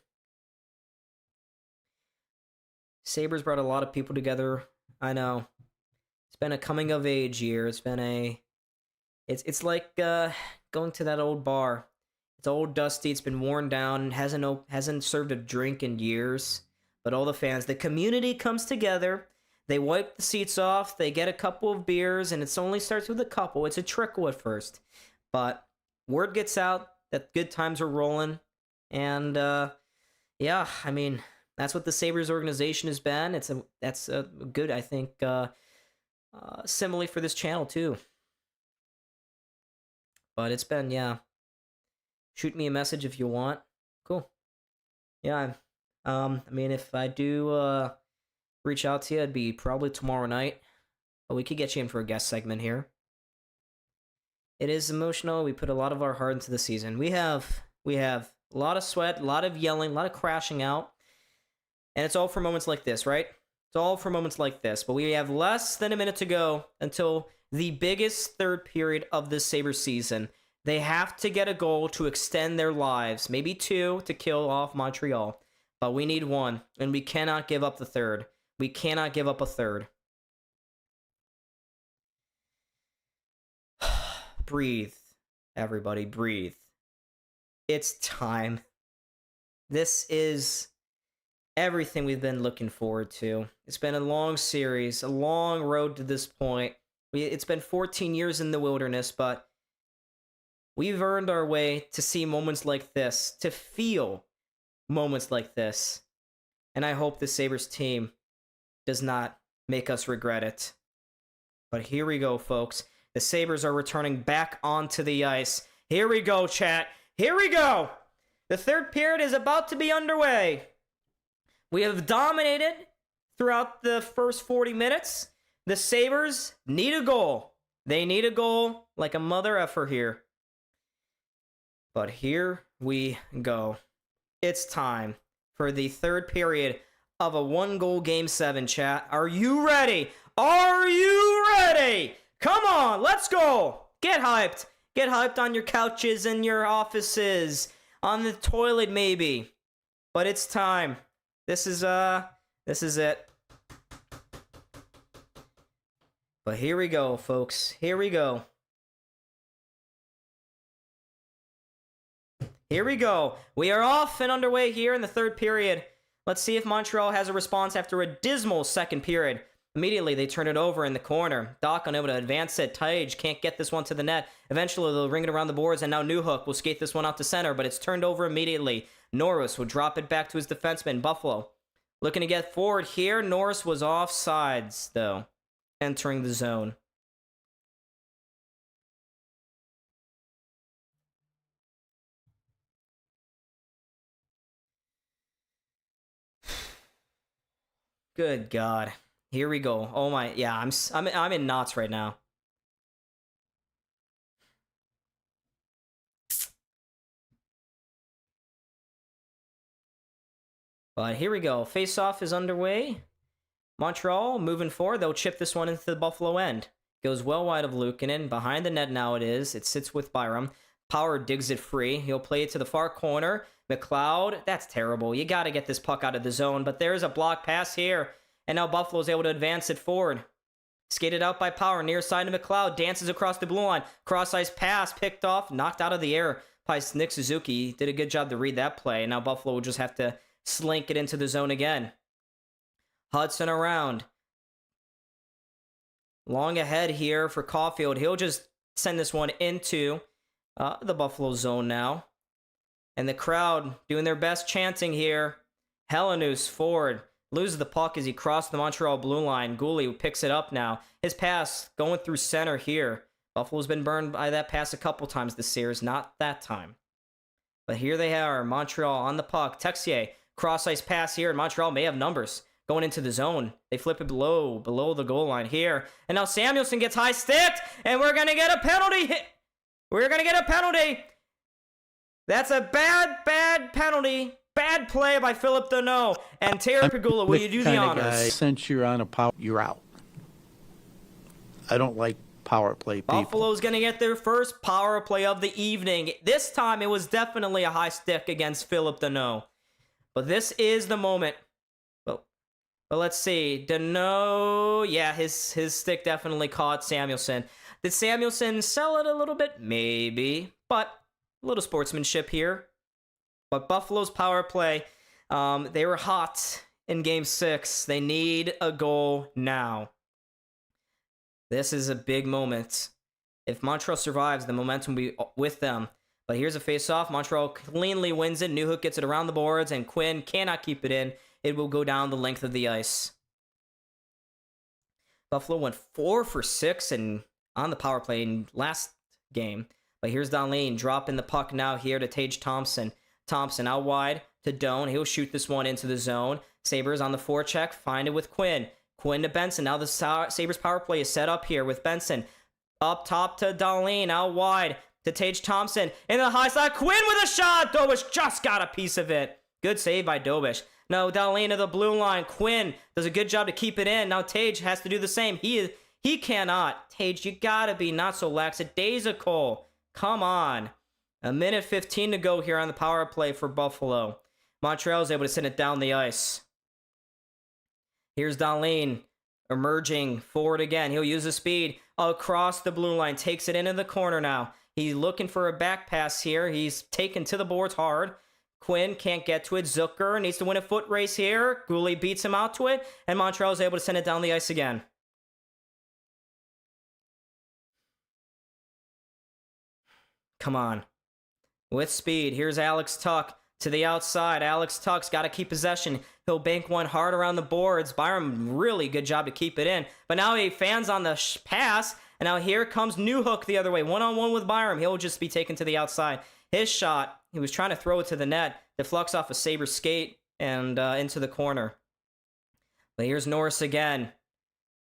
Sabres brought a lot of people together. I know. It's been a coming of age year. It's been it's like going to that old bar. It's old, dusty. It's been worn down. Hasn't served a drink in years. But all the fans, the community comes together. They wipe the seats off. They get a couple of beers, and it only starts with a couple. It's a trickle at first, but word gets out that good times are rolling. And yeah, I mean, that's what the Sabres organization has been. That's a good, I think, simile for this channel too. But it's been, yeah. Shoot me a message if you want. Cool. Yeah. I mean, if I do reach out to you, it'd be probably tomorrow night. But we could get you in for a guest segment here. It is emotional. We put a lot of our heart into the season. We have a lot of sweat, a lot of yelling, a lot of crashing out. And it's all for moments like this, right? It's all for moments like this. But we have less than a minute to go until the biggest third period of this Sabres season. They have to get a goal to extend their lives. Maybe two to kill off Montreal. But we need one. And we cannot give up the third. We cannot give up a third. Breathe. Everybody, breathe. It's time. This is everything we've been looking forward to. It's been a long series, a long road to this point. It's been 14 years in the wilderness, but we've earned our way to see moments like this, to feel moments like this. And I hope the Sabres team does not make us regret it. But here we go, folks. The Sabres are returning back onto the ice. Here we go, chat. Here we go. The third period is about to be underway. We have dominated throughout the first 40 minutes. The Sabres need a goal. They need a goal like a mother effer here. But here we go. It's time for the third period of a one-goal Game 7, chat. Are you ready? Are you ready? Come on, let's go. Get hyped. Get hyped on your couches and your offices. On the toilet, maybe. But it's time. This is it. But here we go, folks. Here we go. Here we go. We are off and underway here in the third period. Let's see if Montreal has a response after a dismal second period. Immediately, they turn it over in the corner. Doc unable to advance it. Tage can't get this one to the net. Eventually, they'll ring it around the boards, and now Newhook will skate this one out to center, but it's turned over immediately. Norris will drop it back to his defenseman, Buffalo. Looking to get forward here. Norris was offsides, though, entering the zone. Good God. Here we go. Oh my, yeah, I'm in knots right now. But here we go. Face-off is underway. Montreal moving forward. They'll chip this one into the Buffalo end. Goes well wide of Luukkonen. Behind the net now it is. It sits with Byram. Power digs it free. He'll play it to the far corner. McLeod, that's terrible. You got to get this puck out of the zone. But there's a block pass here. And now Buffalo's able to advance it forward. Skated out by Power. Near side to McLeod. Dances across the blue line. Cross-ice pass. Picked off. Knocked out of the air by Nick Suzuki. Did a good job to read that play. And now Buffalo will just have to slink it into the zone again. Hudson around. Long ahead here for Caulfield. He'll just send this one into the Buffalo zone now. And the crowd doing their best chanting here. Helenius forward. Loses the puck as he crossed the Montreal blue line. Gouli picks it up now. His pass going through center here. Buffalo's been burned by that pass a couple times this series. Not that time. But here they are. Montreal on the puck. Texier. Cross-ice pass here. And Montreal may have numbers. Going into the zone. They flip it below the goal line here. And now Samuelsson gets high-sticked. And we're going to get a penalty. We're going to get a penalty. That's a bad penalty. Bad play by Philip Deneau. And Terry Pegula, will you do the honors? Guy, since you're on a power, you're out. I don't like power play people. Buffalo's going to get their first power play of the evening. This time, it was definitely a high stick against Philip Deneau. But this is the moment. But let's see. Deneau, yeah, his stick definitely caught Samuelsson. Did Samuelsson sell it a little bit? Maybe. But a little sportsmanship here. But Buffalo's power play, they were hot in Game 6. They need a goal now. This is a big moment. If Montreal survives, the momentum will be with them. But here's a face-off. Montreal cleanly wins it. Newhook gets it around the boards, and Quinn cannot keep it in. It will go down the length of the ice. Buffalo went 4 for 6 on the power play in last game. But here's Dahlin dropping the puck now here to Tage Thompson. Thompson out wide to Doan. He'll shoot this one into the zone. Sabres on the forecheck. Find it with Quinn. Quinn to Benson. Now the Sabres power play is set up here with Benson. Up top to Dahlin. Out wide to Tage Thompson. In the high side. Quinn with a shot. Dobish just got a piece of it. Good save by Dobish. No, Dahlin to the blue line. Quinn does a good job to keep it in. Now Tage has to do the same. He cannot. Tage, you gotta be not so lax. A days of Cole. Come on. A minute 15 to go here on the power play for Buffalo. Montreal is able to send it down the ice. Here's Dahlin emerging forward again. He'll use the speed across the blue line. Takes it into the corner now. He's looking for a back pass here. He's taken to the boards hard. Quinn can't get to it. Zucker needs to win a foot race here. Gouli beats him out to it. And Montreal is able to send it down the ice again. Come on. With speed, here's Alex Tuch to the outside. Alex Tuch's got to keep possession. He'll bank one hard around the boards. Byram, really good job to keep it in. But now he fans on the pass. And now here comes Newhook the other way. One-on-one with Byram. He'll just be taken to the outside. His shot, he was trying to throw it to the net. Deflects off a Sabres skate and into the corner. But here's Norris again.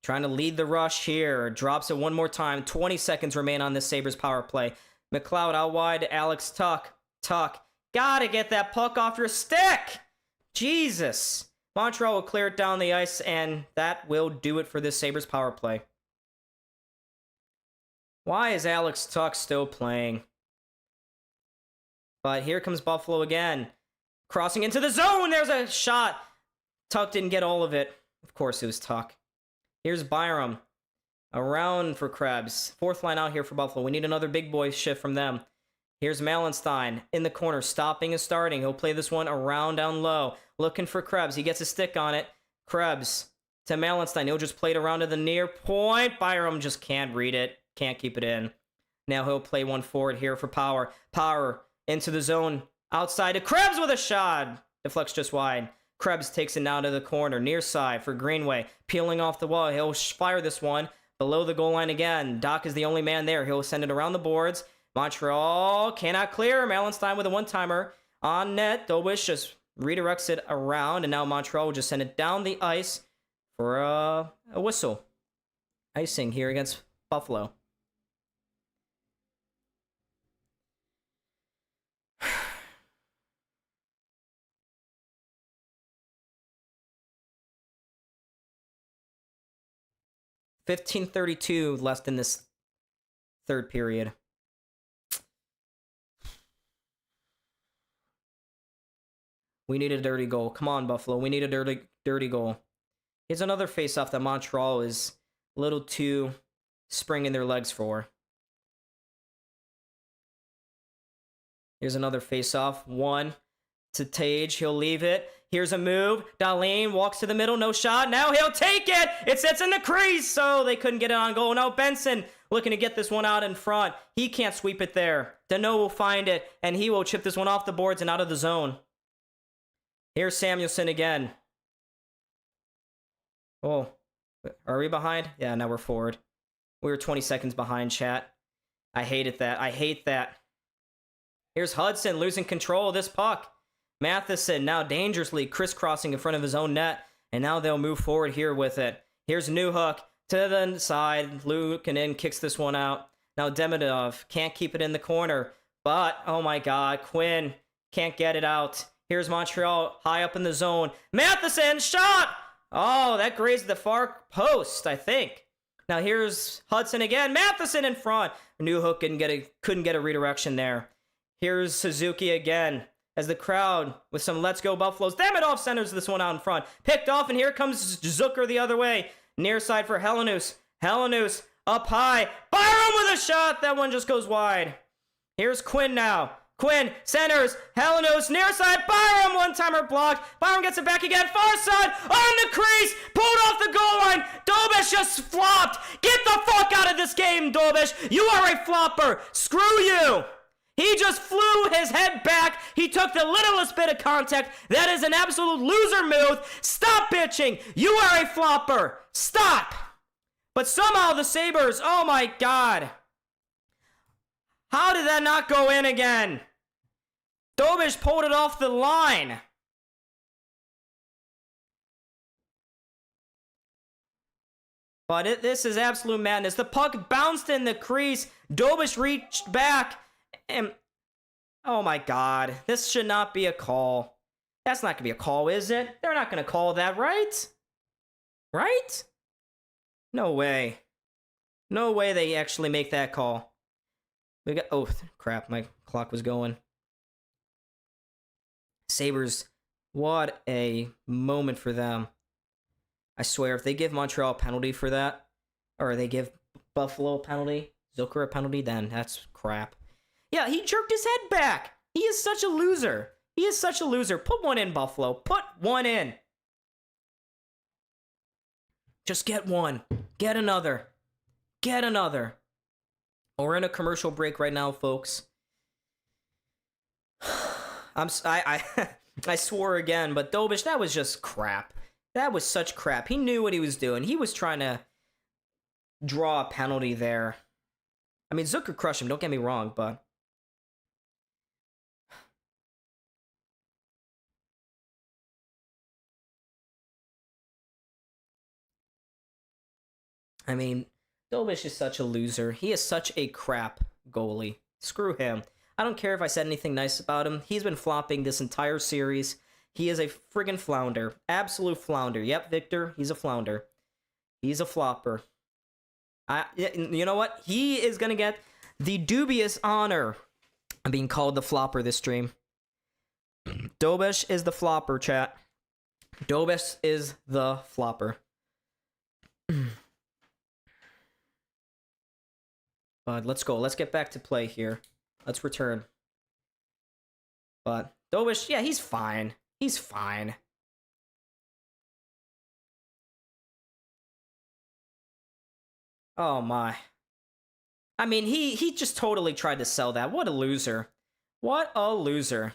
Trying to lead the rush here. Drops it one more time. 20 seconds remain on this Sabres power play. McLeod out wide to Alex Tuch. Tuch, gotta get that puck off your stick! Jesus! Montreal will clear it down the ice, and that will do it for this Sabres power play. Why is Alex Tuch still playing? But here comes Buffalo again. Crossing into the zone! There's a shot! Tuch didn't get all of it. Of course it was Tuch. Here's Byram. Around for Krebs. Fourth line out here for Buffalo. We need another big boy shift from them. Here's Malenstein in the corner. Stopping and starting. He'll play this one around down low. Looking for Krebs. He gets a stick on it. Krebs to Malenstein. He'll just play it around to the near point. Byram just can't read it. Can't keep it in. Now he'll play one forward here for Power. Power into the zone. Outside to Krebs with a shot. Deflects just wide. Krebs takes it now to the corner. Near side for Greenway. Peeling off the wall. He'll fire this one. Below the goal line again. Doc is the only man there. He'll send it around the boards. Montreal cannot clear. Malenstein with a one-timer. On net. Dobish just redirects it around. And now Montreal will just send it down the ice for a whistle. Icing here against Buffalo. $15:32 left in this third period. We need a dirty goal. Come on, Buffalo. We need a dirty goal. Here's another face-off that Montreal is a little too springing their legs for. Here's another face-off. One to Tage. He'll leave it. Here's a move. Darlene walks to the middle. No shot. Now he'll take it. It sits in the crease. So they couldn't get it on goal. Now Benson looking to get this one out in front. He can't sweep it there. Deneau will find it. And he will chip this one off the boards and out of the zone. Here's Samuelson again. Oh. Are we behind? Yeah, now we're forward. We were 20 seconds behind, chat. I hated that. I hate that. Here's Hudson losing control of this puck. Matheson now dangerously crisscrossing in front of his own net. And now they'll move forward here with it. Here's Newhook to the side. Luukkonen kicks this one out. Now Demidov can't keep it in the corner. But, oh my god, Quinn can't get it out. Here's Montreal high up in the zone. Matheson, shot! Oh, that grazed the far post, I think. Now here's Hudson again. Matheson in front. Newhook couldn't get a redirection there. Here's Suzuki again. As the crowd, with some let's go Buffaloes. Demidov centers this one out in front. Picked off, and here comes Zucker the other way. Near side for Helenus. Helenus up high. Byram with a shot. That one just goes wide. Here's Quinn now. Quinn centers. Helenus near side. Byram one-timer blocked. Byram gets it back again. Far side. On the crease. Pulled off the goal line. Dobish just flopped. Get the fuck out of this game, Dobish. You are a flopper. Screw you. He just flew his head back. He took the littlest bit of contact. That is an absolute loser move. Stop bitching. You are a flopper. Stop. But somehow the Sabres, oh my god. How did that not go in again? Dobish pulled it off the line. But this is absolute madness. The puck bounced in the crease. Dobish reached back. And, oh my god, this should not be a call. That's not going to be a call, is it? They're not going to call that, right? Right? No way. No way they actually make that call. We got, oh, crap, my clock was going. Sabres, what a moment for them. I swear, if they give Montreal a penalty for that, or they give Buffalo a penalty, Zucker a penalty, then that's crap. Yeah, he jerked his head back. He is such a loser. He is such a loser. Put one in, Buffalo. Put one in. Just get one. Get another. Get another. We're in a commercial break right now, folks. I swore again, but Dobish, that was just crap. That was such crap. He knew what he was doing. He was trying to draw a penalty there. I mean, Zucker crushed him, don't get me wrong, but I mean, Dobish is such a loser. He is such a crap goalie. Screw him. I don't care if I said anything nice about him. He's been flopping this entire series. He is a friggin' flounder. Absolute flounder. Yep, Victor, he's a flounder. He's a flopper. You know what? He is going to get the dubious honor of being called the flopper this stream. Dobish is the flopper, chat. Dobish is the flopper. But let's go. Let's get back to play here. Let's return. But Dobish, yeah, he's fine. He's fine. Oh my. I mean, he just totally tried to sell that. What a loser. What a loser.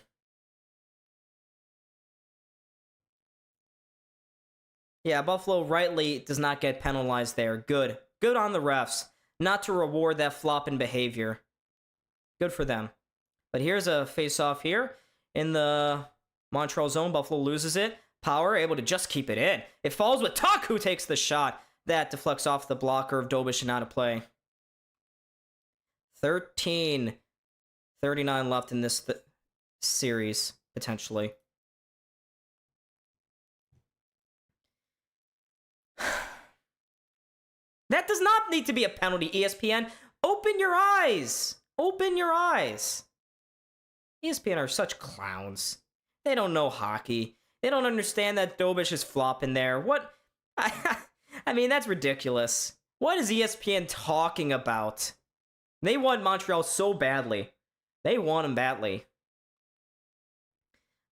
Yeah, Buffalo rightly does not get penalized there. Good. Good on the refs. Not to reward that flopping behavior. Good for them. But here's a face-off here. In the Montreal zone, Buffalo loses it. Power able to just keep it in. It falls with Tuck, who takes the shot. That deflects off the blocker of Dobish and out of play. 13:39 left in this series, potentially. That does not need to be a penalty, ESPN. Open your eyes. Open your eyes. ESPN are such clowns. They don't know hockey. They don't understand that Dobish is flopping there. What? I mean, that's ridiculous. What is ESPN talking about? They want Montreal so badly. They want him badly.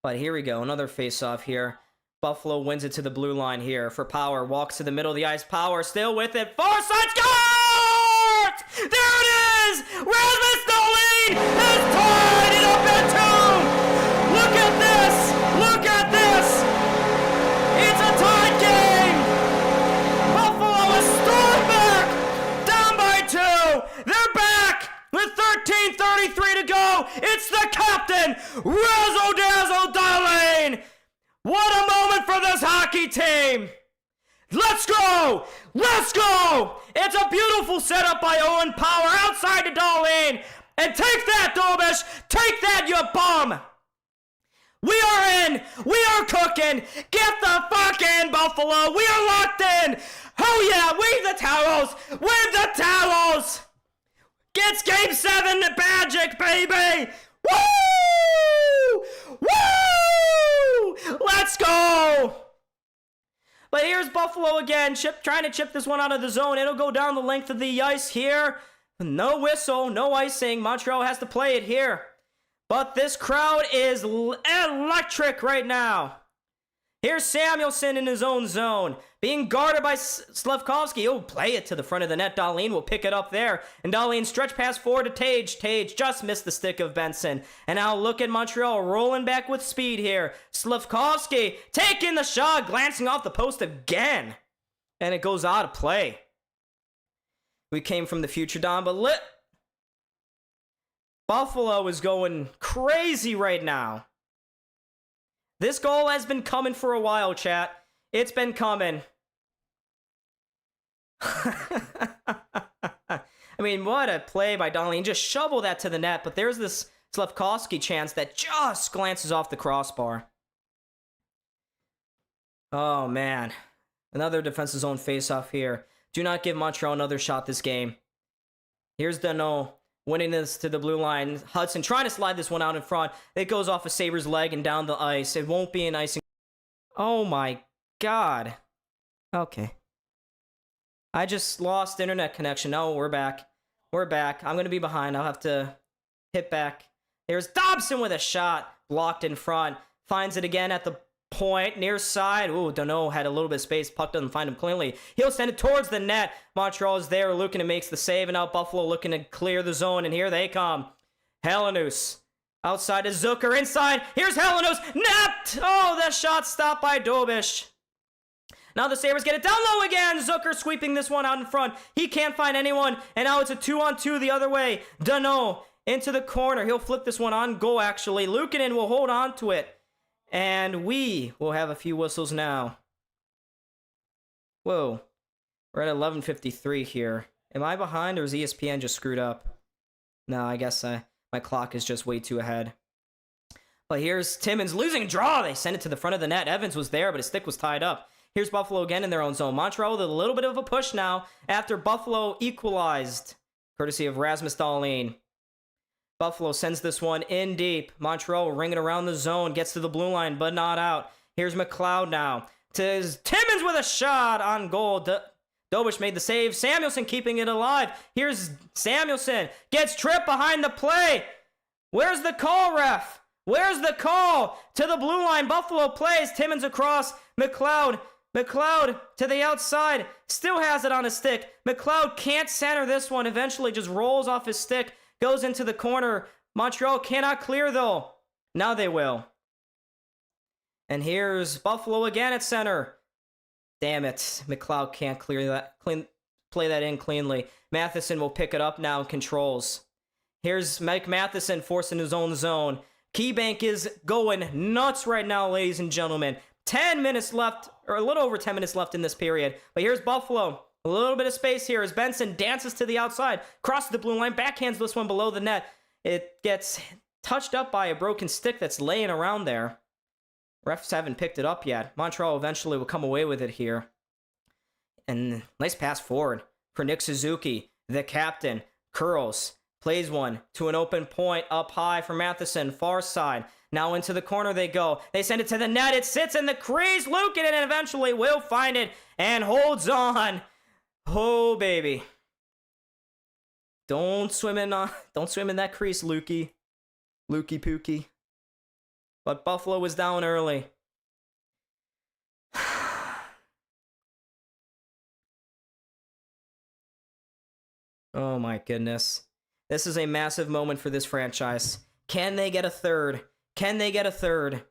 But here we go. Another face-off here. Buffalo wins it to the blue line here for Power. Walks to the middle of the ice. Power still with it. Far side scores! There it is! Rasmus Dahlin has tied it up at 2! Look at this! Look at this! It's a tied game! Buffalo is stormed back! Down by 2! They're back! With 13:33 to go! It's the captain! Razzle Dazzle Dahlin! What a moment for this hockey team! Let's go! Let's go! It's a beautiful setup by Owen Power outside to Dahlin. And take that, Dobish! Take that, you bum! We are in! We are cooking! Get the fuck in, Buffalo! We are locked in! Oh yeah! Wave the towels! Wave the towels! It's Game 7 Magic, baby! Woo! Woo! Let's go! But here's Buffalo again, trying to chip this one out of the zone. It'll go down the length of the ice here. No whistle, no icing. Montreal has to play it here. But this crowd is electric right now. Here's Samuelson in his own zone, being guarded by Slafkovsky. He'll play it to the front of the net. Dahlin will pick it up there. And Dahlin stretch pass forward to Tage. Tage just missed the stick of Benson. And now look at Montreal rolling back with speed here. Slafkovsky taking the shot, glancing off the post again. And it goes out of play. We came from the future, Don, but Buffalo is going crazy right now. This goal has been coming for a while, chat. It's been coming. I mean, what a play by Dahlin. Just shovel that to the net, but there's this Slafkovsky chance that just glances off the crossbar. Oh, man. Another defensive zone face-off here. Do not give Montreal another shot this game. Here's Danault. Winning this to the blue line. Hudson trying to slide this one out in front. It goes off of Sabres' leg and down the ice. It won't be an icing. Oh my god. Okay. I just lost internet connection. No, we're back. We're back. I'm going to be behind. I'll have to hit back. There's Dobson with a shot. Blocked in front. Finds it again at the point. Near side. Ooh, Danault had a little bit of space. Puck doesn't find him cleanly. He'll send it towards the net. Montreal is there. Luukkonen makes the save. And now Buffalo looking to clear the zone. And here they come. Helenius. Outside is Zucker. Inside. Here's Helenius. Napped. Oh, that shot stopped by Dobish. Now the Sabres get it down low again. Zucker sweeping this one out in front. He can't find anyone. And now it's a 2-on-2 the other way. Danault into the corner. He'll flip this one on goal, actually. Luukkonen will hold on to it. And we will have a few whistles now. Whoa. We're at 11:53 here. Am I behind or is ESPN just screwed up? No, I guess my clock is just way too ahead. But here's Timmins losing draw. They send it to the front of the net. Evans was there, but his stick was tied up. Here's Buffalo again in their own zone. Montreal with a little bit of a push now after Buffalo equalized, courtesy of Rasmus Dahlin. Buffalo sends this one in deep. Montreal ringing around the zone. Gets to the blue line, but not out. Here's McLeod now. To Timmins with a shot on goal. Dobish made the save. Samuelson keeping it alive. Here's Samuelson. Gets tripped behind the play. Where's the call, ref? Where's the call? To the blue line. Buffalo plays. Timmins across. McLeod McLeod to the outside. Still has it on his stick. McLeod can't center this one. Eventually just rolls off his stick. Goes into the corner. Montreal cannot clear, though. Now they will. And here's Buffalo again at center. Damn it. McLeod can't clear that. Play that in cleanly. Matheson will pick it up now and controls. Here's Mike Matheson forcing his own zone. Keybank is going nuts right now, ladies and gentlemen. 10 minutes left, or a little over 10 minutes left in this period. But here's Buffalo. A little bit of space here as Benson dances to the outside. Crosses the blue line. Backhands this one below the net. It gets touched up by a broken stick that's laying around there. Refs haven't picked it up yet. Montreal eventually will come away with it here. And nice pass forward for Nick Suzuki, the captain. Curls. Plays one to an open point up high for Matheson. Far side. Now into the corner they go. They send it to the net. It sits in the crease. Lukin and eventually will find it and holds on. Oh, baby. Don't swim in that crease, Lukey. Lukey Pookie. But Buffalo was down early. Oh my goodness. This is a massive moment for this franchise. Can they get a third? Can they get a third?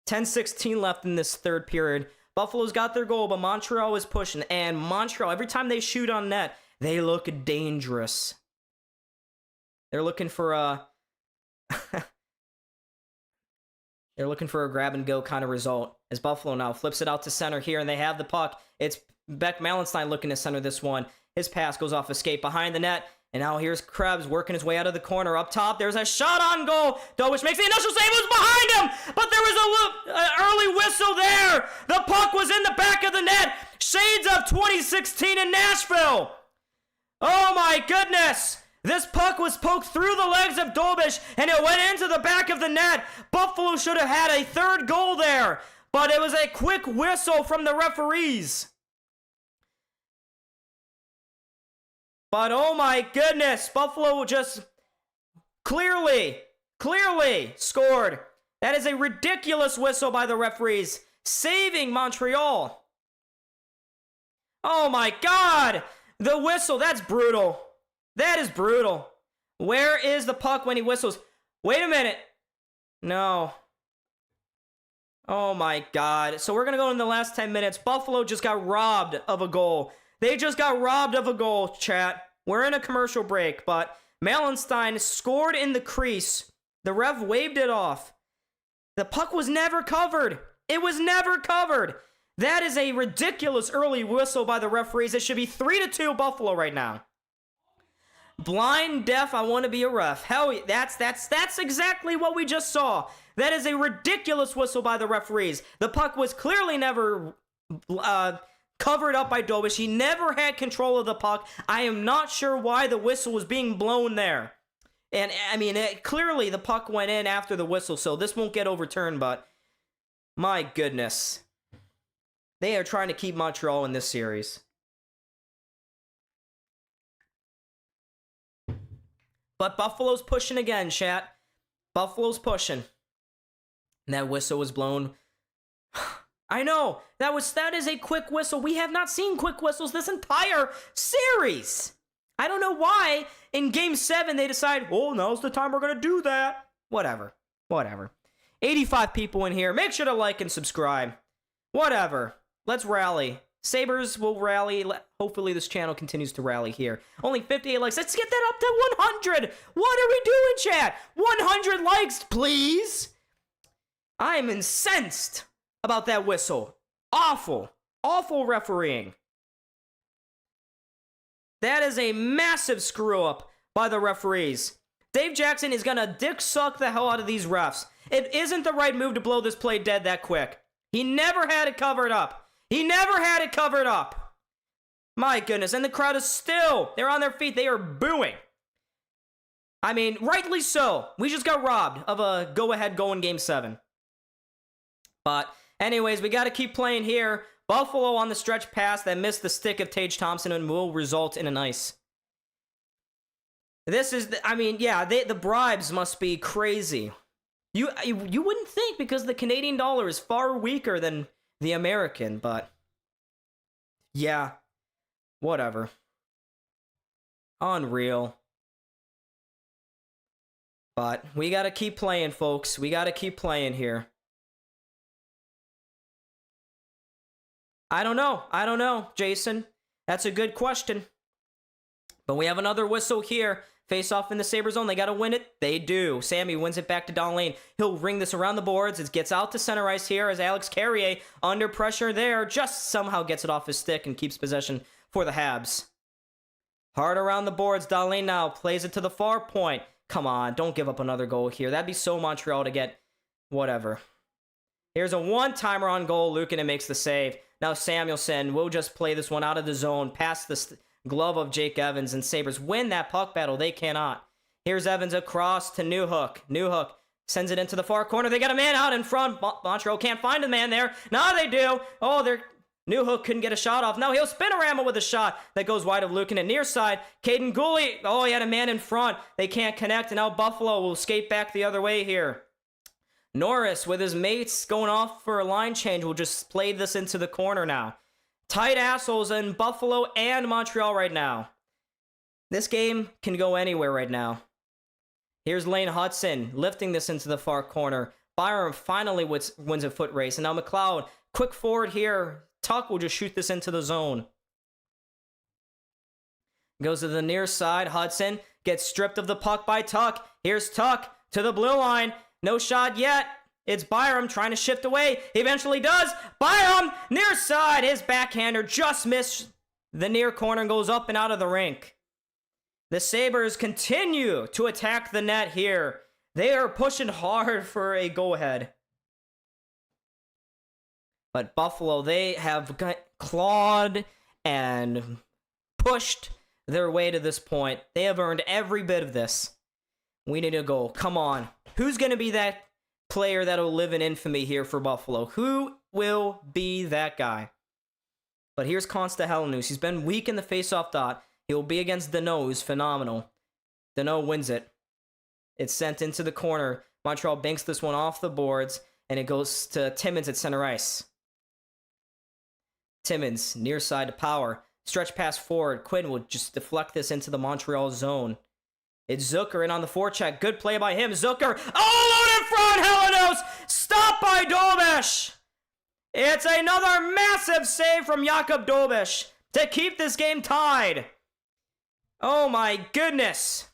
10:16 left in this third period. Buffalo's got their goal, but Montreal is pushing. And Montreal, every time they shoot on net, they look dangerous. They're looking for a... They're looking for a grab-and-go kind of result. As Buffalo now flips it out to center here, and they have the puck. It's Beck Malenstein looking to center this one. His pass goes off escape behind the net. And now here's Krebs working his way out of the corner. Up top, there's a shot on goal. Dobish makes the initial save. It was behind him, but there was an early whistle there. The puck was in the back of the net. Shades of 2016 in Nashville. Oh my goodness. This puck was poked through the legs of Dobish, and it went into the back of the net. Buffalo should have had a third goal there, but it was a quick whistle from the referees. But oh my goodness, Buffalo just clearly scored. That is a ridiculous whistle by the referees, saving Montreal. Oh my God, the whistle, that's brutal. That is brutal. Where is the puck when he whistles? Wait a minute. No. Oh my God. So we're going to go in the last 10 minutes. Buffalo just got robbed of a goal. They just got robbed of a goal, chat. We're in a commercial break, but Malenstein scored in the crease. The ref waved it off. The puck was never covered. It was never covered. That is a ridiculous early whistle by the referees. It should be 3-2 Buffalo right now. Blind, deaf, I want to be a ref. Hell, that's exactly what we just saw. That is a ridiculous whistle by the referees. The puck was clearly never covered up by Dobish. He never had control of the puck. I am not sure why the whistle was being blown there. And, I mean, clearly the puck went in after the whistle, so this won't get overturned, but my goodness. They are trying to keep Montreal in this series. But Buffalo's pushing again, chat. Buffalo's pushing. And that whistle was blown. I know. That is a quick whistle. We have not seen quick whistles this entire series. I don't know why in Game 7 they decide, oh, now's the time we're going to do that. Whatever. 85 people in here. Make sure to like and subscribe. Whatever. Let's rally. Sabres will rally. Hopefully this channel continues to rally here. Only 58 likes. Let's get that up to 100. What are we doing, chat? 100 likes, please. I am incensed about that whistle. Awful refereeing. That is a massive screw up by the referees. Dave Jackson is going to dick suck the hell out of these refs. It isn't the right move to blow this play dead that quick. He never had it covered up. My goodness. And the crowd is still, they're on their feet. They are booing. I mean, rightly so. We just got robbed of a go-ahead goal in Game 7. But anyways, we got to keep playing here. Buffalo on the stretch pass that missed the stick of Tage Thompson and will result in an ice. This is, the bribes must be crazy. You wouldn't think because the Canadian dollar is far weaker than the American, but yeah, whatever. Unreal. But we got to keep playing, folks. We got to keep playing here. I don't know, Jason. That's a good question. But we have another whistle here. Face off in the Sabres zone. They got to win it. They do. Sammy wins it back to Don Lane. He'll ring this around the boards. It gets out to center ice here as Alex Carrier, under pressure there, just somehow gets it off his stick and keeps possession for the Habs. Hard around the boards. Don Lane now plays it to the far point. Come on, don't give up another goal here. That'd be so Montreal to get whatever. Here's a one-timer on goal. Luukkonen makes the save. Now Samuelsson will just play this one out of the zone, past the glove of Jake Evans, and Sabres win that puck battle. They cannot. Here's Evans across to Newhook. Newhook sends it into the far corner. They got a man out in front. Montreal can't find a man there. Now they do. Oh, Newhook couldn't get a shot off. Now he'll spin-a-rama with a shot that goes wide of Luukkonen. Near side, Caden Gooley. Oh, he had a man in front. They can't connect, and now Buffalo will skate back the other way here. Norris, with his mates going off for a line change, will just play this into the corner now. Tight assholes in Buffalo and Montreal right now. This game can go anywhere right now. Here's Lane Hudson lifting this into the far corner. Byram finally wins a foot race. And now McLeod, quick forward here. Tuck will just shoot this into the zone. Goes to the near side. Hudson gets stripped of the puck by Tuck. Here's Tuck to the blue line. No shot yet. It's Byram trying to shift away. He eventually does. Byram, near side. His backhander just missed the near corner and goes up and out of the rink. The Sabres continue to attack the net here. They are pushing hard for a go-ahead. But Buffalo, they have clawed and pushed their way to this point. They have earned every bit of this. We need a goal. Come on. Who's going to be that player that'll live in infamy here for Buffalo? Who will be that guy? But here's Konsta Helenius. He's been weak in the face-off dot. He'll be against Danault, who's phenomenal. Danault wins it. It's sent into the corner. Montreal banks this one off the boards, and it goes to Timmins at center ice. Timmins, near side to Power. Stretch pass forward. Quinn will just deflect this into the Montreal zone. It's Zucker in on the forecheck. Good play by him. Zucker all out in front. Helenius stopped by Dobish. It's another massive save from Jakub Dobish to keep this game tied. Oh my goodness.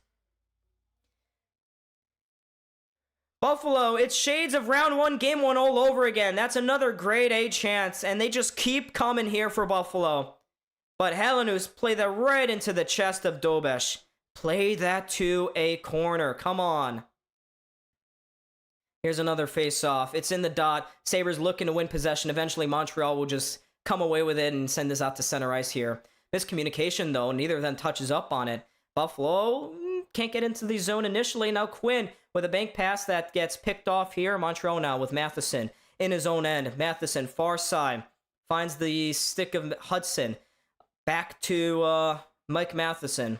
Buffalo, it's shades of round one, game one all over again. That's another grade A chance, and they just keep coming here for Buffalo. But Helenius played that right into the chest of Dobish. Play that to a corner. Come on. Here's another face-off. It's in the dot. Sabres looking to win possession. Eventually, Montreal will just come away with it and send this out to center ice here. Miscommunication, though. Neither of them touches up on it. Buffalo can't get into the zone initially. Now Quinn with a bank pass that gets picked off here. Montreal now with Matheson in his own end. Matheson, far side. Finds the stick of Hudson. Back to Mike Matheson.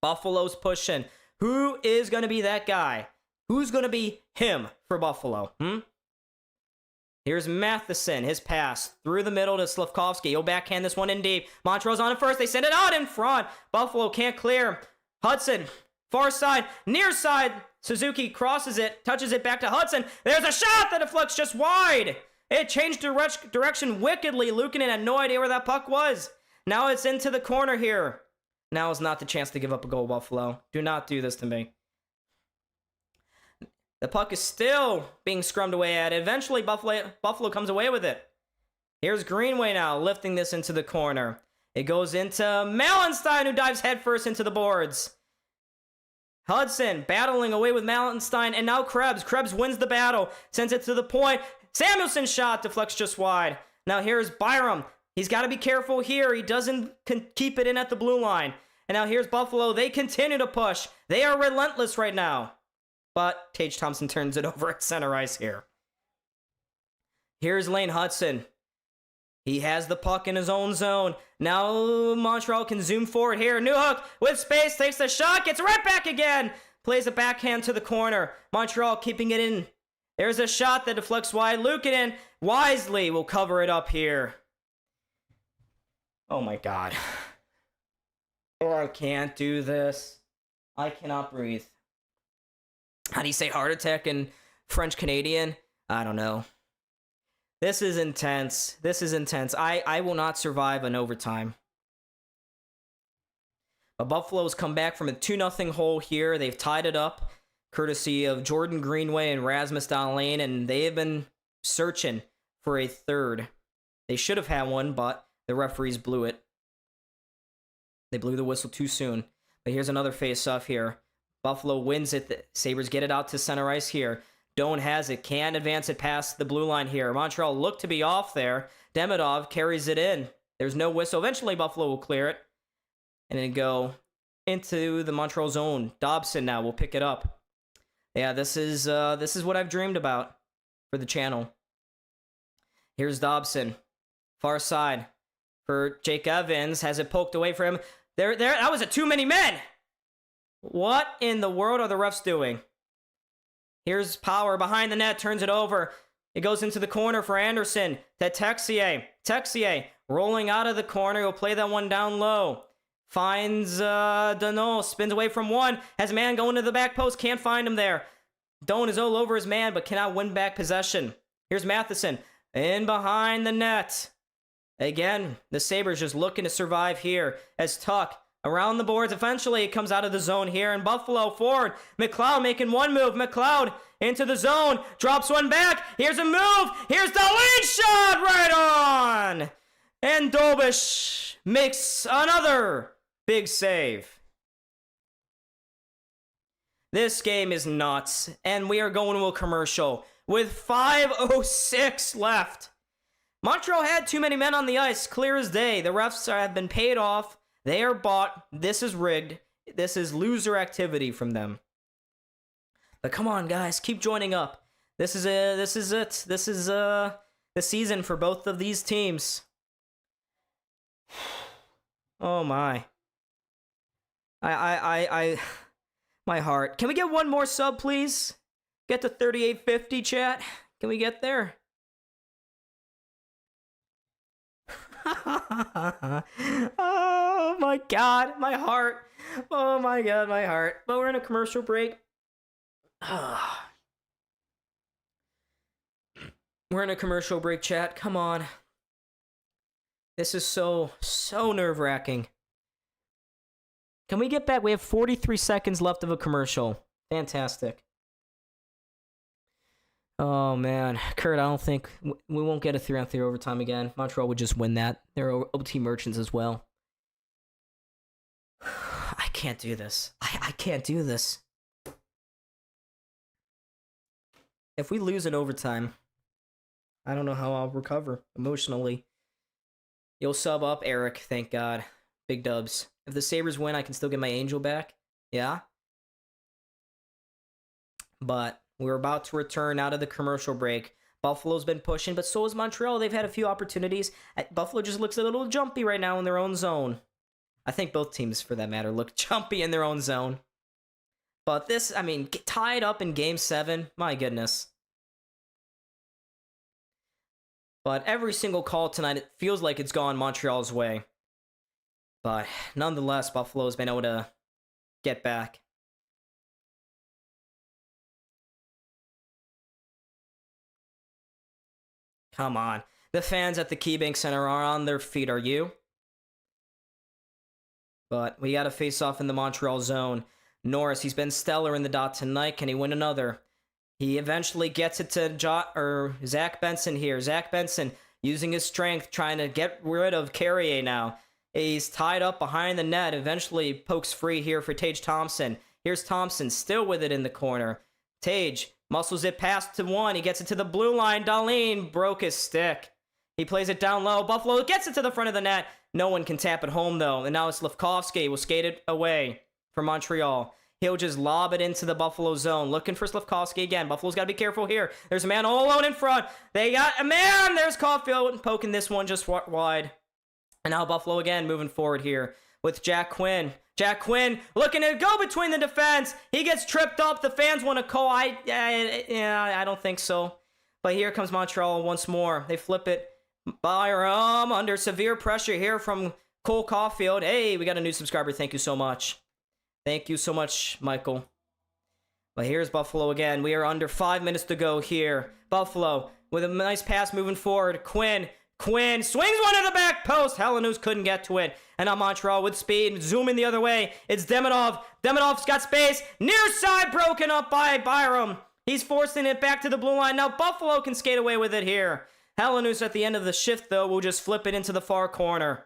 Buffalo's pushing. Who is going to be that guy? Who's going to be him for Buffalo? Here's Matheson. His pass through the middle to Slavkovsky. He'll backhand this one in deep. Montreal's on it first. They send it out in front. Buffalo can't clear. Hudson, far side, near side. Suzuki crosses it, touches it back to Hudson. There's a shot that deflects just wide. It changed direction wickedly. Luukkonen had no idea where that puck was. Now it's into the corner here. Now is not the chance to give up a goal, Buffalo. Do not do this to me. The puck is still being scrummed away at. Eventually, Buffalo comes away with it. Here's Greenway now, lifting this into the corner. It goes into Malenstein, who dives headfirst into the boards. Hudson battling away with Malenstein, and now Krebs. Krebs wins the battle, sends it to the point. Samuelson's shot deflects just wide. Now here's Byram. He's got to be careful here. He doesn't keep it in at the blue line. And now here's Buffalo. They continue to push. They are relentless right now. But Tage Thompson turns it over at center ice here. Here's Lane Hudson. He has the puck in his own zone. Now Montreal can zoom forward here. Newhook with space, takes the shot, gets right back again. Plays a backhand to the corner. Montreal keeping it in There's a shot that deflects wide. Luukkonen wisely will cover it up here. Oh my god. Oh, I can't do this. I cannot breathe. How do you say heart attack in French Canadian? I don't know. This is intense. This is intense. I will not survive an overtime. But Buffalo's come back from a 2-0 hole here. They've tied it up, courtesy of Jordan Greenway and Rasmus Dahlin, and they have been searching for a third. They should have had one, but the referees blew it. They blew the whistle too soon. But here's another face-off here. Buffalo wins it. The Sabres get it out to center ice here. Doan has it. Can't advance it past the blue line here. Montreal looked to be off there. Demidov carries it in. There's no whistle. Eventually, Buffalo will clear it. And then go into the Montreal zone. Dobson now will pick it up. Yeah, this is what I've dreamed about for the channel. Here's Dobson. Far side for Jake Evans. Has it poked away for him. There, that was a too many men! What in the world are the refs doing? Here's Power behind the net, turns it over. It goes into the corner for Anderson. To Texier. Texier rolling out of the corner. He'll play that one down low. Finds Danault, spins away from one. Has a man going to the back post, can't find him there. Doan is all over his man, but cannot win back possession. Here's Matheson, in behind the net. Again, the Sabres just looking to survive here as Tuck around the boards. Eventually, it comes out of the zone here, and Buffalo forward. McLeod making one move. McLeod into the zone, drops one back. Here's a move. Here's the lead shot right on. And Dobish makes another big save. This game is nuts, and we are going to a commercial with 5:06 left. Montreal had too many men on the ice, clear as day. The refs have been paid off. They are bought. This is rigged. This is loser activity from them. But come on, guys, keep joining up. This is it. This is the season for both of these teams. Oh my. My heart. Can we get one more sub, please? Get to 3850, chat. Can we get there? Oh my god, my heart. Oh my god, my heart. But we're in a commercial break. We're in a commercial break, chat. Come on. This is so nerve-wracking. Can we get back? We have 43 seconds left of a commercial. Fantastic. Oh, man. Kurt, I don't think... We won't get a 3-on-3 overtime again. Montreal would just win that. They're OT merchants as well. I can't do this. I can't do this. If we lose in overtime, I don't know how I'll recover emotionally. You'll sub up, Eric. Thank God. Big dubs. If the Sabres win, I can still get my Angel back. Yeah? But we're about to return out of the commercial break. Buffalo's been pushing, but so has Montreal. They've had a few opportunities. Buffalo just looks a little jumpy right now in their own zone. I think both teams, for that matter, look jumpy in their own zone. But this, I mean, tied up in Game 7. My goodness. But every single call tonight, it feels like it's gone Montreal's way. But nonetheless, Buffalo's been able to get back. Come on. The fans at the KeyBank Center are on their feet, are you? But we got to face off in the Montreal zone. Norris, he's been stellar in the dot tonight. Can he win another? He eventually gets it to Zach Benson here. Zach Benson using his strength, trying to get rid of Carrier now. He's tied up behind the net. Eventually pokes free here for Tage Thompson. Here's Thompson, still with it in the corner. Tage muscles it past to one. He gets it to the blue line. Dahlin broke his stick. He plays it down low. Buffalo gets it to the front of the net. No one can tap it home, though. And now Slafkovsky will skate it away for Montreal. He'll just lob it into the Buffalo zone. Looking for Slafkovsky again. Buffalo's got to be careful here. There's a man all alone in front. They got a man. There's Caulfield poking this one just wide. And now Buffalo again moving forward here. with Jack Quinn. Jack Quinn looking to go between the defense. He gets tripped up. The fans want to call. I don't think so. But here comes Montreal once more. They flip it. Byram under severe pressure here from Cole Caulfield. Hey, we got a new subscriber. Thank you so much. Thank you so much, Michael. But here's Buffalo again. We are under 5 minutes to go here. Buffalo with a nice pass moving forward. Quinn swings one to the back post. Helenius couldn't get to it. And now Montreal with speed. Zooming the other way. It's Demidov. Deminov's got space. Near side broken up by Byram. He's forcing it back to the blue line. Now Buffalo can skate away with it here. Helenius at the end of the shift, though, will just flip it into the far corner.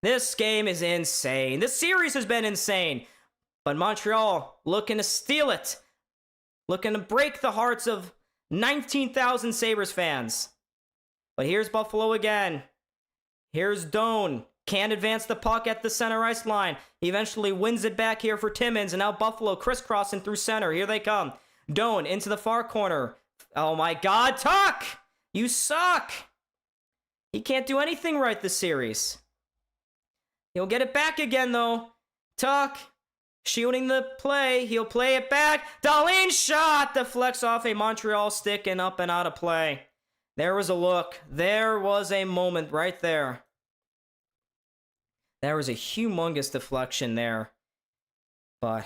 This game is insane. This series has been insane. But Montreal looking to steal it. Looking to break the hearts of 19,000 Sabres fans. But here's Buffalo again. Here's Doan. Can't advance the puck at the center ice line. He eventually wins it back here for Timmins. And now Buffalo crisscrossing through center. Here they come. Doan into the far corner. Oh my God, Tuck! You suck! He can't do anything right this series. He'll get it back again, though. Tuck shooting the play. He'll play it back. Darlene shot deflects off a Montreal stick and up and out of play. There was a look. There was a moment right there. There was a humongous deflection there. But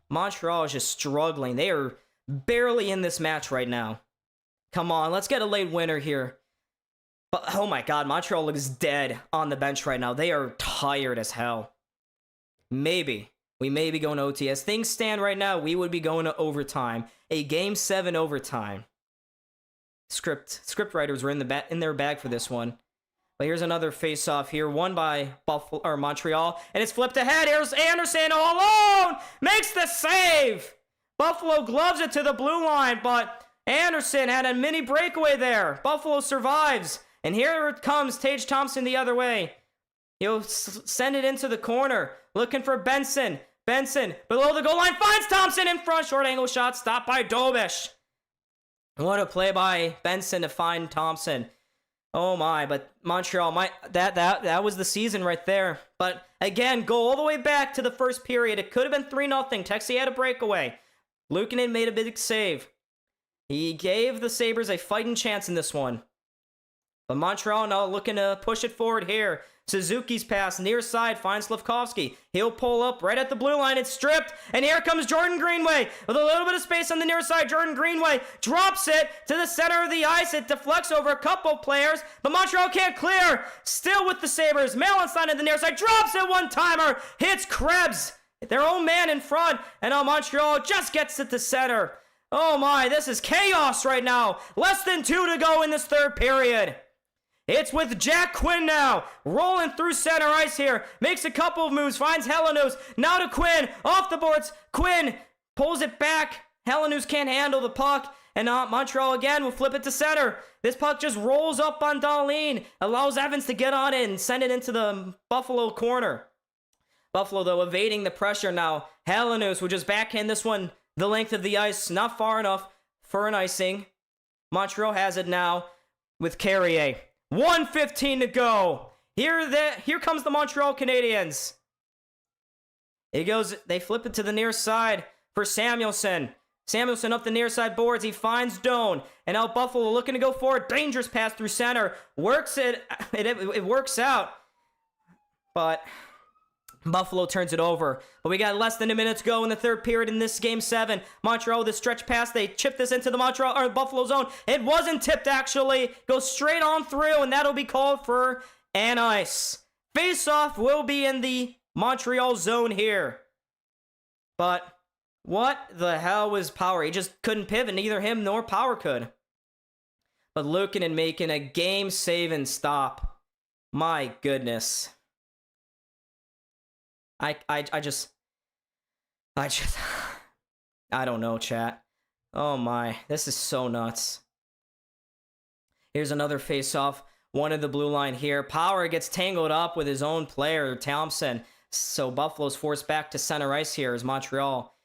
Montreal is just struggling. They are barely in this match right now. Come on, let's get a late winner here. But oh my God, Montreal looks dead on the bench right now. They are tired as hell. Maybe. We may be going to OT. As things stand right now, we would be going to overtime. A Game 7 overtime. Script writers were in their bag for this one. But here's another face-off here, won by Montreal, and it's flipped ahead. Here's Anderson all alone, makes the save. Buffalo gloves it to the blue line, but Anderson had a mini breakaway there. Buffalo survives, and here it comes, Tage Thompson the other way. He'll send it into the corner, looking for Benson. Benson below the goal line finds Thompson in front, short angle shot stopped by Dobish. What a play by Benson to find Thompson. Oh my, but Montreal, that was the season right there. But again, go all the way back to the first period. It could have been 3-0. Texas had a breakaway. Luukkonen made a big save. He gave the Sabres a fighting chance in this one. But Montreal now looking to push it forward here. Suzuki's pass near side finds Slavkovsky. He'll pull up right at the blue line. It's stripped. And here comes Jordan Greenway. With a little bit of space on the near side, Jordan Greenway drops it to the center of the ice. It deflects over a couple players. But Montreal can't clear. Still with the Sabres. Malenstein at the near side. Drops it one-timer. Hits Krebs. Their own man in front. And now Montreal just gets it to center. Oh my, this is chaos right now. Less than 2 to go in this third period. It's with Jack Quinn now, rolling through center ice here, makes a couple of moves, finds Helenius, now to Quinn, off the boards, Quinn pulls it back, Helenius can't handle the puck, and Montreal again will flip it to center. This puck just rolls up on Darlene, allows Evans to get on it and send it into the Buffalo corner. Buffalo, though, evading the pressure now. Helenius will just backhand this one the length of the ice, not far enough for an icing. Montreal has it now with Carrier. 1:15 to go. Here comes the Montreal Canadiens. They flip it to the near side for Samuelson. Samuelson up the near side boards. He finds Doan. And now Buffalo looking to go forward. Dangerous pass through center. Works it. It works out. But Buffalo turns it over. But we got less than a minute to go in the third period in this Game 7. Montreal with a stretch pass. They chip this into the Buffalo zone. It wasn't tipped, actually. Goes straight on through, and that'll be called for an ice. Face-off will be in the Montreal zone here. But what the hell was Power? He just couldn't pivot. Neither him nor Power could. But Luukkonen making a game-saving stop. My goodness. I don't know, chat. Oh my, this is so nuts. Here's another face-off. One of the blue line here. Power gets tangled up with his own player, Thompson. So Buffalo's forced back to center ice here as Montreal.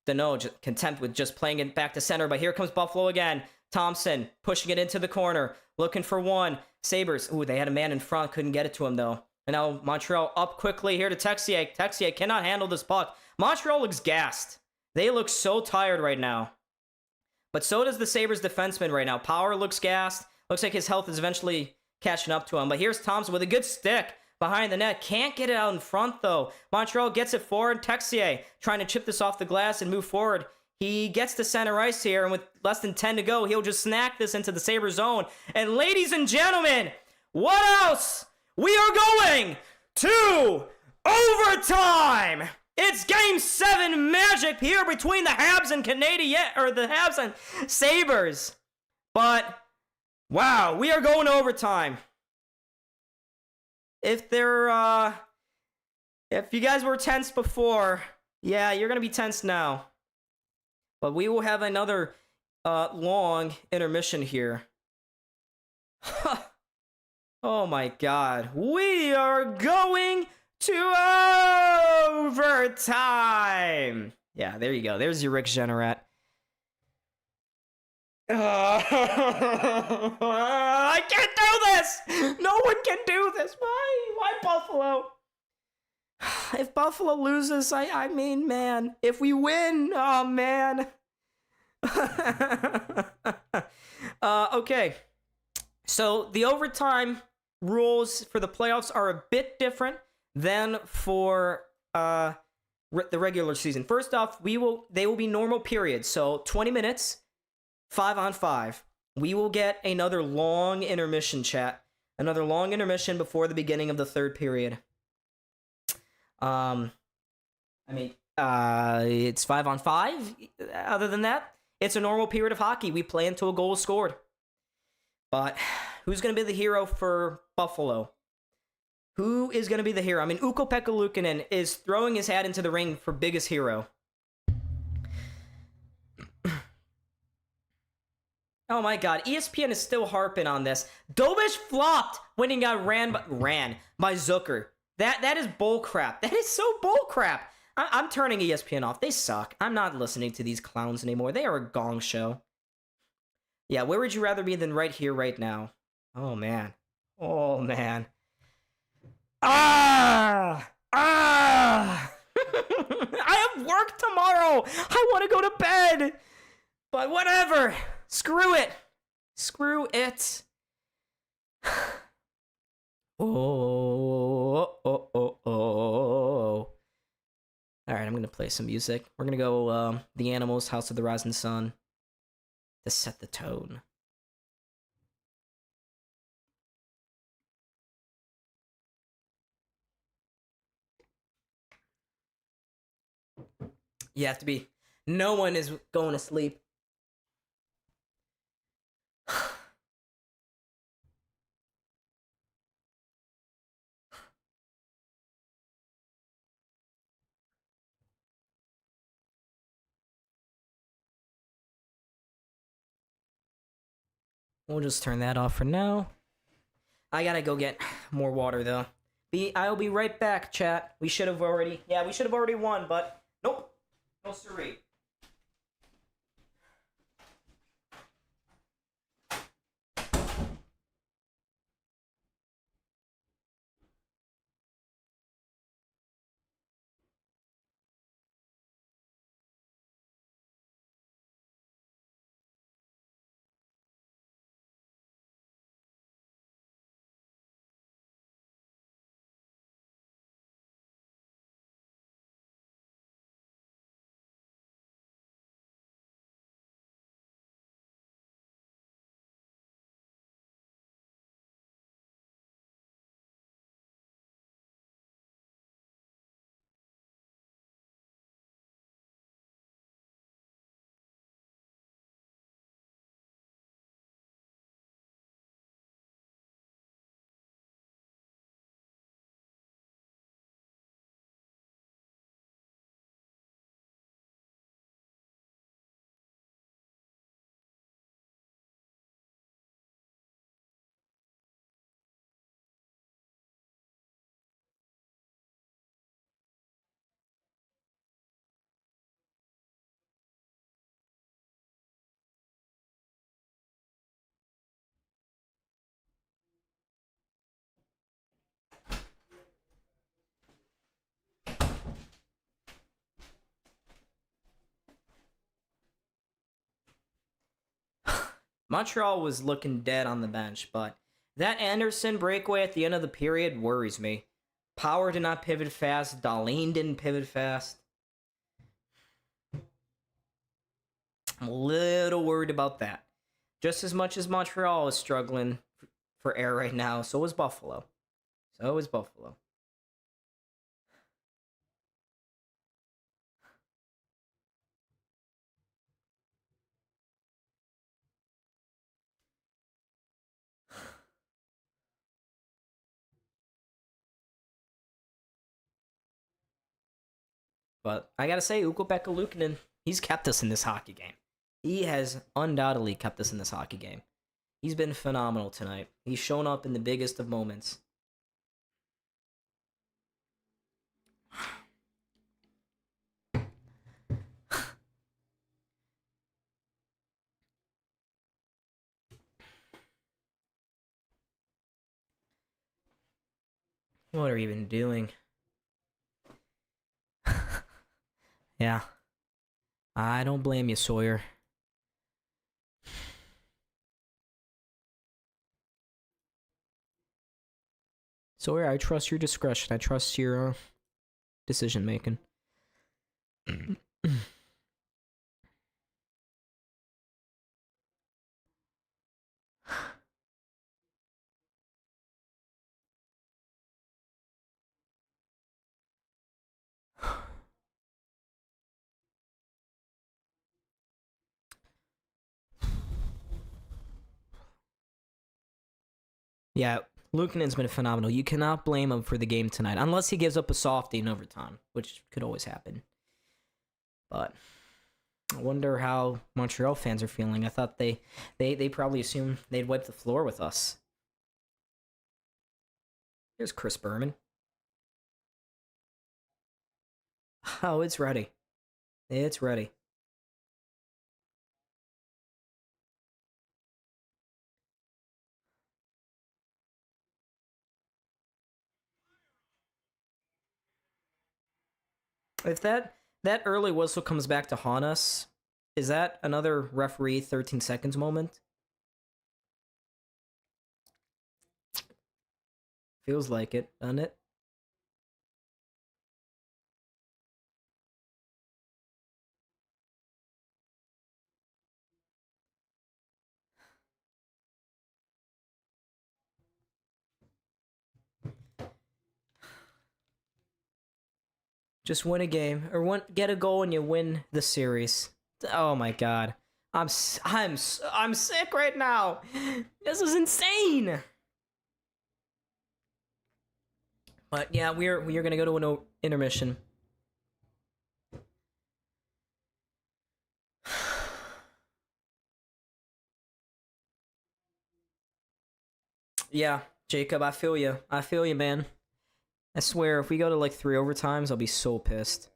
Content with just playing it back to center. But here comes Buffalo again. Thompson pushing it into the corner. Looking for one. Sabres. Ooh, they had a man in front. Couldn't get it to him, though. And now Montreal up quickly here to Texier. Texier cannot handle this puck. Montreal looks gassed. They look so tired right now. But so does the Sabres defenseman right now. Power looks gassed. Looks like his health is eventually catching up to him. But here's Thompson with a good stick behind the net. Can't get it out in front, though. Montreal gets it forward. Texier trying to chip this off the glass and move forward. He gets to center ice here, and with less than 10 to go, he'll just snack this into the Sabres zone. And ladies and gentlemen, what else? We are going to overtime! It's Game 7 magic here between the Habs and the Habs and Sabres. But, wow, we are going to overtime. If you guys were tense before, yeah, you're going to be tense now. But we will have another long intermission here. Oh my god. We are going to overtime. Yeah, there you go. There's your Rick Generat. I can't do this! No one can do this. Why Buffalo? If Buffalo loses, I mean, man. If we win, oh, man. Okay. So, the overtime rules for the playoffs are a bit different than for the regular season. First off, they will be normal periods. So, 20 minutes, 5-on-5. We will get another long intermission, chat. Another long intermission before the beginning of the third period. It's 5-on-5. Other than that, it's a normal period of hockey. We play until a goal is scored. But who's going to be the hero for Buffalo? Who is going to be the hero? I mean, Ukko-Pekka Luukkonen is throwing his hat into the ring for biggest hero. Oh my god, ESPN is still harping on this. Dobish flopped when he got ran by Zucker. That is bullcrap. That is so bullcrap. I'm turning ESPN off. They suck. I'm not listening to these clowns anymore. They are a gong show. Yeah, where would you rather be than right here, right now? Oh, man. Oh, man. Ah! I have work tomorrow. I want to go to bed. But whatever. Screw it. Screw it. Oh. Alright, I'm going to play some music. We're going to go The Animals, House of the Rising Sun to set the tone. You have to be. No one is going to sleep. We'll just turn that off for now. I gotta go get more water, though. I'll be right back, chat. We should have already won, but nope. No siree. Montreal was looking dead on the bench, but that Anderson breakaway at the end of the period worries me. Power did not pivot fast. Darlene didn't pivot fast. I'm a little worried about that. Just as much as Montreal is struggling for air right now, so is Buffalo. So is Buffalo. But I gotta say, Ukko-Pekka Luukkonen, he's kept us in this hockey game. He has undoubtedly kept us in this hockey game. He's been phenomenal tonight. He's shown up in the biggest of moments. What are you even doing? Yeah. I don't blame you, Sawyer. Sawyer, I trust your discretion. I trust your decision making. Yeah, Luukkonen's been phenomenal. You cannot blame him for the game tonight, unless he gives up a softie in overtime, which could always happen. But I wonder how Montreal fans are feeling. I thought they probably assumed they'd wipe the floor with us. Here's Chris Berman. Oh, it's ready. It's ready. If that early whistle comes back to haunt us, is that another referee 13 seconds moment? Feels like it, doesn't it? Just win a game or get a goal and you win the series. Oh my god. I'm sick right now. This is insane. But yeah, we're going to go to an intermission. Yeah, Jacob, I feel you. I feel you, man. I swear, if we go to like 3 overtimes, I'll be so pissed.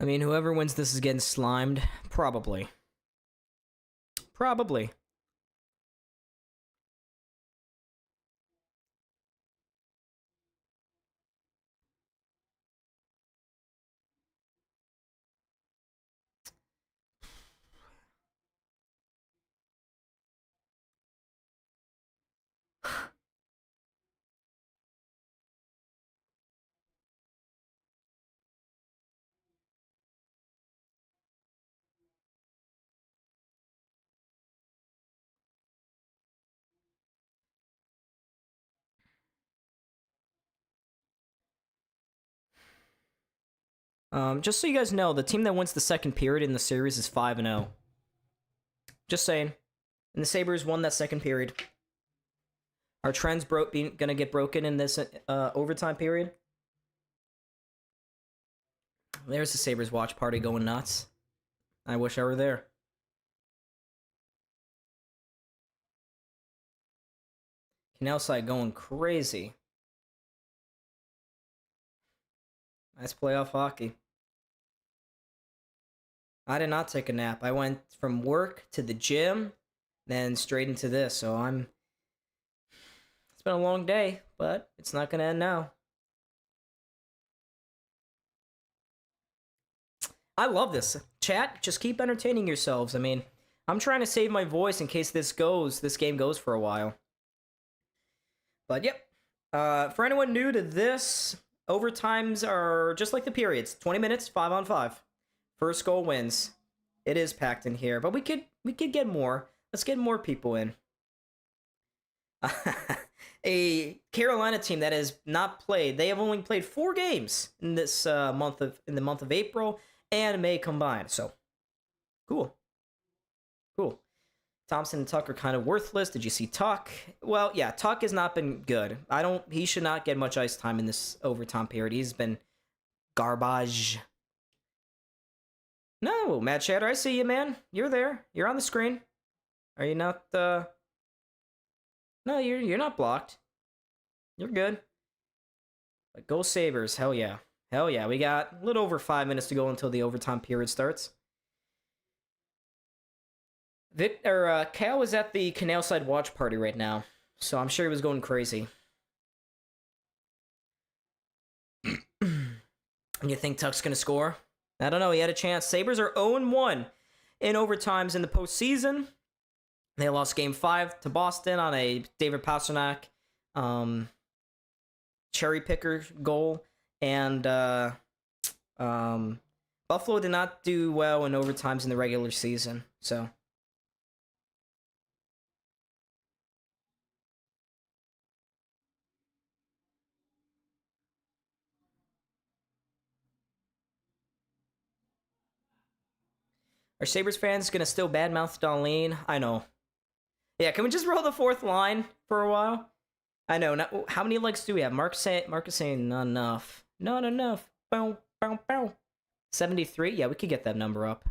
I mean, whoever wins this is getting slimed. Probably. Probably. Just so you guys know, the team that wins the second period in the series is 5-0. Just saying. And the Sabres won that second period. Are trends gonna get broken in this overtime period? There's the Sabres watch party going nuts. I wish I were there. Canal side going crazy. Nice playoff hockey. I did not take a nap. I went from work to the gym, then straight into this. So it's been a long day, but it's not going to end now. I love this. Chat, just keep entertaining yourselves. I mean, I'm trying to save my voice in case this game goes for a while. But yep. For anyone new to this, overtimes are just like the periods. 20 minutes, 5-on-5. First goal wins. It is packed in here, but we could get more. Let's get more people in. A Carolina team that has not played. They have only played 4 games in this month of April and May combined. So cool. Thompson and Tuck are kind of worthless. Did you see Tuck? Well, yeah, Tuck has not been good. He should not get much ice time in this overtime period. He's been garbage. No, Matt Shatter, I see you, man. You're there. You're on the screen. Are you not, No, you're not blocked. You're good. But go Sabres. Hell yeah. Hell yeah. We got a little over 5 minutes to go until the overtime period starts. Cal is at the Canal Side watch party right now, so I'm sure he was going crazy. You think Tuck's gonna score? I don't know. He had a chance. Sabres are 0-1 in overtimes in the postseason. They lost Game 5 to Boston on a David Pastrnak cherry picker goal, and Buffalo did not do well in overtimes in the regular season. So. Are Sabres fans gonna still badmouth Darlene? I know. Yeah, can we just roll the 4th line for a while? I know. How many likes do we have? Mark is saying not enough. Not enough. Bow, bow, bow. 73? Yeah, we could get that number up.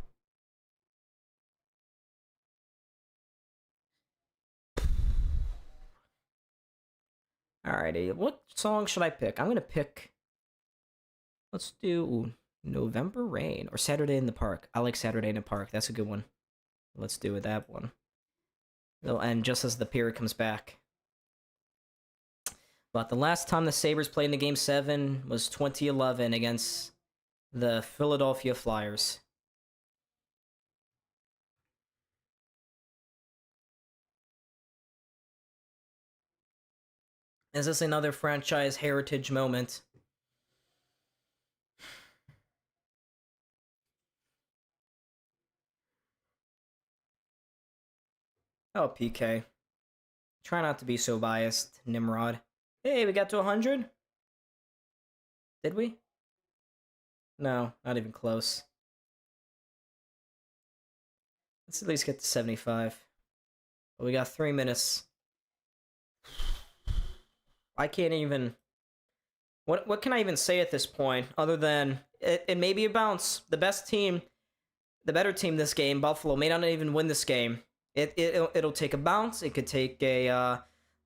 Alrighty, what song should I pick? I'm gonna pick... Let's do November Rain or Saturday in the Park. I like Saturday in the Park. That's a good one. Let's do it that one. It'll end just as the period comes back. But the last time the Sabres played in the Game 7 was 2011 against the Philadelphia Flyers. Is this another franchise heritage moment? Oh, PK. Try not to be so biased, Nimrod. Hey, we got to 100? Did we? No, not even close. Let's at least get to 75. But we got 3 minutes. I can't even... What can I even say at this point, other than it may be a bounce. The best team, the better team this game, Buffalo, may not even win this game. It'll take a bounce. It could take a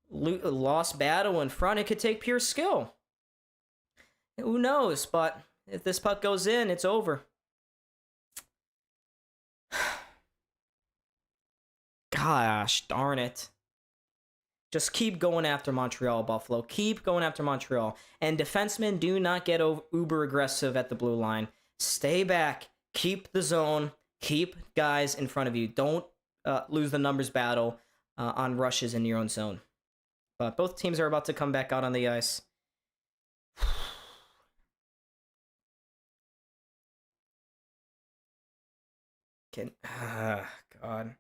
lost battle in front. It could take pure skill. Who knows? But if this puck goes in, it's over. Gosh darn it. Just keep going after Montreal, Buffalo. Keep going after Montreal. And defensemen, do not get uber aggressive at the blue line. Stay back. Keep the zone. Keep guys in front of you. Don't lose the numbers battle on rushes in your own zone. But both teams are about to come back out on the ice. God.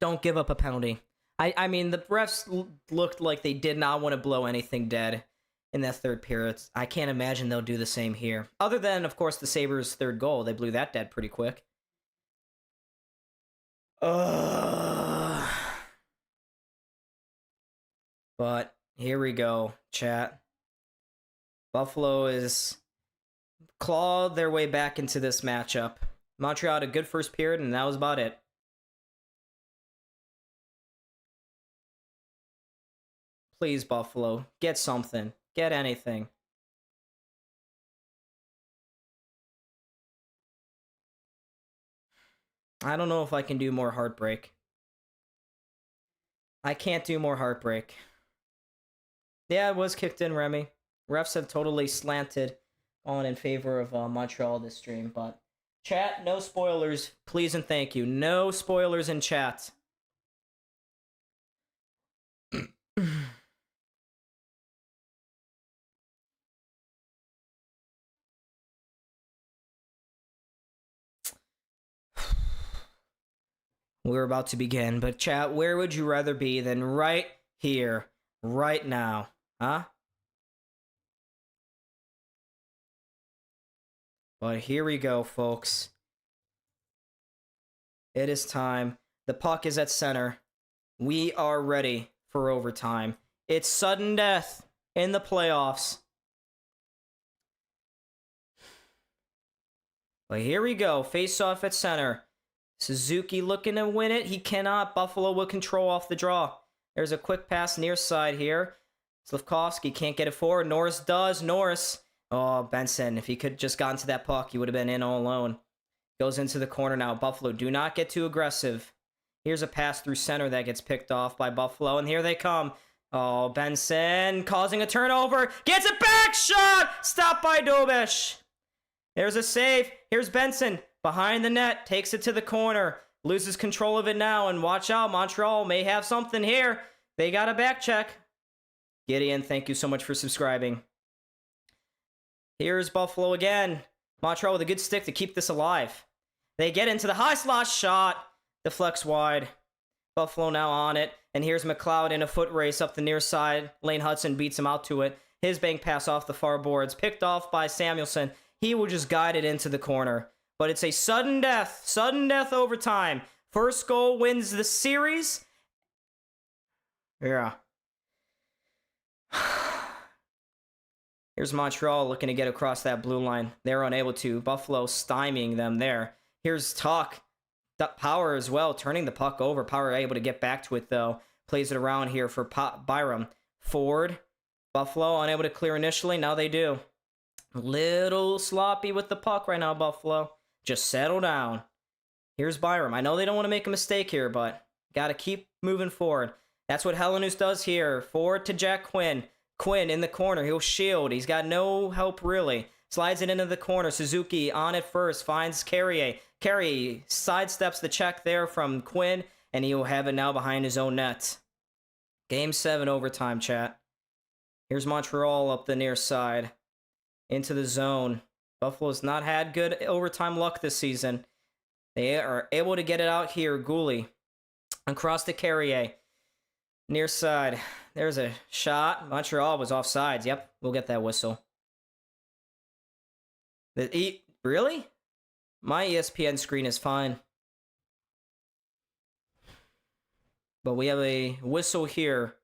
Don't give up a penalty. I mean, the refs looked like they did not want to blow anything dead in that third period. I can't imagine they'll do the same here. Other than, of course, the Sabres' third goal. They blew that dead pretty quick. But here we go, chat. Buffalo is clawed their way back into this matchup. Montreal had a good first period, and that was about it. Please, Buffalo, get something. Get anything. I don't know if I can do more heartbreak. I can't do more heartbreak. Yeah, it was kicked in, Remy. Refs have totally slanted on in favor of Montreal this stream, but chat, no spoilers, please and thank you. No spoilers in chat. We're about to begin, but chat, where would you rather be than right here, right now? Huh? But here we go, folks. It is time. The puck is at center. We are ready for overtime. It's sudden death in the playoffs. But here we go. Face off at center. Suzuki looking to win it. He cannot. Buffalo will control off the draw. There's a quick pass near side here. Slavkovsky can't get it forward. Norris does. Norris. Oh, Benson. If he could just gotten to that puck, he would have been in all alone. Goes into the corner now. Buffalo, do not get too aggressive. Here's a pass through center that gets picked off by Buffalo, and here they come. Oh, Benson causing a turnover. Gets it back. Shot. Stopped by Dobish. There's a save. Here's Benson. Behind the net. Takes it to the corner. Loses control of it now, and watch out. Montreal may have something here. They got a back check. Gideon, thank you so much for subscribing. Here's Buffalo again. Montreal with a good stick to keep this alive. They get into the high slot shot. Deflects wide. Buffalo now on it. And here's McLeod in a foot race up the near side. Lane Hudson beats him out to it. His bank pass off the far boards. Picked off by Samuelson. He will just guide it into the corner. But it's a sudden death overtime. First goal wins the series. Yeah. Here's Montreal looking to get across that blue line. They're unable to. Buffalo stymieing them there. Here's Tuck. Power as well, turning the puck over. Power able to get back to it, though. Plays it around here for Byram. Ford. Buffalo unable to clear initially. Now they do. Little sloppy with the puck right now, Buffalo. Just settle down. Here's Byram. I know they don't want to make a mistake here, but got to keep moving forward. That's what Helenius does here. Forward to Jack Quinn. Quinn in the corner. He'll shield. He's got no help, really. Slides it into the corner. Suzuki on it first. Finds Carrier. Carrier sidesteps the check there from Quinn, and he'll have it now behind his own net. Game 7 overtime, chat. Here's Montreal up the near side. Into the zone. Buffalo's not had good overtime luck this season. They are able to get it out here. Gooley. Across to Carrier. Near side. There's a shot. Montreal was offsides. Yep, we'll get that whistle. Really? My ESPN screen is fine. But we have a whistle here.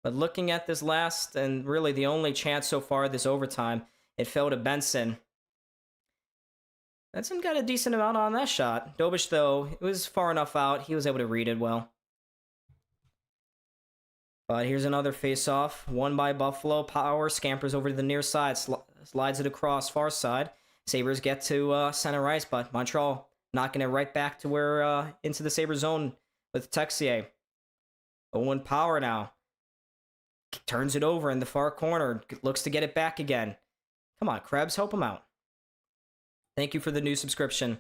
But looking at this last and really the only chance so far this overtime, it fell to Benson. Benson got a decent amount on that shot. Dobish, though, it was far enough out. He was able to read it well. But here's another face-off. Won by Buffalo. Power scampers over to the near side. Slides it across far side. Sabres get to center ice, but Montreal knocking it right back to where into the Sabre zone with Texier. Owen Power now. Turns it over in the far corner. Looks to get it back again. Come on, Krebs, help him out. Thank you for the new subscription.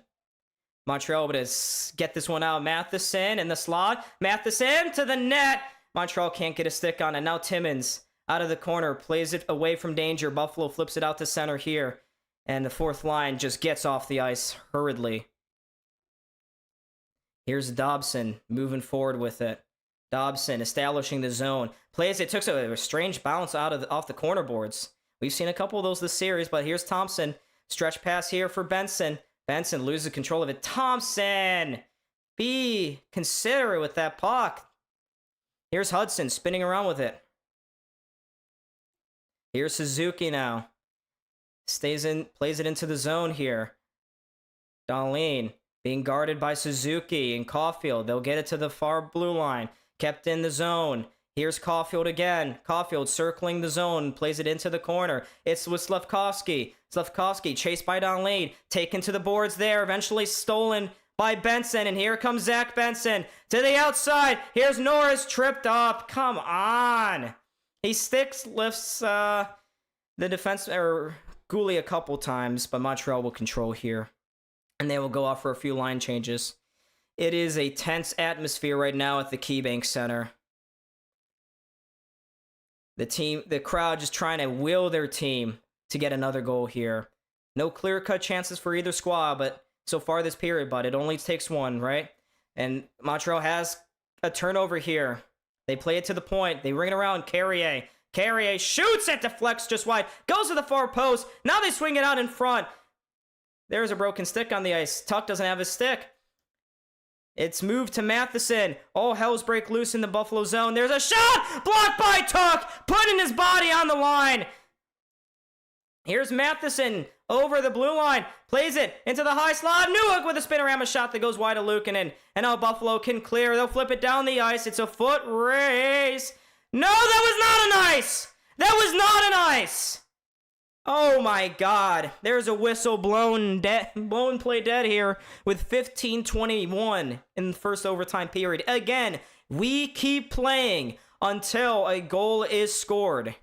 Montreal able to get this one out. Matheson in the slot. Matheson to the net. Montreal can't get a stick on it. Now Timmins out of the corner. Plays it away from danger. Buffalo flips it out to center here. And the fourth line just gets off the ice hurriedly. Here's Dobson moving forward with it. Dobson establishing the zone. Plays it. Took a strange bounce off the corner boards. We've seen a couple of those this series, but here's Thompson. Stretch pass here for Benson. Benson loses control of it. Thompson! Be considerate with that puck. Here's Hudson spinning around with it. Here's Suzuki now. Stays in, plays it into the zone here. Dahlin being guarded by Suzuki and Caulfield. They'll get it to the far blue line. Kept in the zone. Here's Caulfield again. Caulfield circling the zone, plays it into the corner. It's with Slafkovsky. Slafkovsky chased by Dahlin, taken to the boards there, eventually stolen by Benson. And here comes Zach Benson to the outside. Here's Norris, tripped up. Come on. He lifts the defense, or Goulet a couple times, but Montreal will control here. And they will go off for a few line changes. It is a tense atmosphere right now at the KeyBank Center. The crowd just trying to will their team to get another goal here. No clear-cut chances for either squad, but so far this period, but it only takes one, right? And Montreal has a turnover here. They play it to the point. They ring it around. Carrier shoots, it deflects just wide. Goes to the far post. Now they swing it out in front. There's a broken stick on the ice. Tuch doesn't have his stick. It's moved to Matheson. All hell's break loose in the Buffalo zone. There's a shot! Blocked by Tuch! Putting his body on the line. Here's Matheson over the blue line. Plays it into the high slot. Newhook with a spinorama shot that goes wide of Luukkonen. And now Buffalo can clear. They'll flip it down the ice. It's a foot race. No, that was not an ice! That was not an ice! Oh my God. There's a whistle blown play dead here with 15:21 in the first overtime period. Again, we keep playing until a goal is scored.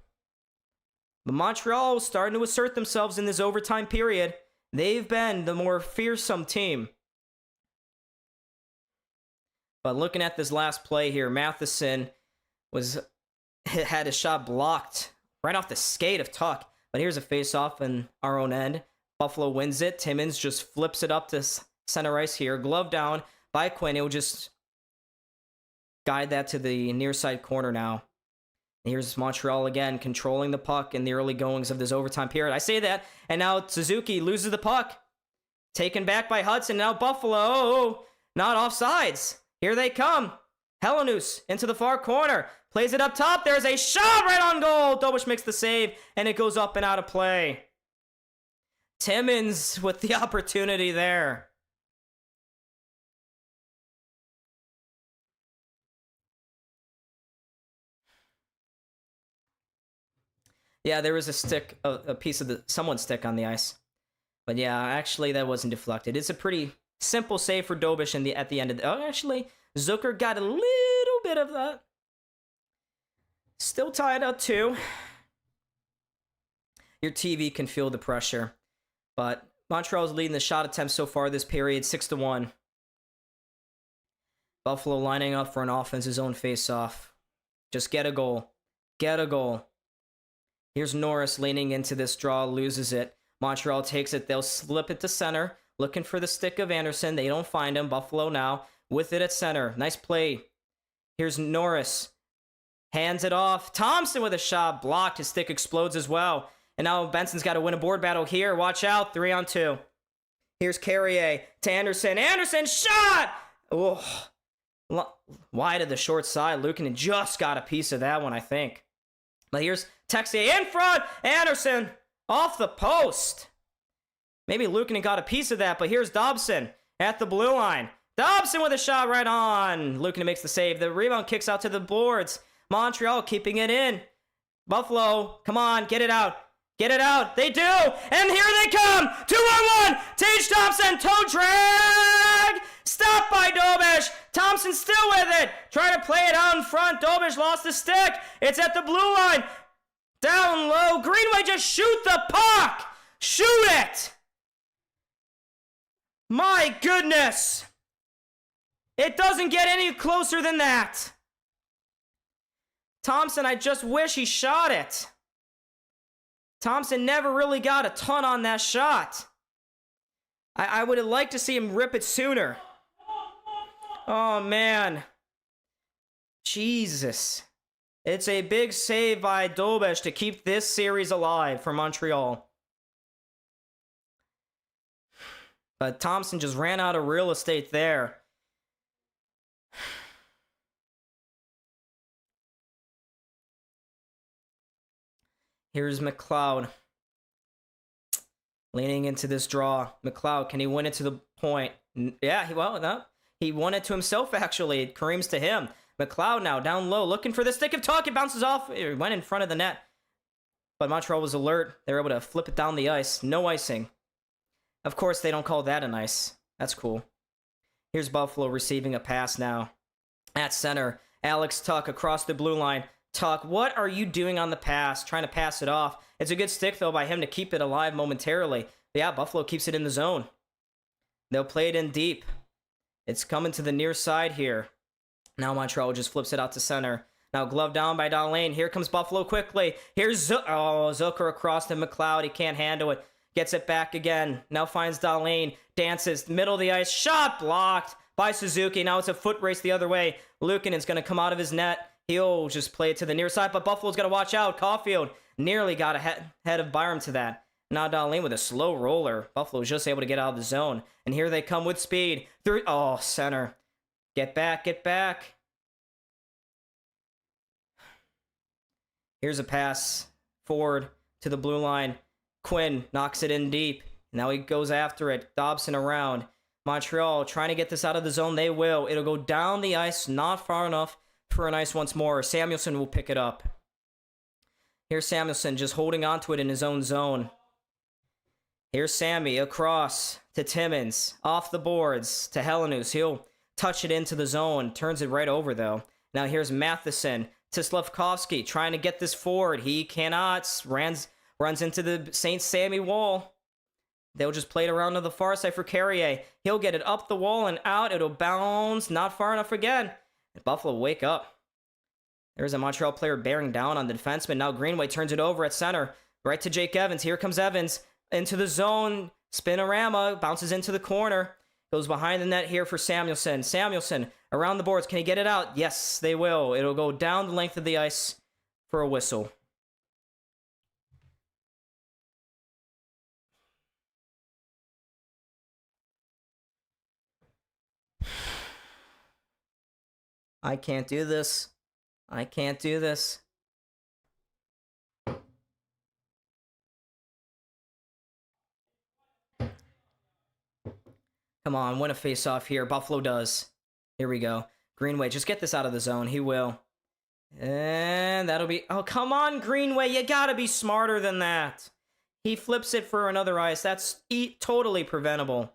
But Montreal is starting to assert themselves in this overtime period. They've been the more fearsome team. But looking at this last play here, Matheson had his shot blocked right off the skate of Tuch. But here's a face-off in our own end. Buffalo wins it. Timmins just flips it up to center ice here. Glove down by Quinn. He'll just guide that to the near side corner now. And here's Montreal again, controlling the puck in the early goings of this overtime period. I say that, and now Suzuki loses the puck. Taken back by Hudson. Now Buffalo, not offsides. Here they come. Helenus into the far corner. Plays it up top. There's a shot right on goal. Dobish makes the save, and it goes up and out of play. Timmins with the opportunity there. Yeah, there was a piece of someone's stick on the ice. But yeah, actually that wasn't deflected. It's a pretty simple save for Dobish at the end of the... Oh, actually, Zucker got a little bit of that. Still tied up 2. Your TV can feel the pressure. But Montreal's leading the shot attempts so far this period, 6-1. Buffalo lining up for an offense's own face-off. Just get a goal. Get a goal. Here's Norris leaning into this draw, loses it. Montreal takes it. They'll slip it to center, looking for the stick of Anderson. They don't find him. Buffalo now with it at center. Nice play. Here's Norris. Hands it off. Thompson with a shot. Blocked. His stick explodes as well. And now Benson's got to win a board battle here. Watch out. 3-on-2. Here's Carrier to Anderson. Anderson shot! Oh, wide of the short side. Luukkonen just got a piece of that one, I think. But here's Texier in front. Anderson off the post. Maybe Luukkonen got a piece of that, but here's Dobson at the blue line. Dobson with a shot right on. Luukkonen makes the save. The rebound kicks out to the boards. Montreal keeping it in. Buffalo, come on, get it out. Get it out. They do. And here they come. 2-on-1. Tage Thompson, toe drag. Stopped by Dobish. Thompson still with it. Trying to play it out in front. Dobish lost the stick. It's at the blue line. Down low. Greenway just shoot the puck. Shoot it. My goodness. It doesn't get any closer than that. Thompson, I just wish he shot it. Thompson never really got a ton on that shot. I would have liked to see him rip it sooner. Oh, man. Jesus. It's a big save by Dobish to keep this series alive for Montreal. But Thompson just ran out of real estate there. Here's McLeod. Leaning into this draw. McLeod, can he win it to the point. Yeah, no, he won it to himself, actually. Kareem's to him. McLeod now down low, looking for the stick of tuck. It bounces off. It went in front of the net. But Montreal was alert. They were able to flip it down the ice. No icing. Of course, they don't call that an ice. That's cool. Here's Buffalo receiving a pass now. At center, Alex Tuch across the blue line. Tuch, what are you doing on the pass? Trying to pass it off. It's a good stick, though, by him to keep it alive momentarily. But yeah, Buffalo keeps it in the zone. They'll play it in deep. It's coming to the near side here. Now Montreal just flips it out to center. Now glove down by Dahlin. Here comes Buffalo quickly. Here's Zucker across to McLeod. He can't handle it. Gets it back again. Now finds Dahlin. Dances. Middle of the ice. Shot blocked by Suzuki. Now it's a foot race the other way. Luukkonen's going to come out of his net. He'll just play it to the near side, but Buffalo's got to watch out. Caulfield nearly got ahead of Byram to that. Now Dahlin with a slow roller. Buffalo's just able to get out of the zone. And here they come with speed. Through. Oh, center. Get back. Get back. Here's a pass forward to the blue line. Quinn knocks it in deep. Now he goes after it. Dobson around. Montreal trying to get this out of the zone. They will. It'll go down the ice, not far enough for an ice once more. Samuelsson will pick it up. Here's Samuelsson just holding onto it in his own zone. Here's Sammy across to Timmins. Off the boards to Helenus. He'll touch it into the zone. Turns it right over, though. Now here's Matheson to Slavkovsky, trying to get this forward. He cannot. Runs into the St. Sammy wall. They'll just play it around to the far side for Carrier. He'll get it up the wall and out. It'll bounce. Not far enough again. Buffalo wake up. There's a Montreal player bearing down on the defenseman. Now Greenway turns it over at center. Right to Jake Evans. Here comes Evans. Into the zone. Spinorama. Bounces into the corner. Goes behind the net here for Samuelsson. Samuelsson around the boards. Can he get it out? Yes, they will. It'll go down the length of the ice for a whistle. I can't do this. I can't do this. Come on, win a face-off here. Buffalo does. Here we go. Greenway, just get this out of the zone. He will. And that'll be... Oh, come on, Greenway. You gotta be smarter than that. He flips it for another ice. That's totally preventable.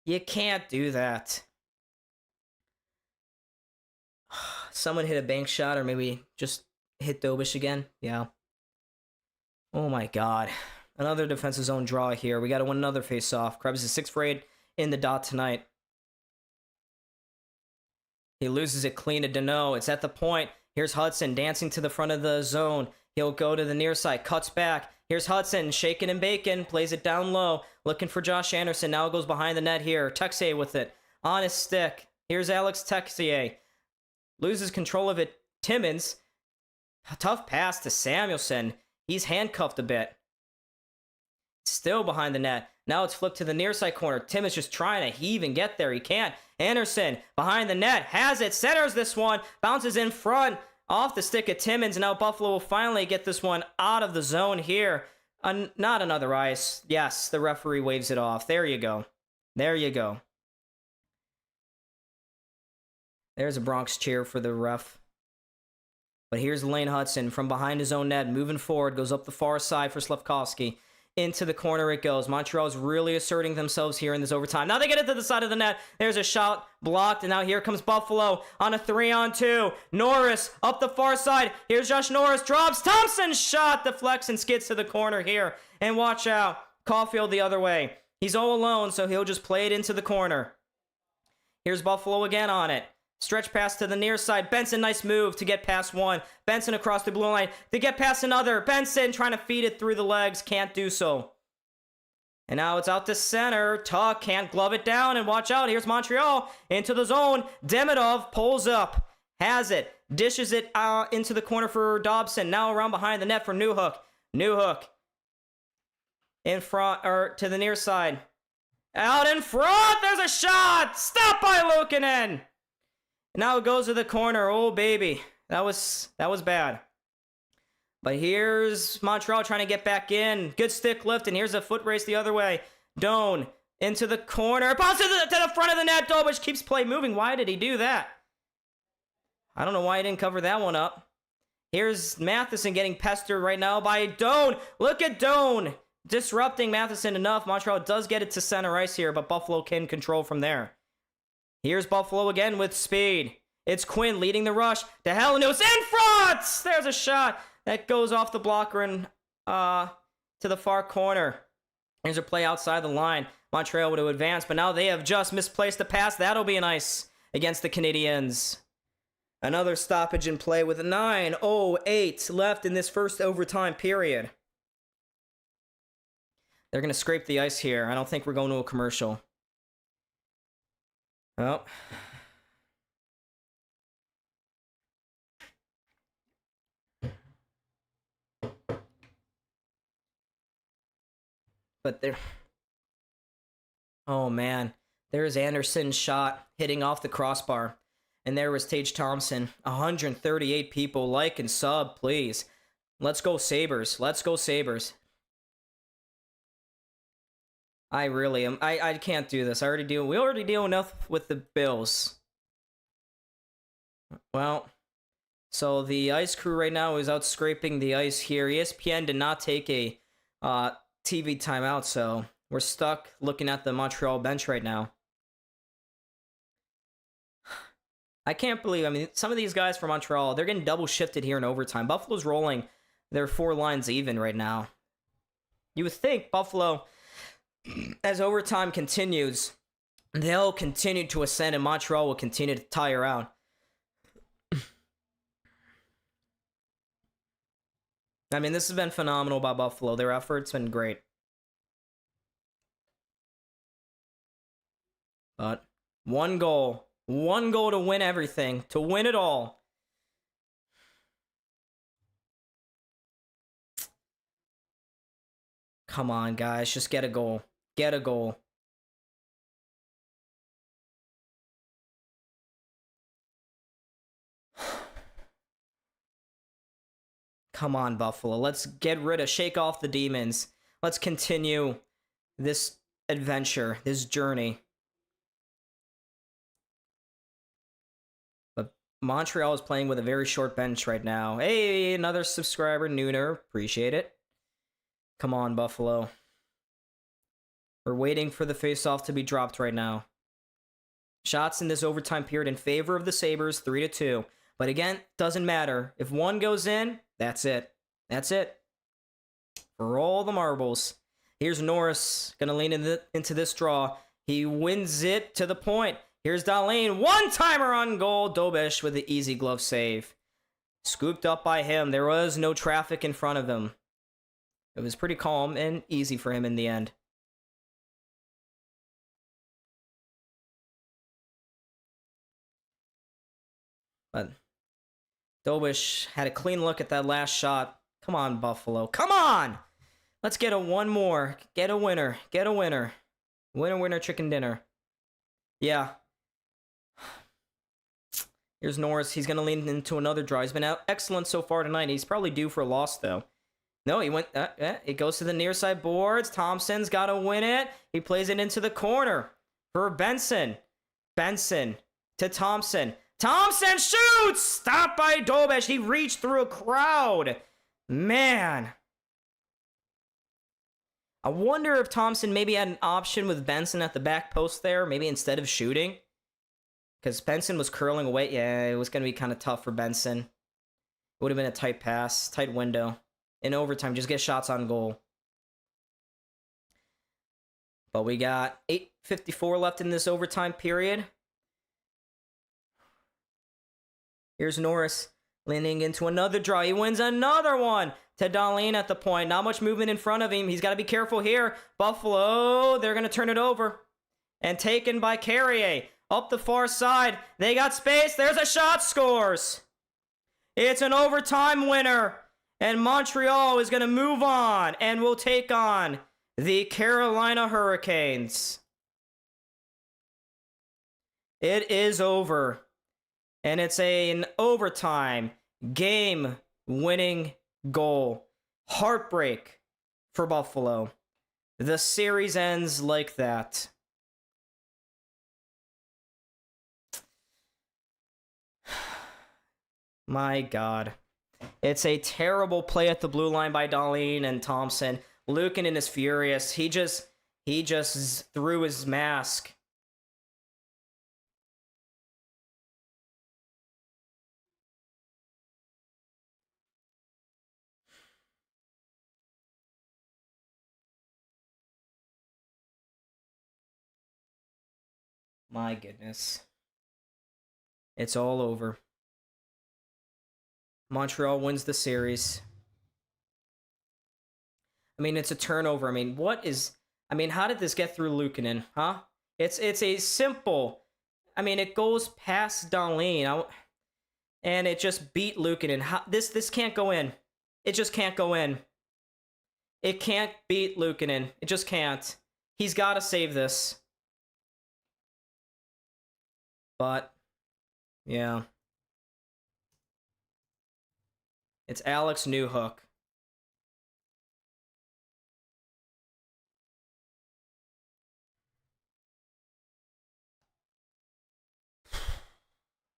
You can't do that. Someone hit a bank shot or maybe just hit Dobish again. Yeah. Oh my god. Another defensive zone draw here. We got to win another face-off. Krebs is 6 for 8 in the dot tonight. He loses it clean to Deneau. It's at the point. Here's Hudson dancing to the front of the zone. He'll go to the near side. Cuts back. Here's Hudson shaking and baking. Plays it down low. Looking for Josh Anderson. Now it goes behind the net here. Texier with it. On his stick. Here's Alex Texier. Loses control of it. Timmins. A tough pass to Samuelsson. He's handcuffed a bit. Still behind the net. Now it's flipped to the near side corner. Timmins just trying to heave and get there. He can't. Anderson behind the net. Has it. Centers this one. Bounces in front. Off the stick of Timmins. Now Buffalo will finally get this one out of the zone here. Not another ice. Yes, the referee waves it off. There you go. There you go. There's a Bronx cheer for the ref. But here's Lane Hudson from behind his own net, moving forward, goes up the far side for Slavkovsky. Into the corner it goes. Montreal's really asserting themselves here in this overtime. Now they get it to the side of the net. There's a shot blocked, and now here comes Buffalo on a 3-on-2. Norris up the far side. Here's Josh Norris. Drops. Thompson's shot deflects and skids to the corner here. And watch out. Caulfield the other way. He's all alone, so he'll just play it into the corner. Here's Buffalo again on it. Stretch pass to the near side. Benson, nice move to get past one. Benson across the blue line to get past another. Benson trying to feed it through the legs. Can't do so. And now it's out to center. Tuch can't glove it down. And watch out. Here's Montreal into the zone. Demidov pulls up. Has it. Dishes it into the corner for Dobson. Now around behind the net for Newhook. Newhook. In front, or to the near side. Out in front. There's a shot. Stopped by Luukkonen. Now it goes to the corner. Oh, baby. That was bad. But here's Montreal trying to get back in. Good stick lift, and here's a foot race the other way. Doan into the corner. Pass to the front of the net. Dobich keeps play moving. Why did he do that? I don't know why he didn't cover that one up. Here's Matheson getting pestered right now by Doan. Look at Doan disrupting Matheson enough. Montreal does get it to center ice here, but Buffalo can control from there. Here's Buffalo again with speed. It's Quinn leading the rush to Helenos in front. There's a shot that goes off the blocker and to the far corner. There's a play outside the line. Montreal would have advanced, but now they have just misplaced a pass. That'll be nice against the Canadiens. Another stoppage in play with 9:08 left in this first overtime period. They're going to scrape the ice here. I don't think we're going to a commercial. Oh. But there... Oh, man. There's Anderson's shot hitting off the crossbar. And there was Tage Thompson. 138 people. Like and sub, please. Let's go Sabres. Let's go Sabres. I really am. I can't do this. We already deal enough with the Bills. Well, so the ice crew right now is out scraping the ice here. ESPN did not take a TV timeout, so we're stuck looking at the Montreal bench right now. I can't believe, I mean, some of these guys from Montreal, they're getting double shifted here in overtime. Buffalo's rolling their 4 lines even right now. You would think Buffalo, as overtime continues, they'll continue to ascend and Montreal will continue to tire out. I mean, this has been phenomenal by Buffalo. Their effort's been great. But one goal to win everything, to win it all. Come on, guys, just get a goal. Get a goal. Come on, Buffalo. Let's shake off the demons. Let's continue this adventure, this journey. But Montreal is playing with a very short bench right now. Hey, another subscriber, Nooner. Appreciate it. Come on, Buffalo. We're waiting for the face-off to be dropped right now. Shots in this overtime period in favor of the Sabres, 3-2. But again, doesn't matter. If one goes in, that's it. That's it. For all the marbles. Here's Norris. Gonna lean into this draw. He wins it to the point. Here's Dahlin. One-timer on goal. Dobich with the easy glove save. Scooped up by him. There was no traffic in front of him. It was pretty calm and easy for him in the end. But Dobich had a clean look at that last shot. Come on, Buffalo. Come on! Let's get one more. Get a winner. Get a winner. Winner, winner, chicken dinner. Yeah. Here's Norris. He's going to lean into another draw. He's been excellent so far tonight. He's probably due for a loss, though. No, he went... it goes to the near side boards. Thompson's got to win it. He plays it into the corner for Benson. Benson to Thompson. Thompson shoots! Stopped by Dobich. He reached through a crowd. Man. I wonder if Thompson maybe had an option with Benson at the back post there, maybe instead of shooting. Because Benson was curling away. Yeah, it was going to be kind of tough for Benson. It would have been a tight pass, tight window. In overtime, just get shots on goal. But we got 8:54 left in this overtime period. Here's Norris leaning into another draw. He wins another one to Dahlin at the point. Not much movement in front of him. He's got to be careful here. Buffalo, they're going to turn it over. And taken by Carrier. Up the far side. They got space. There's a shot. Scores. It's an overtime winner. And Montreal is going to move on and will take on the Carolina Hurricanes. It is over. And it's an overtime game-winning goal. Heartbreak for Buffalo. The series ends like that. My God. It's a terrible play at the blue line by Dahlin and Thompson. Luukkonen is furious. He just threw his mask. My goodness. It's all over. Montreal wins the series. I mean, it's a turnover. I mean, how did this get through Luukkonen, huh? It's a simple. I mean, it goes past Dahlin, and it just beat Luukkonen. This can't go in. It just can't go in. It can't beat Luukkonen. It just can't. He's got to save this. But, yeah. It's Alex Newhook.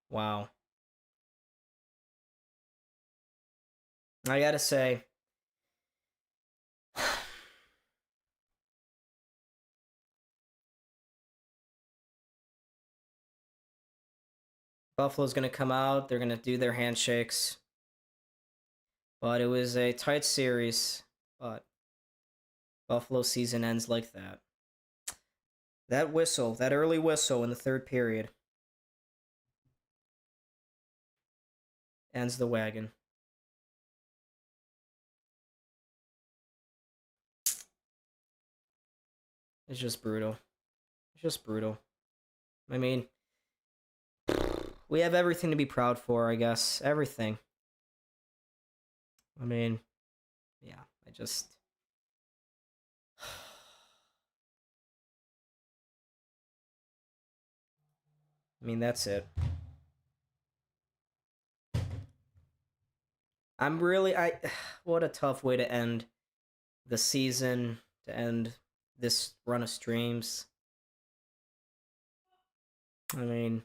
Wow. I gotta say, Buffalo's gonna come out. They're gonna do their handshakes. But it was a tight series. But Buffalo season ends like that. That whistle, that early whistle in the third period, ends the wagon. It's just brutal. It's just brutal. I mean, we have everything to be proud for, I guess. Everything. I mean, yeah, I mean, that's it. What a tough way to end the season, to end this run of streams. I mean,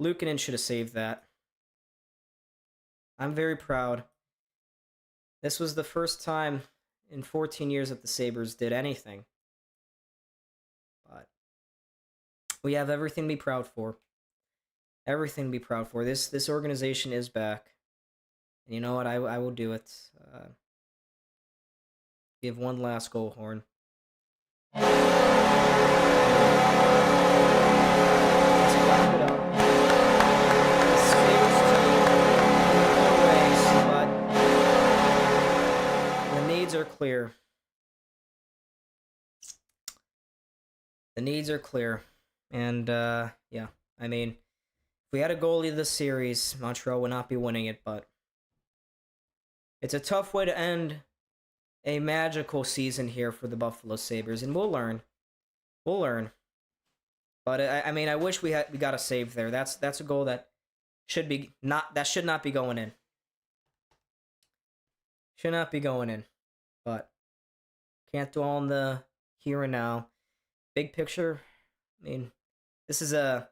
Luukkonen should have saved that. I'm very proud. This was the first time in 14 years that the Sabres did anything. But we have everything to be proud for. Everything to be proud for. This organization is back. And you know what? I will do it. Give one last goal horn. Let's clap it up. The needs are clear. The needs are clear. And, yeah. I mean, if we had a goalie this series, Montreal would not be winning it, but it's a tough way to end a magical season here for the Buffalo Sabres, and we'll learn. We'll learn. But I mean, I wish we got a save there. That's a goal that should not be going in. Should not be going in. But can't dwell on the here and now. Big picture, I mean, this is a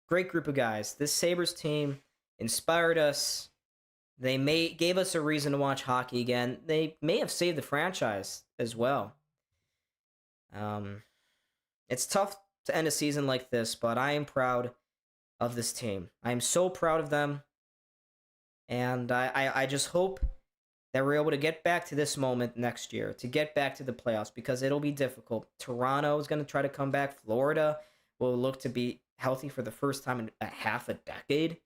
great group of guys. This Sabres team inspired us. They gave us a reason to watch hockey again. They may have saved the franchise as well. It's tough to end a season like this, but I am proud of this team. I am so proud of them. And I just hope that we're able to get back to this moment next year, to get back to the playoffs, because it'll be difficult. Toronto is going to try to come back. Florida will look to be healthy for the first time in half a decade.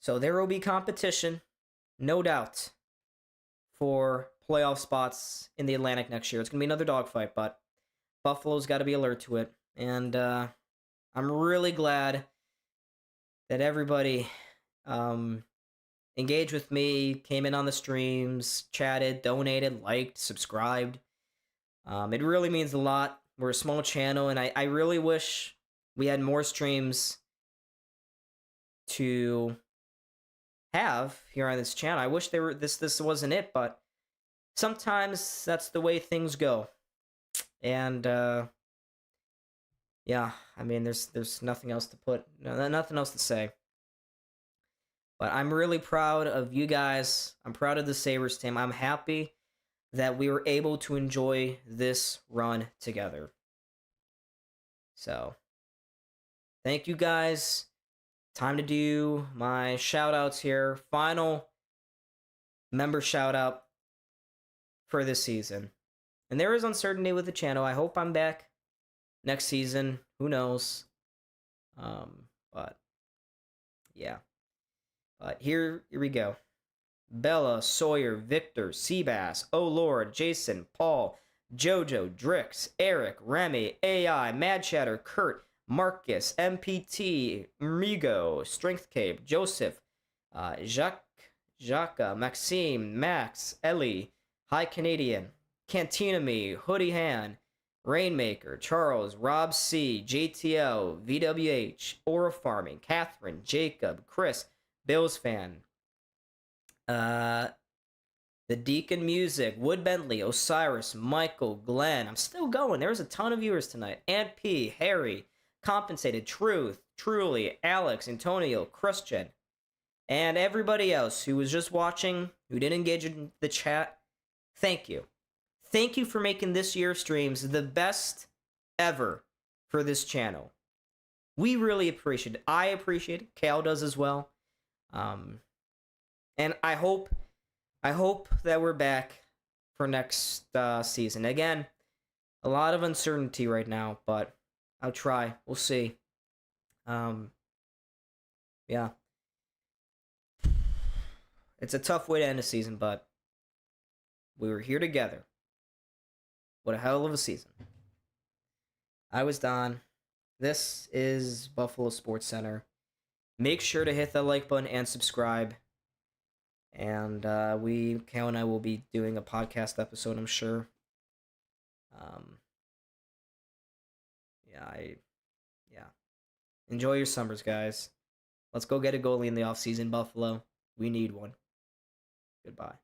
So there will be competition, no doubt, for playoff spots in the Atlantic next year. It's going to be another dogfight, but Buffalo's got to be alert to it. And I'm really glad that everybody engaged with me, came in on the streams, chatted, donated, liked, subscribed. It really means a lot. We're a small channel, and I really wish we had more streams to have here on this channel. I wish this wasn't it, but sometimes that's the way things go. And yeah, I mean, there's nothing else to nothing else to say. But I'm really proud of you guys. I'm proud of the Sabres team. I'm happy that we were able to enjoy this run together. So, thank you guys. Time to do my shout outs here. Final member shout out for this season. And there is uncertainty with the channel. I hope I'm back next season. Who knows? But yeah. But here we go. Bella, Sawyer, Victor, Seabass, Oh Lord, Jason, Paul, Jojo, Drix, Eric, Remy, AI, Mad Chatter, Kurt, Marcus, MPT, Migo, Strength Cape, Joseph, Jacques, Maxime, Max, Ellie, High Canadian, Cantina Me, Hoodie Han, Rainmaker, Charles, Rob C, JTL, VWH, Aura Farming, Catherine, Jacob, Chris, Bills Fan, The Deacon Music, Wood Bentley, Osiris, Michael, Glenn. I'm still going. There's a ton of viewers tonight. Aunt P, Harry, Compensated, Truth, Truly, Alex, Antonio, Christian, and everybody else who was just watching, who didn't engage in the chat. Thank you. Thank you for making this year's streams the best ever for this channel. We really appreciate it. I appreciate it. Cal does as well. And I hope that we're back for next season. Again, a lot of uncertainty right now, but I'll try. We'll see. Yeah. It's a tough way to end a season, but we were here together. What a hell of a season. I was Don. This is Buffalo Sports Center. Make sure to hit the like button and subscribe. And Cal and I will be doing a podcast episode, I'm sure. Yeah. Enjoy your summers, guys. Let's go get a goalie in the offseason, Buffalo. We need one. Goodbye.